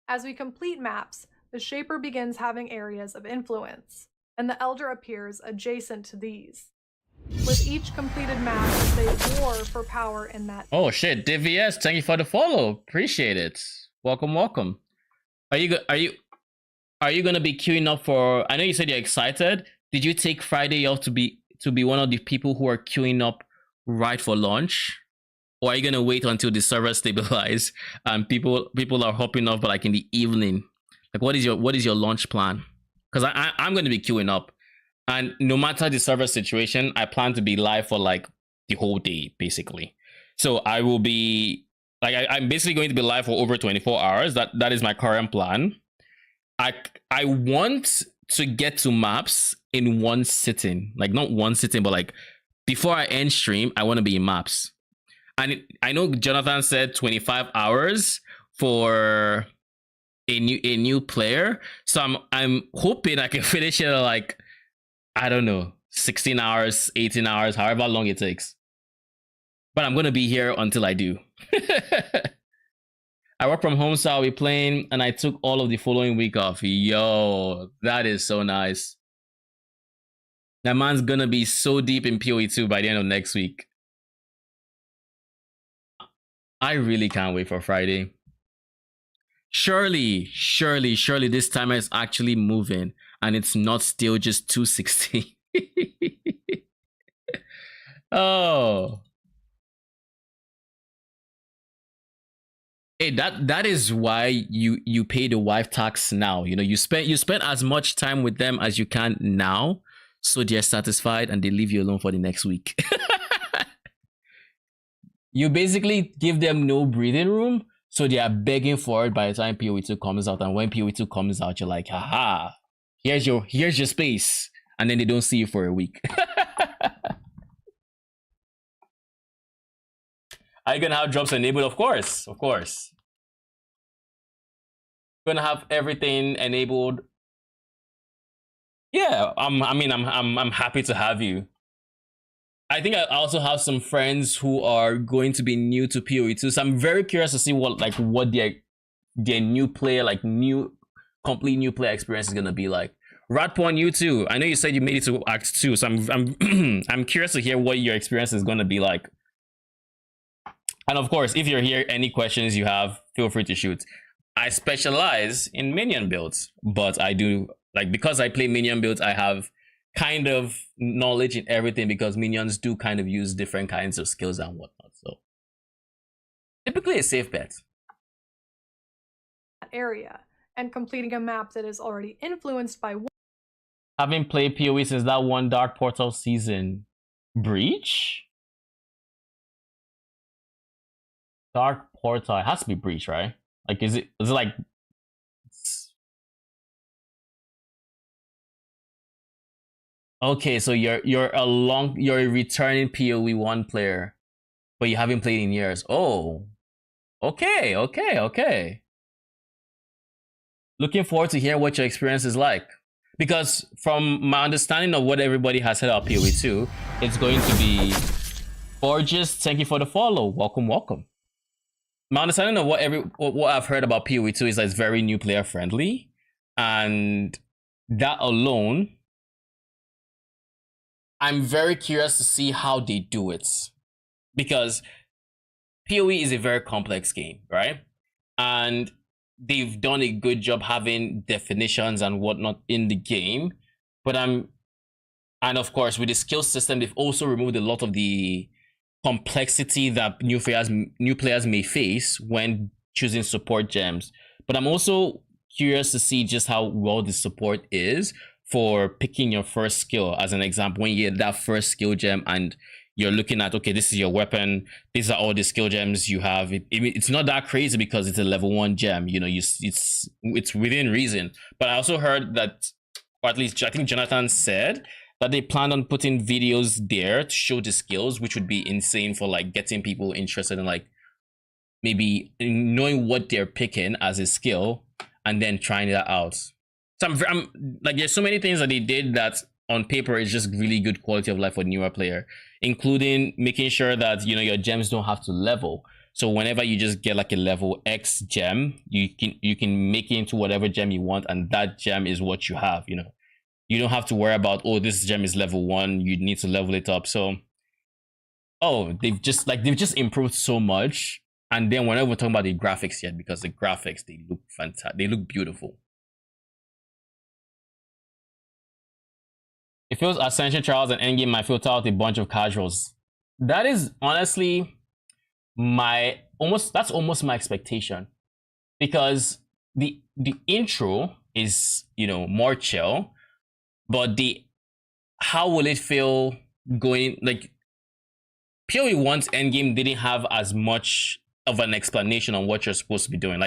S3: As we complete maps, the Shaper begins having areas of influence, and the Elder appears adjacent to these. With each completed map, they war for power in that.
S1: Oh shit, DVS, thank you for the follow. Appreciate it. Welcome. Are you gonna be queuing up for? I know you said you're excited. Did you take Friday off to be one of the people who are queuing up right for launch? Or are you gonna wait until the server stabilize and people are hopping off, but like in the evening? Like what is your launch plan? Because I'm gonna be queuing up. And no matter the server situation, I plan to be live for like the whole day, basically. So I will be like I'm basically going to be live for over 24 hours. That is my current plan. I want to get to maps in one sitting. Like not one sitting, but like before I end stream, I want to be in maps. And I know Jonathan said 25 hours for a new player. So I'm hoping I can finish it at like, I don't know, 16 hours, 18 hours, however long it takes. But I'm gonna be here until I do. I work from home, so I'll be playing, and I took all of the following week off. Yo, that is so nice. That man's gonna be so deep in PoE 2 by the end of next week. I really can't wait for Friday. Surely this timer is actually moving and it's not still just 260. Oh. Hey, that is why you pay the wife tax now. You know, you spend as much time with them as you can now, so they're satisfied and they leave you alone for the next week. You basically give them no breathing room, so they are begging for it by the time PoE 2 comes out. And when PoE 2 comes out, you're like, haha, here's your space. And then they don't see you for a week. Are you gonna have drops enabled? Of course. Gonna have everything enabled. Yeah, I'm happy to have you. I think I also have some friends who are going to be new to PoE 2, so I'm very curious to see what their new player, complete new player experience is gonna be like. Radporn, you too. I know you said you made it to Act 2, so I'm I'm curious to hear what your experience is gonna be like. And of course, if you're here, any questions you have, feel free to shoot. I specialize in minion builds, but I do, because I play minion builds, I have kind of knowledge in everything, because minions do kind of use different kinds of skills and whatnot. So typically a safe bet.
S3: Area and completing a map that is already influenced by.
S1: Having played PoE since that one Dark Portal season. Breach? Dark Portal, it has to be Breach, right? Like, is it like... Okay, so you're a returning PoE 1 player, but you haven't played in years. Oh, okay. Looking forward to hear what your experience is like, because from my understanding of what everybody has said about PoE 2, it's going to be gorgeous. Thank you for the follow. Welcome. My understanding of what I've heard about PoE 2 is that it's very new player friendly, and that alone, I'm very curious to see how they do it, because PoE is a very complex game, right? And they've done a good job having definitions and whatnot in the game, and of course with the skill system, they've also removed a lot of the complexity that new players may face when choosing support gems. But I'm also curious to see just how well the support is for picking your first skill. As an example, when you get that first skill gem and you're looking at, okay, this is your weapon, these are all the skill gems you have. It's not that crazy because it's a level 1 gem. You know, it's within reason. But I also heard that, or at least I think Jonathan said, that they plan on putting videos there to show the skills, which would be insane for getting people interested in maybe knowing what they're picking as a skill and then trying that out. So I'm there's so many things that they did that on paper is just really good quality of life for newer player, including making sure that your gems don't have to level. So whenever you just get a level X gem, you can make it into whatever gem you want, and that gem is what you have. You don't have to worry about, oh, this gem is level 1, you need to level it up. So they've just improved so much. And then we're not even talking about the graphics yet, because the graphics, they look fantastic, they look beautiful. It feels Ascension Trials and Endgame might filter out a bunch of casuals. That is honestly that's almost my expectation, because the intro is more chill, but how will it feel going PoE 1's Endgame didn't have as much of an explanation on what you're supposed to be doing.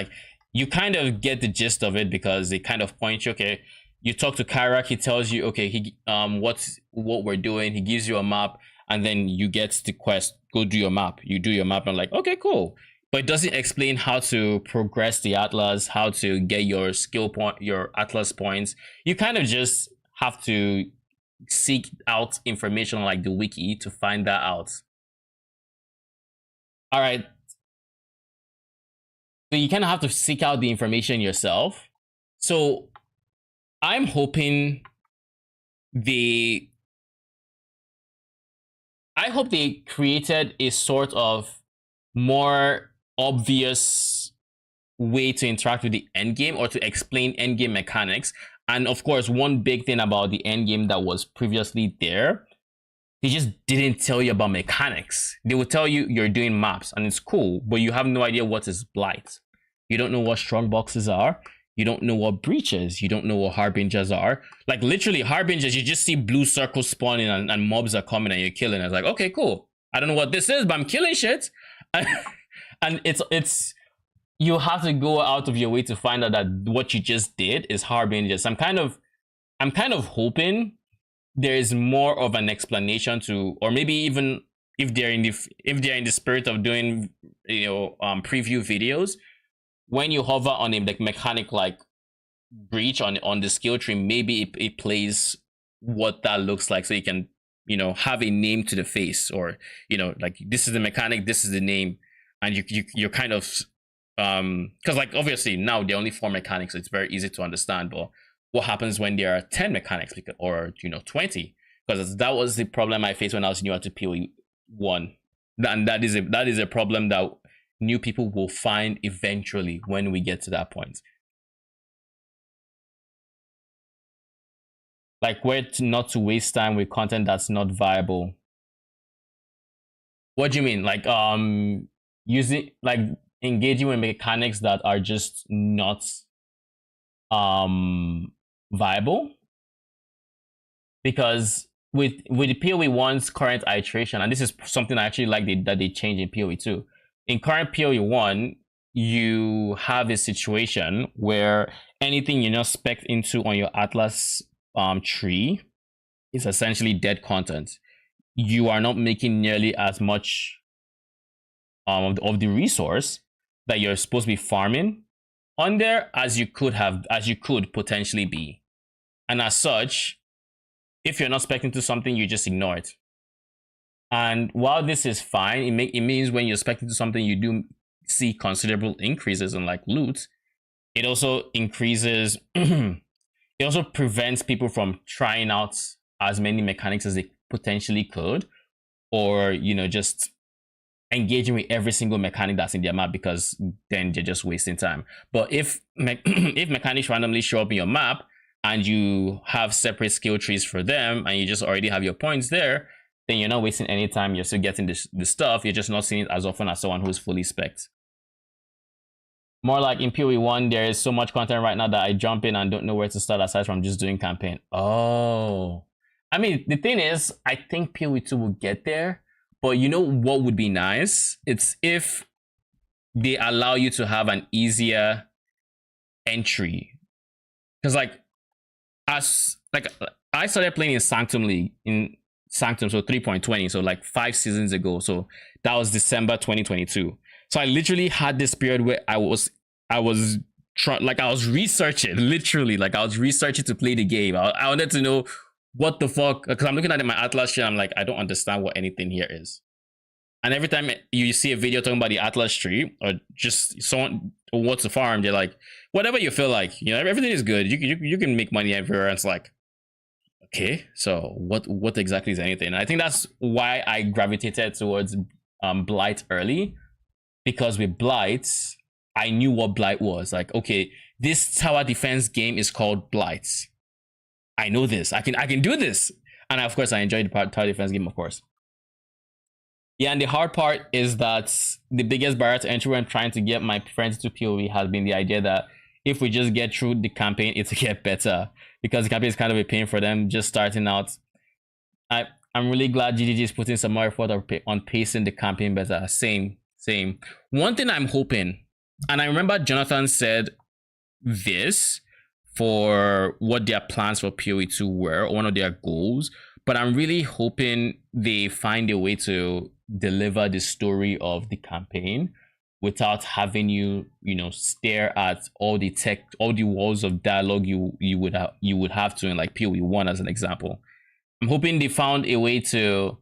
S1: You kind of get the gist of it, because they kind of point you, okay, you talk to Kyrak, he tells you, okay, what we're doing, he gives you a map, and then you get the quest, go do your map. You do your map, and I'm like, okay, cool. but it doesn't explain how to progress the Atlas, how to get your skill point, your Atlas points. You kind of just have to seek out information on like the wiki to find that out. All right. So you kind of have to seek out the information yourself. So I'm hoping I hope they created a sort of more obvious way to interact with the endgame or to explain endgame mechanics. And of course, one big thing about the endgame that was previously there, they just didn't tell you about mechanics. They would tell you you're doing maps and it's cool, but you have no idea what is blight. You don't know what strong boxes are. You don't know what breaches. You don't know what harbingers are. Like literally harbingers, you just see blue circles spawning and mobs are coming and you're killing. It's like, okay, cool. I don't know what this is, but I'm killing shit. And it's you have to go out of your way to find out that what you just did is harbingers. I'm kind of hoping there is more of an explanation to, or maybe even if they're in the spirit of doing preview videos, when you hover on a like mechanic like breach on the skill tree, maybe it plays what that looks like, so you can have a name to the face, or like this is the mechanic, this is the name, and you're kind of because like obviously now there are only 4 mechanics, so it's very easy to understand. But what happens when there are 10 mechanics or 20? Because that was the problem I faced when I was new to PoE1, and that is a problem that new people will find eventually when we get to that point. Like where not to waste time with content that's not viable. What do you mean? Like using like engaging with mechanics that are just not viable? Because with the PoE1's current iteration, and this is something I actually like that they changed in PoE2. In current PoE1, you have a situation where anything you're not spec'd into on your Atlas tree is essentially dead content. You are not making nearly as much of the resource that you're supposed to be farming on there as you could potentially be. And as such, if you're not spec'd into something, you just ignore it. And while this is fine, it means when you're spec'd into something, you do see considerable increases in like loot. It also increases it also prevents people from trying out as many mechanics as they potentially could, or just engaging with every single mechanic that's in their map, because then they're just wasting time. But if if mechanics randomly show up in your map and you have separate skill trees for them and you just already have your points there, then you're not wasting any time. You're still getting the stuff. You're just not seeing it as often as someone who's fully spec'd. More like in PoE1, there is so much content right now that I jump in and don't know where to start aside from just doing campaign. Oh, I mean, the thing is, I think PoE2 will get there, but you know what would be nice? It's if they allow you to have an easier entry. Because I started playing in Sanctum League in Sanctum, so 3.20, so like 5 seasons ago. So that was December 2022. So I literally had this period where I was researching, literally, like I was researching to play the game. I wanted to know what the fuck, because I'm looking at it in my Atlas tree, I'm like, I don't understand what anything here is. And every time you see a video talking about the Atlas tree, or just someone wants to farm, they're like, whatever you feel like, everything is good. You can make money everywhere. And it's like, okay, so what exactly is anything? And I think that's why I gravitated towards Blight early, because with Blight, I knew what Blight was. Like, okay, this tower defense game is called Blight. I know this. I can do this. And of course, I enjoyed the tower defense game, of course. Yeah, and the hard part is that the biggest barrier to entry when trying to get my friends to PoE has been the idea that if we just get through the campaign, it'll get better, because the campaign is kind of a pain for them just starting out. I'm really glad GGG is putting some more effort on pacing the campaign better. Same. One thing I'm hoping, and I remember Jonathan said this for what their plans for PoE2 were, or one of their goals, but I'm really hoping they find a way to deliver the story of the campaign without having you, stare at all the walls of dialogue you would have to in like PoE1 as an example. I'm hoping they found a way to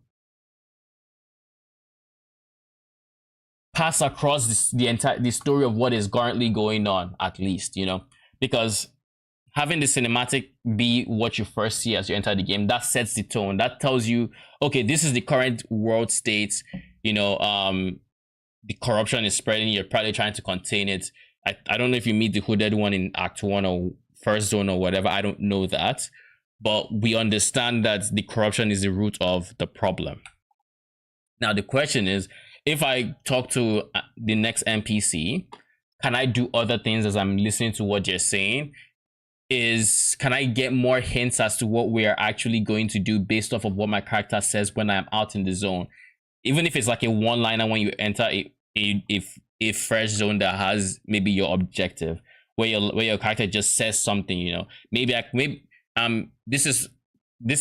S1: pass across the story of what is currently going on, at least, because having the cinematic be what you first see as you enter the game, that sets the tone. That tells you, okay, this is the current world state. The corruption is spreading. You're probably trying to contain it. I don't know if you meet the hooded one in Act 1 or First Zone or whatever. I don't know that. But we understand that the corruption is the root of the problem. Now, the question is, if I talk to the next NPC, can I do other things as I'm listening to what you're saying? Can I get more hints as to what we are actually going to do based off of what my character says when I'm out in the zone? Even if it's like a one-liner when you enter a fresh zone that has maybe your objective, where your character just says something, this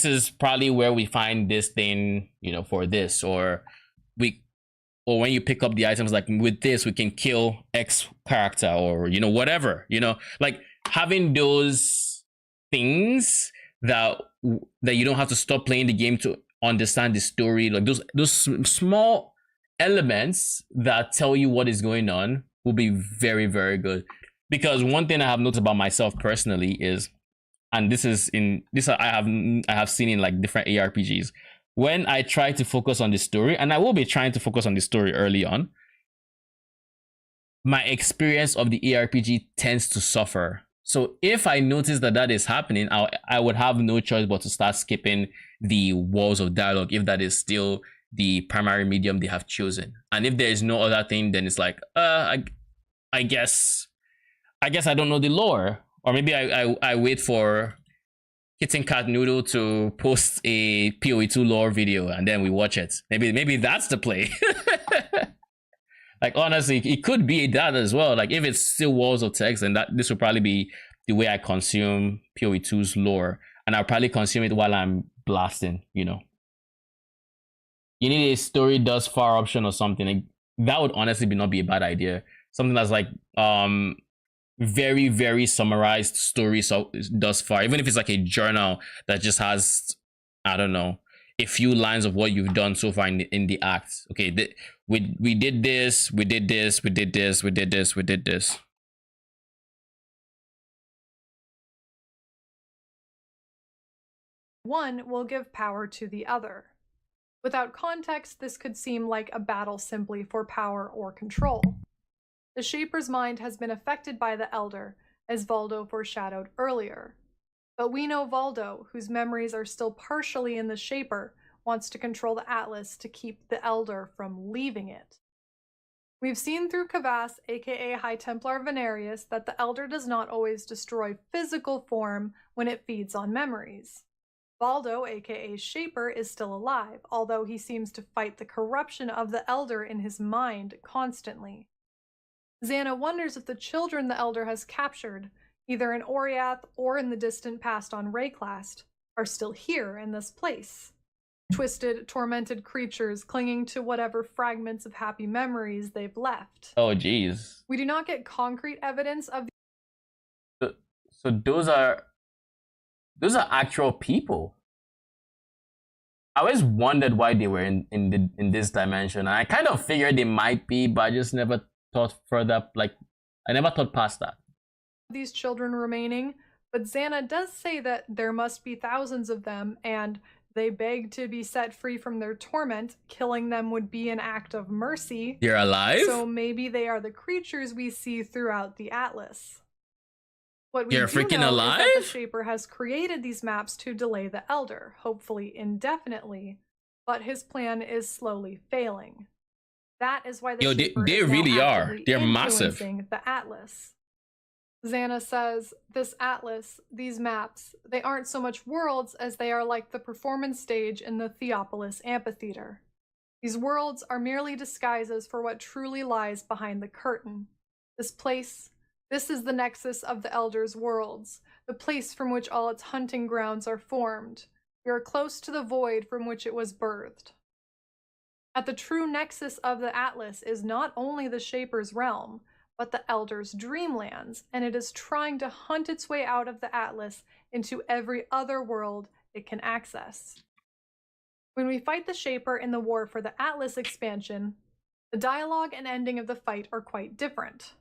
S1: is probably where we find this thing, for this, or when you pick up the items, like with this we can kill X character, or whatever, like having those things that you don't have to stop playing the game to understand the story, like those small elements that tell you what is going on will be very, very good. Because one thing I have noticed about myself personally is, and this I have seen in like different ARPGs, when I try to focus on the story, and I will be trying to focus on the story early on, my experience of the ARPG tends to suffer. So if I notice that is happening, I would have no choice but to start skipping the walls of dialogue, if that is still the primary medium they have chosen. And if there is no other thing, then it's like, I guess I don't know the lore. Or maybe I wait for Kitten Cat Noodle to post a PoE2 lore video and then we watch it. Maybe that's the play. Like, honestly, it could be that as well. Like, if it's still walls of text, then this will probably be the way I consume PoE2's lore. And I'll probably consume it while I'm blasting, You need a story thus far option or something. Like, that would honestly not be a bad idea. Something that's like very, very summarized story thus far. Even if it's like a journal that just has, I don't know, a few lines of what you've done so far in the act. Okay, we did this, we did this, we did this, we did this, we did this.
S3: One will give power to the other. Without context, this could seem like a battle simply for power or control. The Shaper's mind has been affected by the Elder, as Valdo foreshadowed earlier. But we know Valdo, whose memories are still partially in the Shaper, wants to control the Atlas to keep the Elder from leaving it. We've seen through Kavass, aka High Templar Venarius, that the Elder does not always destroy physical form when it feeds on memories. Valdo, aka Shaper, is still alive, although he seems to fight the corruption of the Elder in his mind constantly. Xana wonders if the children the Elder has captured, either in Oriath or in the distant past on Wraeclast, are still here in this place. Twisted, tormented creatures clinging to whatever fragments of happy memories they've left.
S1: Oh, geez.
S3: We do not get concrete evidence of
S1: so those are actual people. I always wondered why they were in this dimension, and I kind of figured they might be, but I just never thought further. Like, I never thought past that.
S3: These children remaining, but Xana does say that there must be thousands of them, and they beg to be set free from their torment. Killing them would be an act of mercy.
S1: They're alive?
S3: So maybe they are the creatures we see throughout the Atlas. What we
S1: They're
S3: do
S1: freaking
S3: know
S1: alive?
S3: is that the Shaper has created these maps to delay the Elder, hopefully indefinitely, but his plan is slowly failing. That is why the Shaper
S1: they
S3: is now
S1: really are.
S3: actively
S1: They're massive.
S3: influencing the Atlas. Xana says, this Atlas, these maps, they aren't so much worlds as they are like the performance stage in the Theopolis amphitheater. These worlds are merely disguises for what truly lies behind the curtain. This place, this is the nexus of the Elder's worlds, the place from which all its hunting grounds are formed. We are close to the void from which it was birthed. At the true nexus of the Atlas is not only the Shaper's realm, but the Elder's dreamlands, and it is trying to hunt its way out of the Atlas into every other world it can access. When we fight the Shaper in the war for the Atlas expansion, the dialogue and ending of the fight are quite different.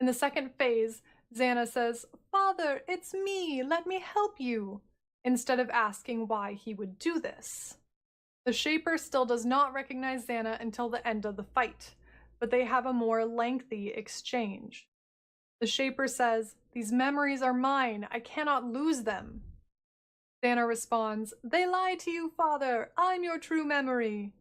S3: In the second phase, Xana says, "Father, it's me, let me help you," instead of asking why he would do this. The Shaper still does not recognize Xana until the end of the fight, but they have a more lengthy exchange. The Shaper says, "These memories are mine, I cannot lose them." Xana responds, "They lie to you, father, I'm your true memory."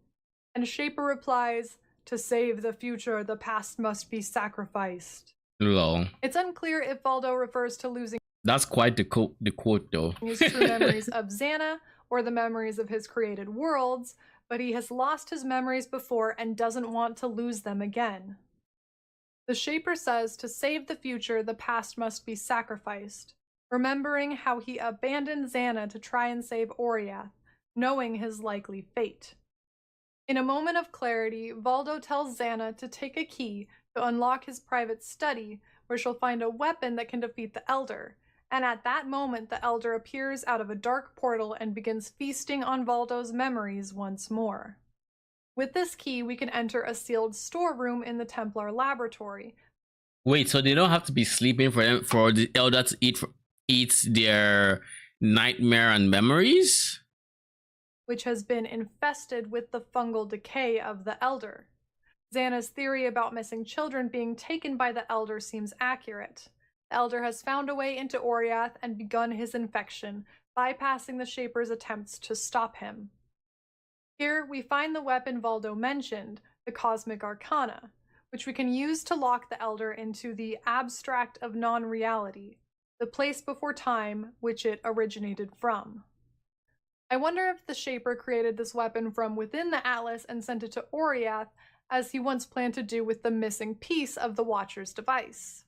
S3: And Shaper replies, "To save the future, the past must be sacrificed."
S1: Lol.
S3: It's unclear if Valdo refers to losing
S1: That's quite the quote though.
S3: his true memories of Xana or the memories of his created worlds, but he has lost his memories before and doesn't want to lose them again. The Shaper says to save the future, the past must be sacrificed, remembering how he abandoned Xana to try and save Oriath, knowing his likely fate. In a moment of clarity, Valdo tells Xana to take a key to unlock his private study, where she'll find a weapon that can defeat the Elder, and at that moment the Elder appears out of a dark portal and begins feasting on Valdo's memories once more. With this key, we can enter a sealed storeroom in the Templar laboratory.
S1: Wait, so they don't have to be sleeping for the Elder to eat their nightmare and memories?
S3: Which has been infested with the fungal decay of the Elder. Xana's theory about missing children being taken by the Elder seems accurate. The Elder has found a way into Oriath and begun his infection, bypassing the Shaper's attempts to stop him. Here, we find the weapon Valdo mentioned, the Cosmic Arcana, which we can use to lock the Elder into the abstract of non-reality, the place before time which it originated from. I wonder if the Shaper created this weapon from within the Atlas and sent it to Oriath, as he once planned to do with the missing piece of the Watcher's device.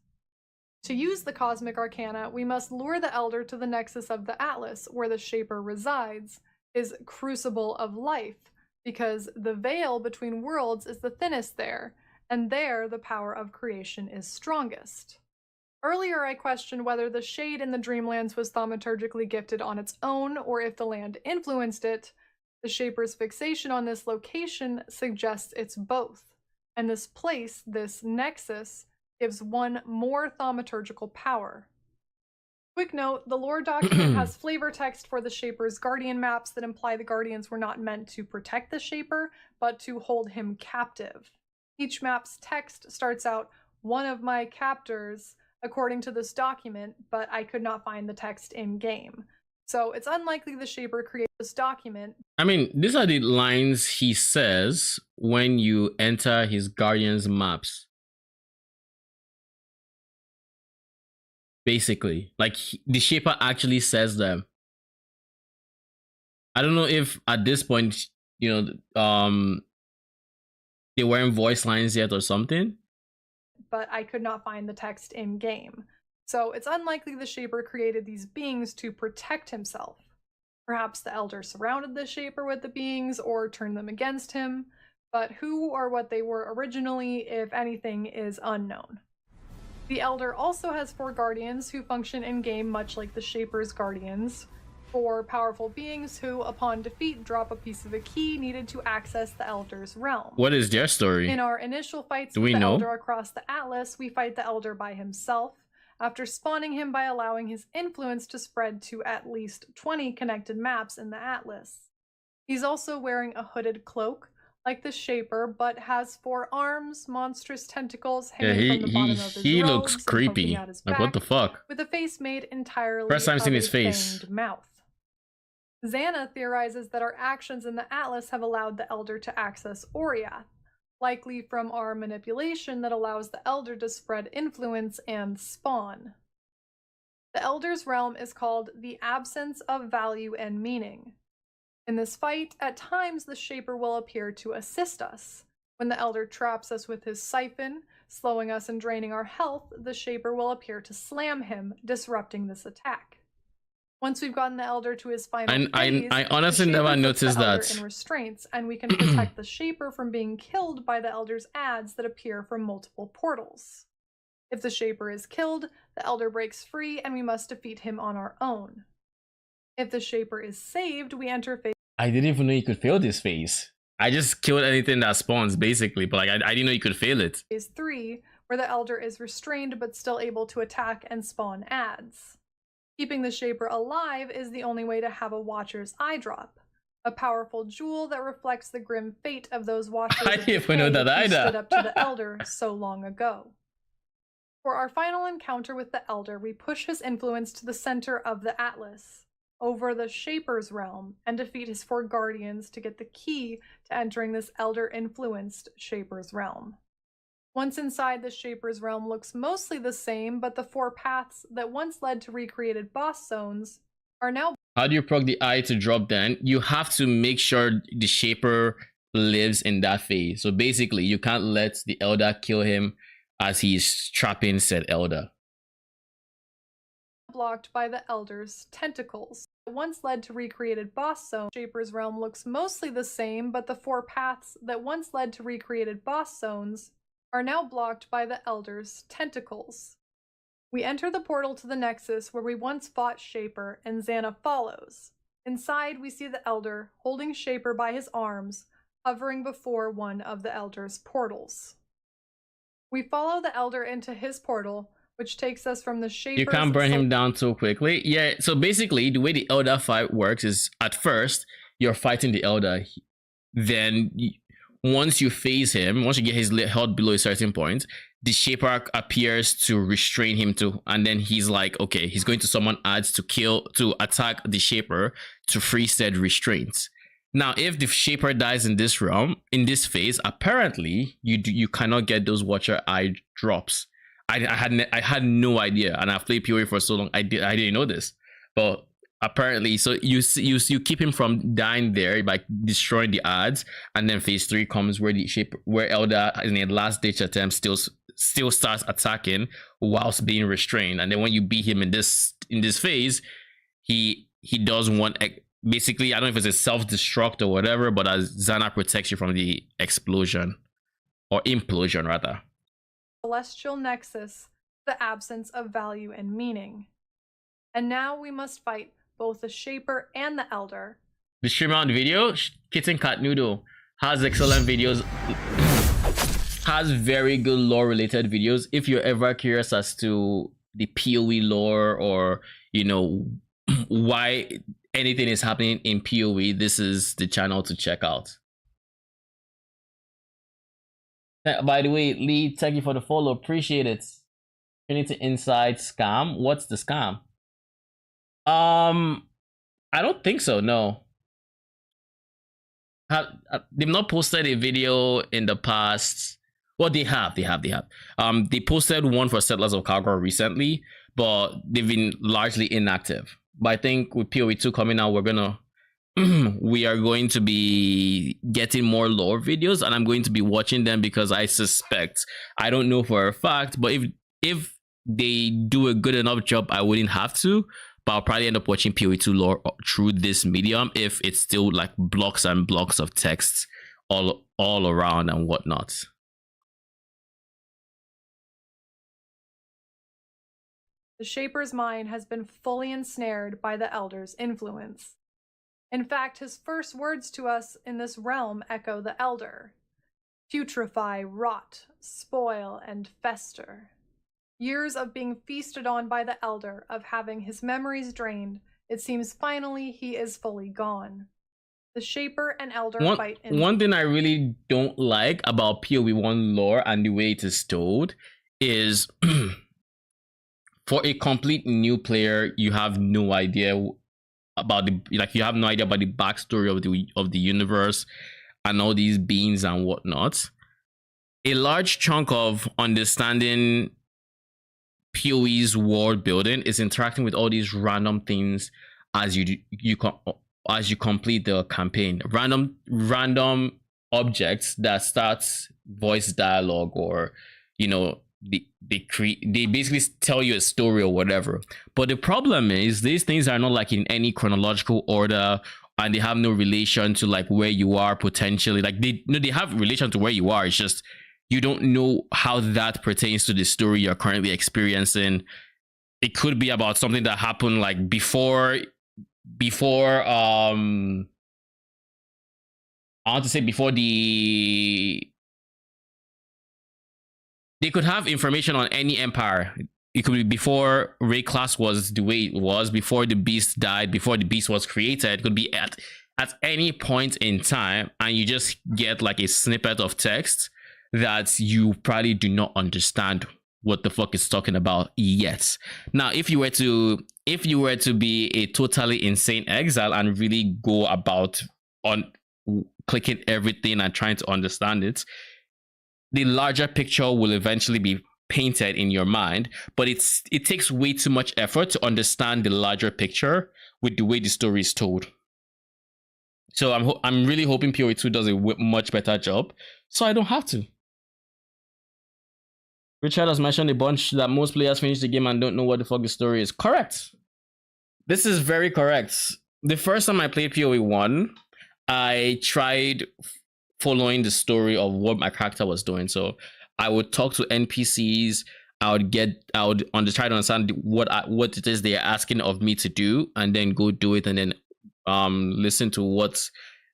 S3: To use the Cosmic Arcana, we must lure the Elder to the nexus of the Atlas, where the Shaper resides, his crucible of life, because the veil between worlds is the thinnest there, and there the power of creation is strongest. Earlier I questioned whether the shade in the Dreamlands was thaumaturgically gifted on its own, or if the land influenced it. The Shaper's fixation on this location suggests it's both, and this place, this nexus, gives one more thaumaturgical power. Quick note, the lore document has flavor text for the Shaper's Guardian maps that imply the Guardians were not meant to protect the Shaper, but to hold him captive. Each map's text starts out, "One of my captors," according to this document, but I could not find the text in-game. So it's unlikely the Shaper created this document.
S1: I mean, these are the lines he says when you enter his Guardian's maps. Basically, like the Shaper actually says them. I don't know if at this point, they weren't voice lines yet or something.
S3: But I could not find the text in-game. So it's unlikely the Shaper created these beings to protect himself. Perhaps the Elder surrounded the Shaper with the beings or turned them against him, but who or what they were originally, if anything, is unknown. The Elder also has 4 Guardians who function in-game much like the Shaper's Guardians, 4 powerful beings who, upon defeat, drop a piece of a key needed to access the Elder's realm.
S1: What is their story?
S3: In our initial fights with the Elder across the Atlas, we fight the Elder by himself, after spawning him by allowing his influence to spread to at least 20 connected maps in the Atlas. He's also wearing a hooded cloak, like the Shaper, but has 4 arms, monstrous tentacles hanging from the bottom of his robes.
S1: He looks creepy. Like, what the fuck?
S3: With a face made entirely
S1: First time
S3: of
S1: seeing
S3: a
S1: his face.
S3: fanged mouth. Xana theorizes that our actions in the Atlas have allowed the Elder to access Oriath, likely from our manipulation that allows the Elder to spread influence and spawn. The Elder's realm is called the absence of value and meaning. In this fight, at times the Shaper will appear to assist us. When the Elder traps us with his siphon, slowing us and draining our health, the Shaper will appear to slam him, disrupting this attack. Once we've gotten the elder to his final
S1: I
S3: phase,
S1: honestly
S3: the
S1: never
S3: Shaper puts
S1: noticed
S3: the elder
S1: that.
S3: in restraints, and we can protect the Shaper from being killed by the elder's ads that appear from multiple portals. If the Shaper is killed, the elder breaks free, and we must defeat him on our own. If the Shaper is saved, we enter phase.
S1: I didn't even know you could fail this phase. I just killed anything that spawns, basically, but like I didn't know you could fail it.
S3: Phase 3, where the elder is restrained but still able to attack and spawn ads. Keeping the Shaper alive is the only way to have a Watcher's Eye Drop, a powerful jewel that reflects the grim fate of those Watchers
S1: I didn't even know that
S3: who
S1: either.
S3: stood up to the elder so long ago. For our final encounter with the elder, we push his influence to the center of the Atlas, over the Shaper's realm, and defeat his 4 guardians to get the key to entering this elder-influenced Shaper's realm. Once inside, the Shaper's realm looks mostly the same, but the 4 paths that once led to recreated boss zones are now.
S1: How do you proc the eye to drop then? You have to make sure the Shaper lives in that phase. So basically, you can't let the elder kill him as he's trapping said elder.
S3: Blocked by the elder's tentacles. Once led to recreated boss zone, Shaper's realm looks mostly the same, but the 4 paths that once led to recreated boss zones are now blocked by the elder's tentacles. We enter the portal to the Nexus where we once fought Shaper, and Xana follows. Inside, we see the elder holding Shaper by his arms, hovering before one of the elder's portals. We follow the elder into his portal, which takes us from the Shaper.
S1: You can't burn him down so quickly. Yeah, so basically the way the elder fight works is at first you're fighting the elder. Then once you phase him, once you get his health below a certain point, the Shaper appears to restrain him too. And then he's like, okay, he's going to summon ads to attack the Shaper to free said restraints. Now, if the Shaper dies in this realm, in this phase, apparently you cannot get those Watcher Eye drops. I had no idea, and I've played PoE for so long. I didn't know this, but apparently, so you keep him from dying there by destroying the ads, and then phase 3 comes where where Elder in a last ditch attempt still starts attacking whilst being restrained, and then when you beat him in this phase, he does one. Basically, I don't know if it's a self-destruct or whatever, but as Xana protects you from the explosion or implosion rather.
S3: Celestial Nexus, the absence of value and meaning. And now we must fight both the Shaper and the Elder.
S1: The streamer on the video, Kitten Cat Noodle, has excellent videos, has very good lore related videos. If you're ever curious as to the PoE lore, or you know why anything is happening in PoE, this is the channel to check out. By the way, Lee, thank you for the follow. Appreciate it. Trinity Inside scam. What's the scam? I don't think so. No. They've not posted a video in the past. Well, they have. They posted one for Settlers of Calgary recently, but they've been largely inactive. But I think with PoE 2 coming out, we are going to be getting more lore videos, and I'm going to be watching them because I suspect, I don't know for a fact, but if they do a good enough job, I wouldn't have to, but I'll probably end up watching PoE 2 lore through this medium if it's still like blocks and blocks of text all around and whatnot.
S3: The Shaper's mind has been fully ensnared by the Elder's influence. In fact, his first words to us in this realm echo the Elder. Putrefy, rot, spoil, and fester. Years of being feasted on by the Elder, of having his memories drained, it seems finally he is fully gone. The Shaper and Elder fight in...
S1: One thing I really don't like about PoE 1 lore and the way it is told is for a complete new player, you have no idea about you have no idea about the backstory of the universe and all these beings and whatnot. A large chunk of understanding PoE's world building is interacting with all these random things as you complete the campaign. Random objects that starts voice dialogue, or they basically tell you a story or whatever. But the problem is these things are not like in any chronological order, and they have no relation to like where you are potentially. Like they have relation to where you are. It's just you don't know how that pertains to the story you're currently experiencing. It could be about something that happened like before I want to say before they could have information on any empire. It could be before Wraeclast was the way it was, before the beast died, before the beast was created. It could be at any point in time, and you just get like a snippet of text that you probably do not understand what the fuck it's talking about yet. Now, if you were to be a totally insane exile and really go about on clicking everything and trying to understand it, the larger picture will eventually be painted in your mind, but it takes way too much effort to understand the larger picture with the way the story is told. So I'm really hoping PoE 2 does a much better job, so I don't have to. Richard has mentioned a bunch that most players finish the game and don't know what the fuck the story is. Correct. This is very correct. The first time I played PoE 1, I tried following the story of what my character was doing. So I would talk to NPCs. I would try to understand what it is they are asking of me to do, and then go do it, and then listen to what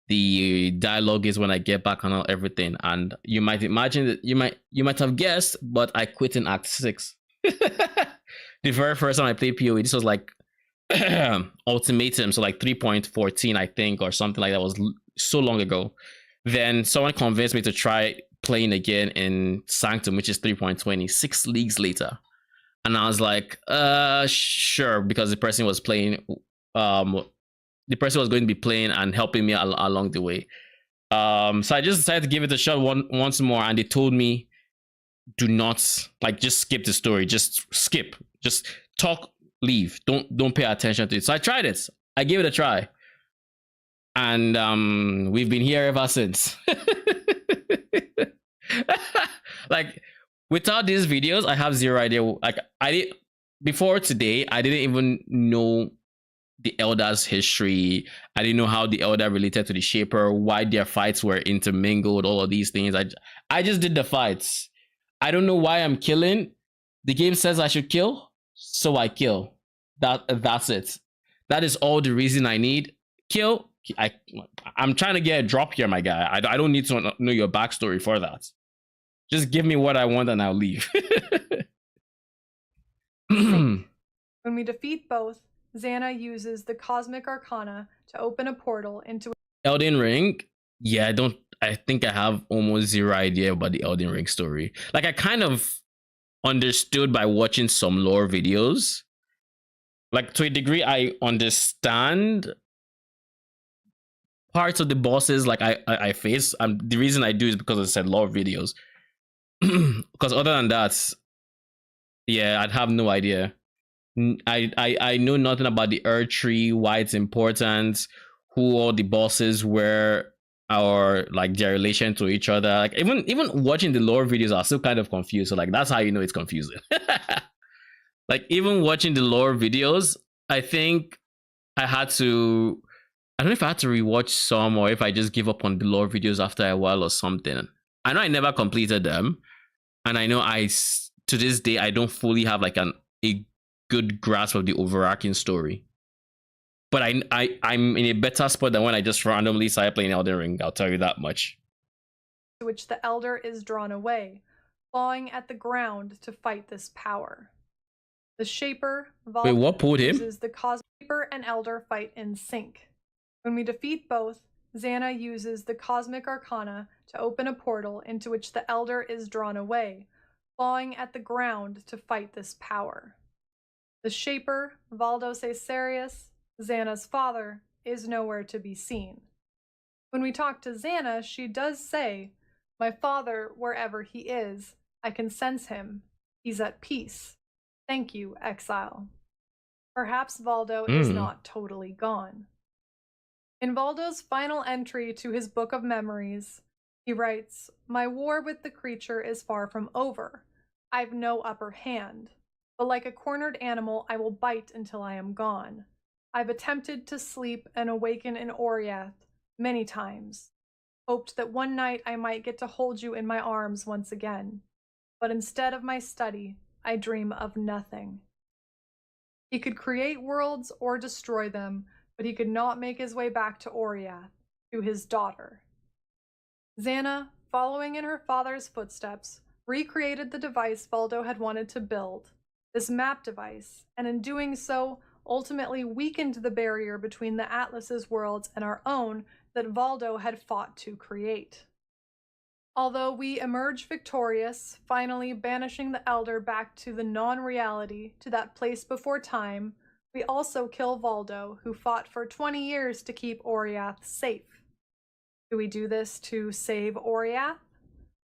S1: the dialogue is when I get back on everything. And you might imagine that you might have guessed, but I quit in Act 6. The very first time I played PoE, this was like Ultimatum, so like 3.14 I think, or something like that. It was so long ago. Then someone convinced me to try playing again in Sanctum, which is 3.20, 6 leagues later. And I was like, sure, because the person was playing, the person was going to be playing and helping me along the way. So I just decided to give it a shot once more, and they told me, do not, like, just skip the story. Just skip. Just talk, leave. Don't pay attention to it. So I tried it. I gave it a try. And we've been here ever since. Like, without these videos, I have zero idea. Like, before today, I didn't even know the Elder's history. I didn't know how the Elder related to the Shaper, why their fights were intermingled, all of these things. I just did the fights. I don't know why I'm killing. The game says I should kill, so I kill. That's it. That is all the reason I need. Kill. I'm trying to get a drop here, my guy. I don't need to know your backstory for that. Just give me what I want and I'll leave.
S3: When we defeat both, Xana uses the Cosmic Arcana to open a portal into
S1: Elden Ring. Yeah, I think I have almost zero idea about the Elden Ring story. Like, I kind of understood by watching some lore videos. Like, to a degree, I understand parts of the bosses like I face. The reason I do is because I said lore videos. Because other than that, yeah, I'd have no idea. I know nothing about the Earth Tree, why it's important, who all the bosses were, or like their relation to each other. Like, even watching the lore videos, I'm still kind of confused. So like, that's how you know it's confusing. Like, even watching the lore videos, I think I don't know if I had to rewatch some or if I just give up on the lore videos after a while or something. I know I never completed them, and I know to this day I don't fully have like a good grasp of the overarching story. But I'm in a better spot than when I just randomly started playing Elden Ring. I'll tell you that much.
S3: to which the Elder is drawn away, clawing at the ground to fight this power. The Shaper,
S1: Wait, what pulled him?
S3: uses the Cosmic Shaper and Elder fight in sync. When we defeat both, Xana uses the Cosmic Arcana to open a portal into which the Elder is drawn away, clawing at the ground to fight this power. The Shaper, Valdos Aesarius, Xana's father, is nowhere to be seen. When we talk to Xana, she does say, "My father, wherever he is, I can sense him. He's at peace. Thank you, exile." Perhaps Valdo is not totally gone. In Valdo's final entry to his Book of Memories, he writes, "My war with the creature is far from over. I've no upper hand, but like a cornered animal, I will bite until I am gone. I've attempted to sleep and awaken in Oriath many times, hoped that one night I might get to hold you in my arms once again. But instead of my study, I dream of nothing. He could create worlds or destroy them, but he could not make his way back to Oriath, to his daughter. Xana, following in her father's footsteps, recreated the device Valdo had wanted to build, this map device, and in doing so, ultimately weakened the barrier between the Atlas's worlds and our own that Valdo had fought to create. Although we emerge victorious, finally banishing the Elder back to the non-reality, to that place before time, we also kill Valdo, who fought for 20 years to keep Oriath safe. Do we do this to save Oriath?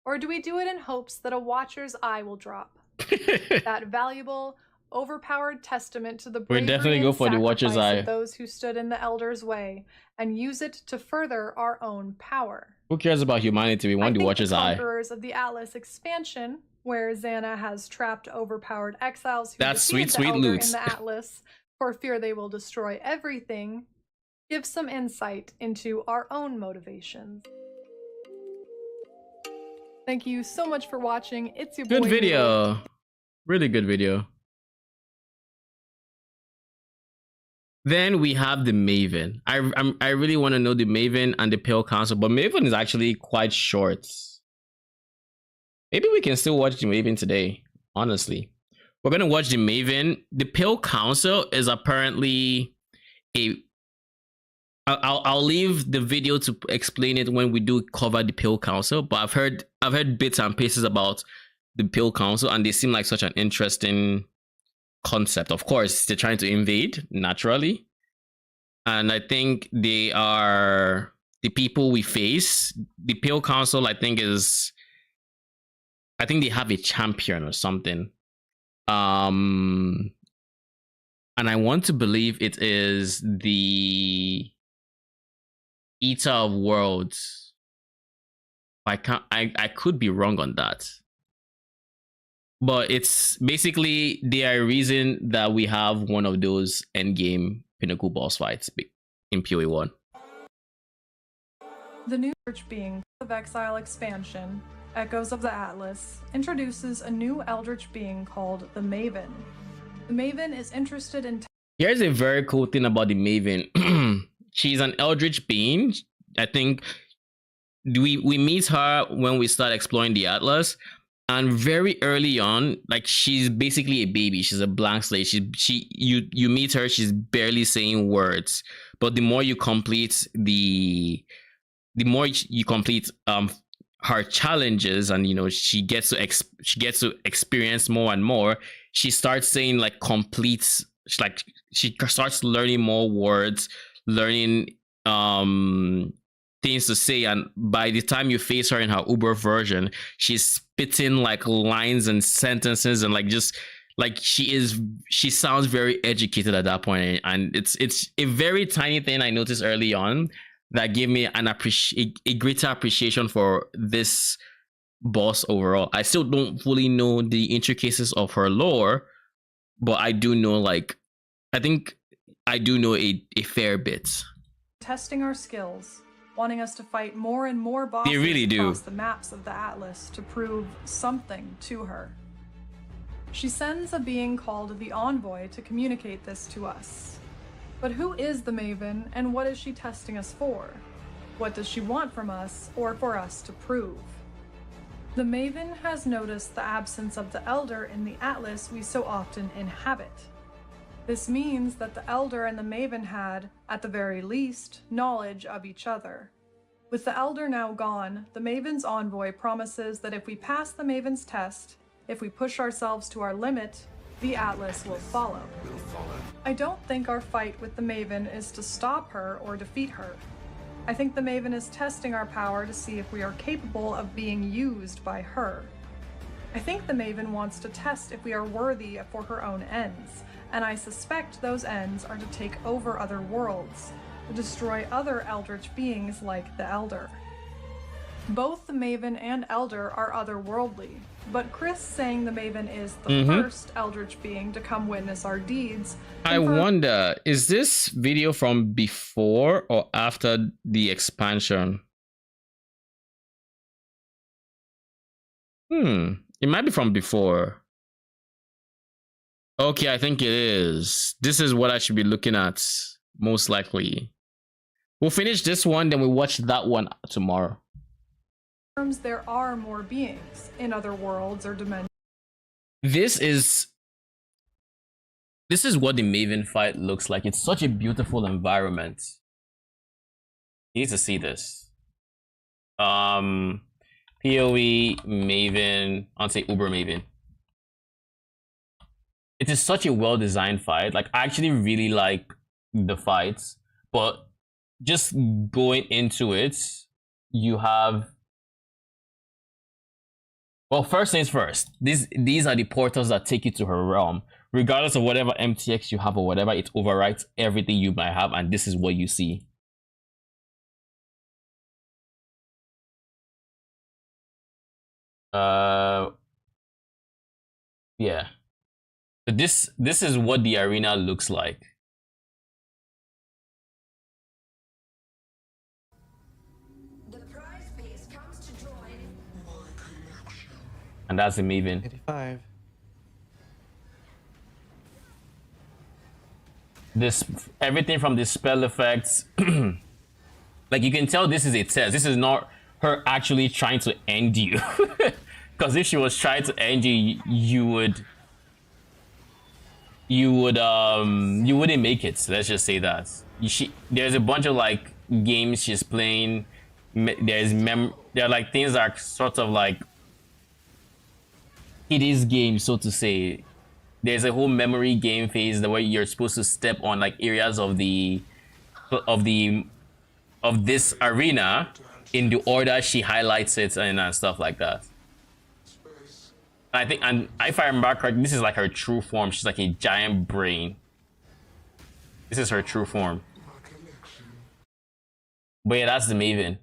S3: Or do we do it in hopes that a Watcher's eye will drop? That valuable, overpowered testament to the bravery
S1: definitely go
S3: and
S1: for the Watcher's
S3: sacrifice
S1: eye.
S3: of those who stood in the Elder's way, and use it to further our own power.
S1: Who cares about humanity? We want the Watcher's
S3: the
S1: eye.
S3: Conquerors of the Atlas expansion, where Xana has trapped overpowered exiles who
S1: That's
S3: defeated
S1: sweet
S3: the Elder
S1: loot.
S3: in the Atlas for fear they will destroy everything, gives some insight into our own motivations. Thank you so much for watching. It's your boy.
S1: Good video. Really good video. Then we have the Maven. I really want to know the Maven and the Pale Council, but Maven is actually quite short. Maybe we can still watch the Maven today, honestly. We're going to watch the Maven. The Pale Council is apparently a... I'll leave the video to explain it when we do cover the Pale Council, but I've heard bits and pieces about the Pale Council, and they seem like such an interesting concept. Of course, they're trying to invade, naturally. And I think they are the people we face. The Pale Council, I think they have a champion or something. And I want to believe it is the Eater of Worlds. I could be wrong on that. But it's basically the reason that we have one of those endgame pinnacle boss fights in PoE 1.
S3: The new Eldritch Being of Exile expansion, Echoes of the Atlas, introduces a new Eldritch Being called the Maven. The Maven is interested in...
S1: Here's a very cool thing about the Maven. She's an Eldritch Being. I think we meet her when we start exploring the Atlas. And very early on, like, she's basically a baby. She's a blank slate. You meet her, she's barely saying words. But the more you complete her challenges, and she gets to experience more and more, she starts saying she starts learning more words, learning things to say, and by the time you face her in her Uber version, she's spitting like lines and sentences, and she sounds very educated at that point. And it's a very tiny thing I noticed early on that gave me a greater appreciation for this boss overall. I still don't fully know the intricacies of her lore, but I do know, I think I do know a fair bit.
S3: Testing our skills, wanting us to fight more and more bosses across the maps of the Atlas to prove something to her. She sends a being called the Envoy to communicate this to us. But who is the Maven, and what is she testing us for? What does she want from us, or for us to prove? The Maven has noticed the absence of the Elder in the Atlas we so often inhabit. This means that the Elder and the Maven had, at the very least, knowledge of each other. With the Elder now gone, the Maven's Envoy promises that if we pass the Maven's test, if we push ourselves to our limit, the Atlas will follow. I don't think our fight with the Maven is to stop her or defeat her. I think the Maven is testing our power to see if we are capable of being used by her. I think the Maven wants to test if we are worthy for her own ends, and I suspect those ends are to take over other worlds, to destroy other Eldritch beings like the Elder. Both the Maven and Elder are otherworldly, but Chris saying the Maven is the first Eldritch being to come witness our deeds.
S1: I wonder, is this video from before or after the expansion? It might be from before. Okay, I think it is. This is what I should be looking at, most likely. We'll finish this one, then we'll watch that one tomorrow.
S3: There are more beings in other worlds or dimensions.
S1: This is what the Maven fight looks like. It's such a beautiful environment. You need to see this. PoE Maven, I'll say Uber Maven. It is such a well-designed fight. Like, I actually really like the fights, but just going into it, you have, well, first things first, these are the portals that take you to her realm. Regardless of whatever MTX you have or whatever, it overwrites everything you might have, and this is what you see. Yeah. So this is what the arena looks like. And that's the Maven.
S4: 85.
S1: This, everything from the spell effects, like, you can tell this is a test. This is not her actually trying to end you. Because if she was trying to end you, you wouldn't make it. Let's just say that. There's a bunch of like games she's playing. There are like things that are sort of like, it is games, so to say. There's a whole memory game phase where you're supposed to step on like areas of this arena in the order she highlights it and stuff like that. I think, and if I remember correctly, this is like her true form. She's like a giant brain. This is her true form. But yeah, that's the Maven.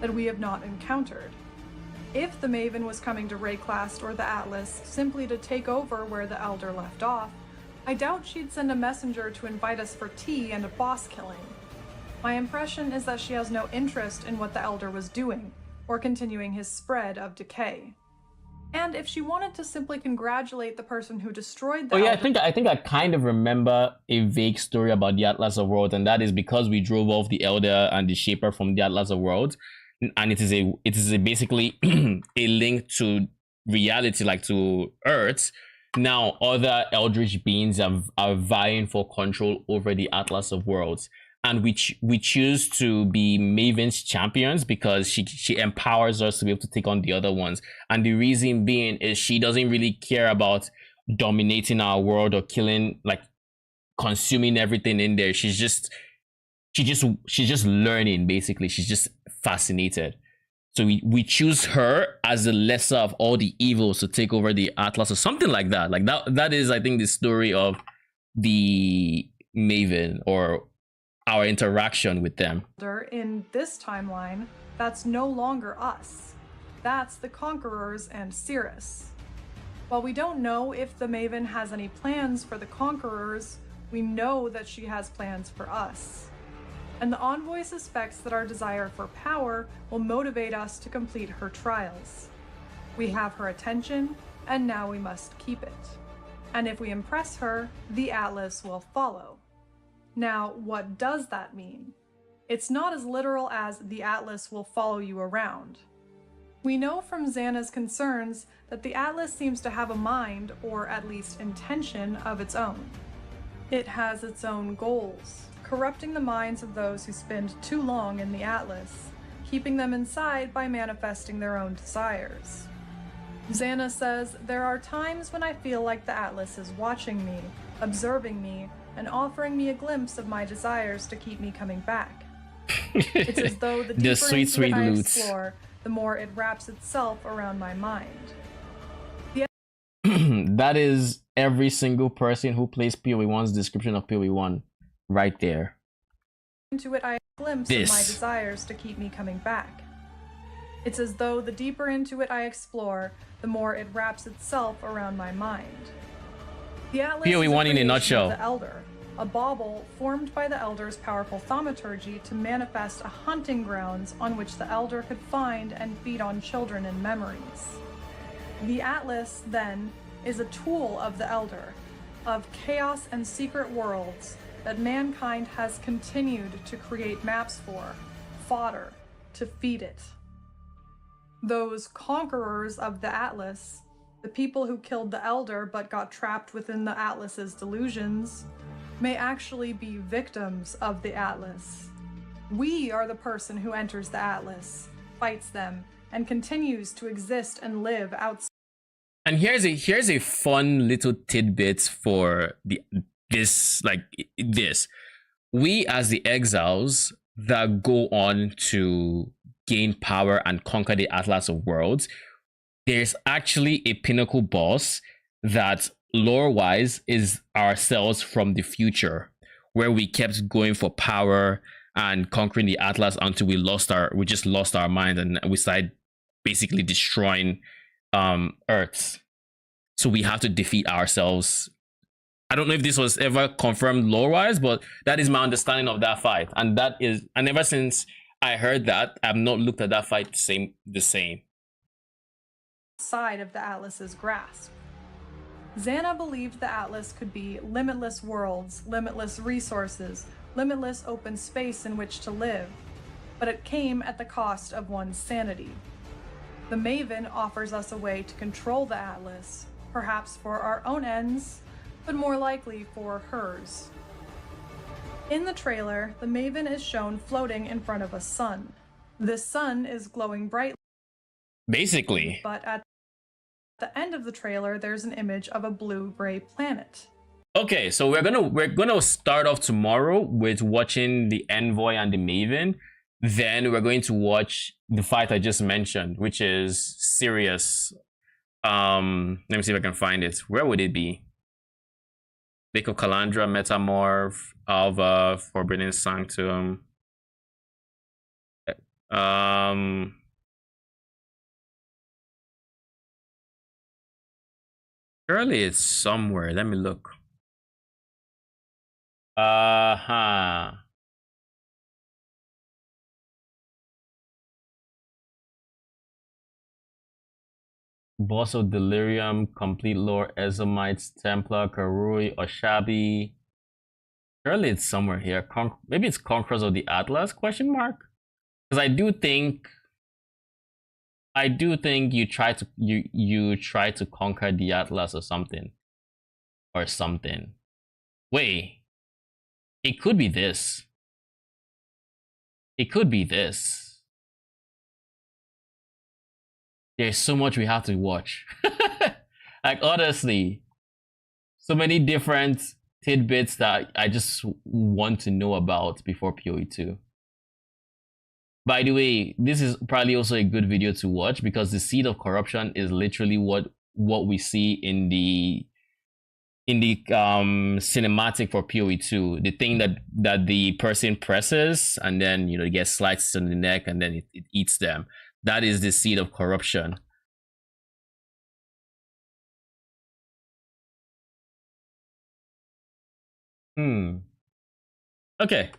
S3: That we have not encountered. If the Maven was coming to Wraeclast or the Atlas simply to take over where the Elder left off, I doubt she'd send a messenger to invite us for tea and a boss killing. My impression is that she has no interest in what the Elder was doing, or continuing his spread of decay. And if she wanted to simply congratulate the person who destroyed the Elder—
S1: I think I kind of remember a vague story about the Atlas of Worlds, and that is because we drove off the Elder and the Shaper from the Atlas of Worlds. And it is basically a link to reality, like to Earth. Now other eldritch beings are vying for control over the Atlas of Worlds, and we choose to be Maven's champions because she empowers us to be able to take on the other ones. And the reason being is she doesn't really care about dominating our world or killing, like consuming everything in there. She's just learning, basically. She's just fascinated. So we choose her as the lesser of all the evils to take over the Atlas or something like that. Like that is, I think, the story of the Maven, or our interaction with them.
S3: In this timeline, that's no longer us. That's the Conquerors and Cirrus. While we don't know if the Maven has any plans for the Conquerors, we know that she has plans for us. And the Envoy suspects that our desire for power will motivate us to complete her trials. We have her attention, and now we must keep it. And if we impress her, the Atlas will follow. Now, what does that mean? It's not as literal as the Atlas will follow you around. We know from Xana's concerns that the Atlas seems to have a mind, or at least intention, of its own. It has its own goals, corrupting the minds of those who spend too long in the Atlas, keeping them inside by manifesting their own desires. Xana says, "There are times when I feel like the Atlas is watching me, observing me, and offering me a glimpse of my desires to keep me coming back. It's as though the deeper
S1: sweet
S3: I
S1: loots.
S3: explore, the more it wraps itself around my mind."
S1: That is every single person who plays PoE1's description of PoE1 right there.
S3: Into it I glimpse of my desires to keep me coming back. It's as though the deeper into it I explore, the more it wraps itself around my mind. The Atlas
S1: PoE
S3: is a
S1: 1 in a
S3: creation
S1: nutshell.
S3: of the Elder, a bauble formed by the Elder's powerful thaumaturgy to manifest a hunting grounds on which the Elder could find and feed on children and memories. The Atlas, then, is a tool of the Elder, of chaos and secret worlds that mankind has continued to create maps for, fodder, to feed it. Those conquerors of the Atlas, the people who killed the Elder but got trapped within the Atlas's delusions, may actually be victims of the Atlas. We are the person who enters the Atlas, fights them, and continues to exist and live outside.
S1: And here's a fun little tidbit for this. We as the exiles that go on to gain power and conquer the Atlas of Worlds, there's actually a pinnacle boss that lore-wise is ourselves from the future, where we kept going for power and conquering the Atlas until we just lost our mind and we started basically destroying Earth. So we have to defeat ourselves. I don't know if this was ever confirmed lore-wise, but that is my understanding of that fight. And ever since I heard that, I've not looked at that fight the same.
S3: Side of the Atlas's grasp. Xana believed the Atlas could be limitless worlds, limitless resources, limitless open space in which to live, but it came at the cost of one's sanity. The Maven offers us a way to control the Atlas, perhaps for our own ends, but more likely for hers. In the trailer, the Maven is shown floating in front of a sun. This sun is glowing brightly.
S1: Basically.
S3: But at the end of the trailer, there's an image of a blue-gray planet.
S1: Okay, so we're gonna start off tomorrow with watching the Envoy and the Maven. Then we're going to watch the fight I just mentioned, which is Sirius. Let me see if I can find it. Where would it be? Lake of Calandra, Metamorph, Alva, Forbidden Sanctum. Surely it's somewhere. Let me look. Boss of Delirium, Complete Lore, Ezamites, Templar, Karui, Oshabi. Surely it's somewhere here. Maybe it's Conquerors of the Atlas? Question mark. Because I do think you try to conquer the Atlas or something. Wait. It could be this. It could be this. There's so much we have to watch. Like, honestly, so many different tidbits that I just want to know about before PoE 2. By the way, this is probably also a good video to watch because the seed of corruption is literally what we see in the cinematic for PoE 2. The thing that the person presses and then it gets slices on the neck and then it eats them. That is the seed of corruption. Okay.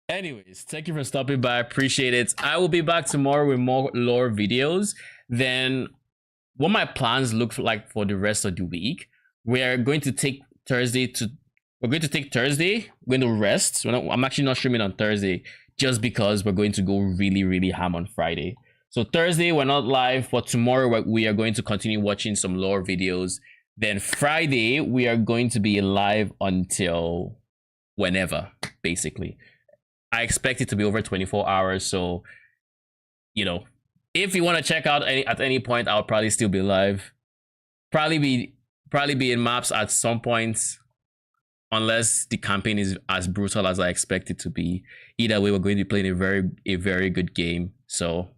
S1: Anyways, thank you for stopping by. I appreciate it. I will be back tomorrow with more lore videos. Then what my plans look like for the rest of the week. We're going to take Thursday. We're going to rest. I'm actually not streaming on Thursday just because we're going to go really, really ham on Friday. So Thursday, we're not live, but tomorrow we are going to continue watching some lore videos. Then Friday, we are going to be live until whenever, basically. I expect it to be over 24 hours. So, if you want to check out at any point, I'll probably still be live. Probably be in maps at some point, unless the campaign is as brutal as I expect it to be. Either way, we're going to be playing a very good game. So,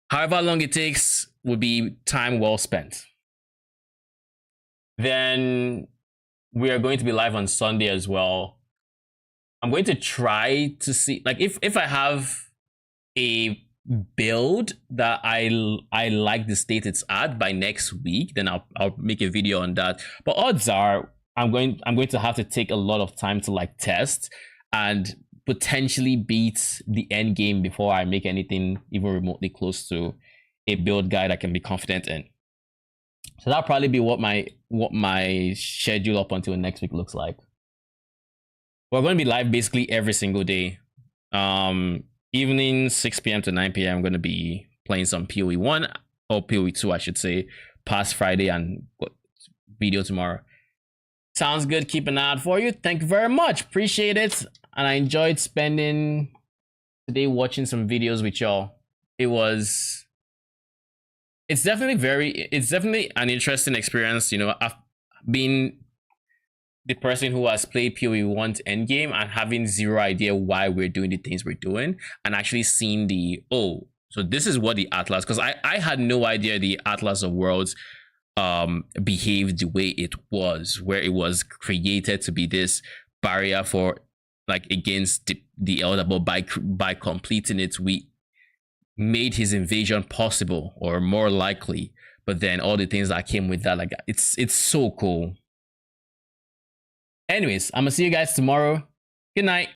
S1: however long it takes would be time well spent. Then we are going to be live on Sunday as well. I'm going to try to see, like, if I have a build that I like the state it's at by next week, then I'll make a video on that. But odds are I'm going to have to take a lot of time to like test and potentially beat the end game before I make anything even remotely close to a build guide I can be confident in. So that'll probably be what my schedule up until next week looks like. We're going to be live basically every single day. Evening 6 p.m. to 9 p.m. I'm going to be playing some PoE 1 or PoE 2, I should say, past Friday and video tomorrow. Sounds good. Keep an eye out for you. Thank you very much. Appreciate it. And I enjoyed spending today watching some videos with y'all. It's definitely an interesting experience. You know, I've been the person who has played PoE 1's endgame and having zero idea why we're doing the things we're doing, and actually seeing so this is what the Atlas, because I had no idea the Atlas of Worlds behaved the way it was, where it was created to be this barrier for like against the Elder, but by completing it, we made his invasion possible or more likely. But then all the things that came with that, like it's so cool. Anyways, I'm gonna see you guys tomorrow. Good night.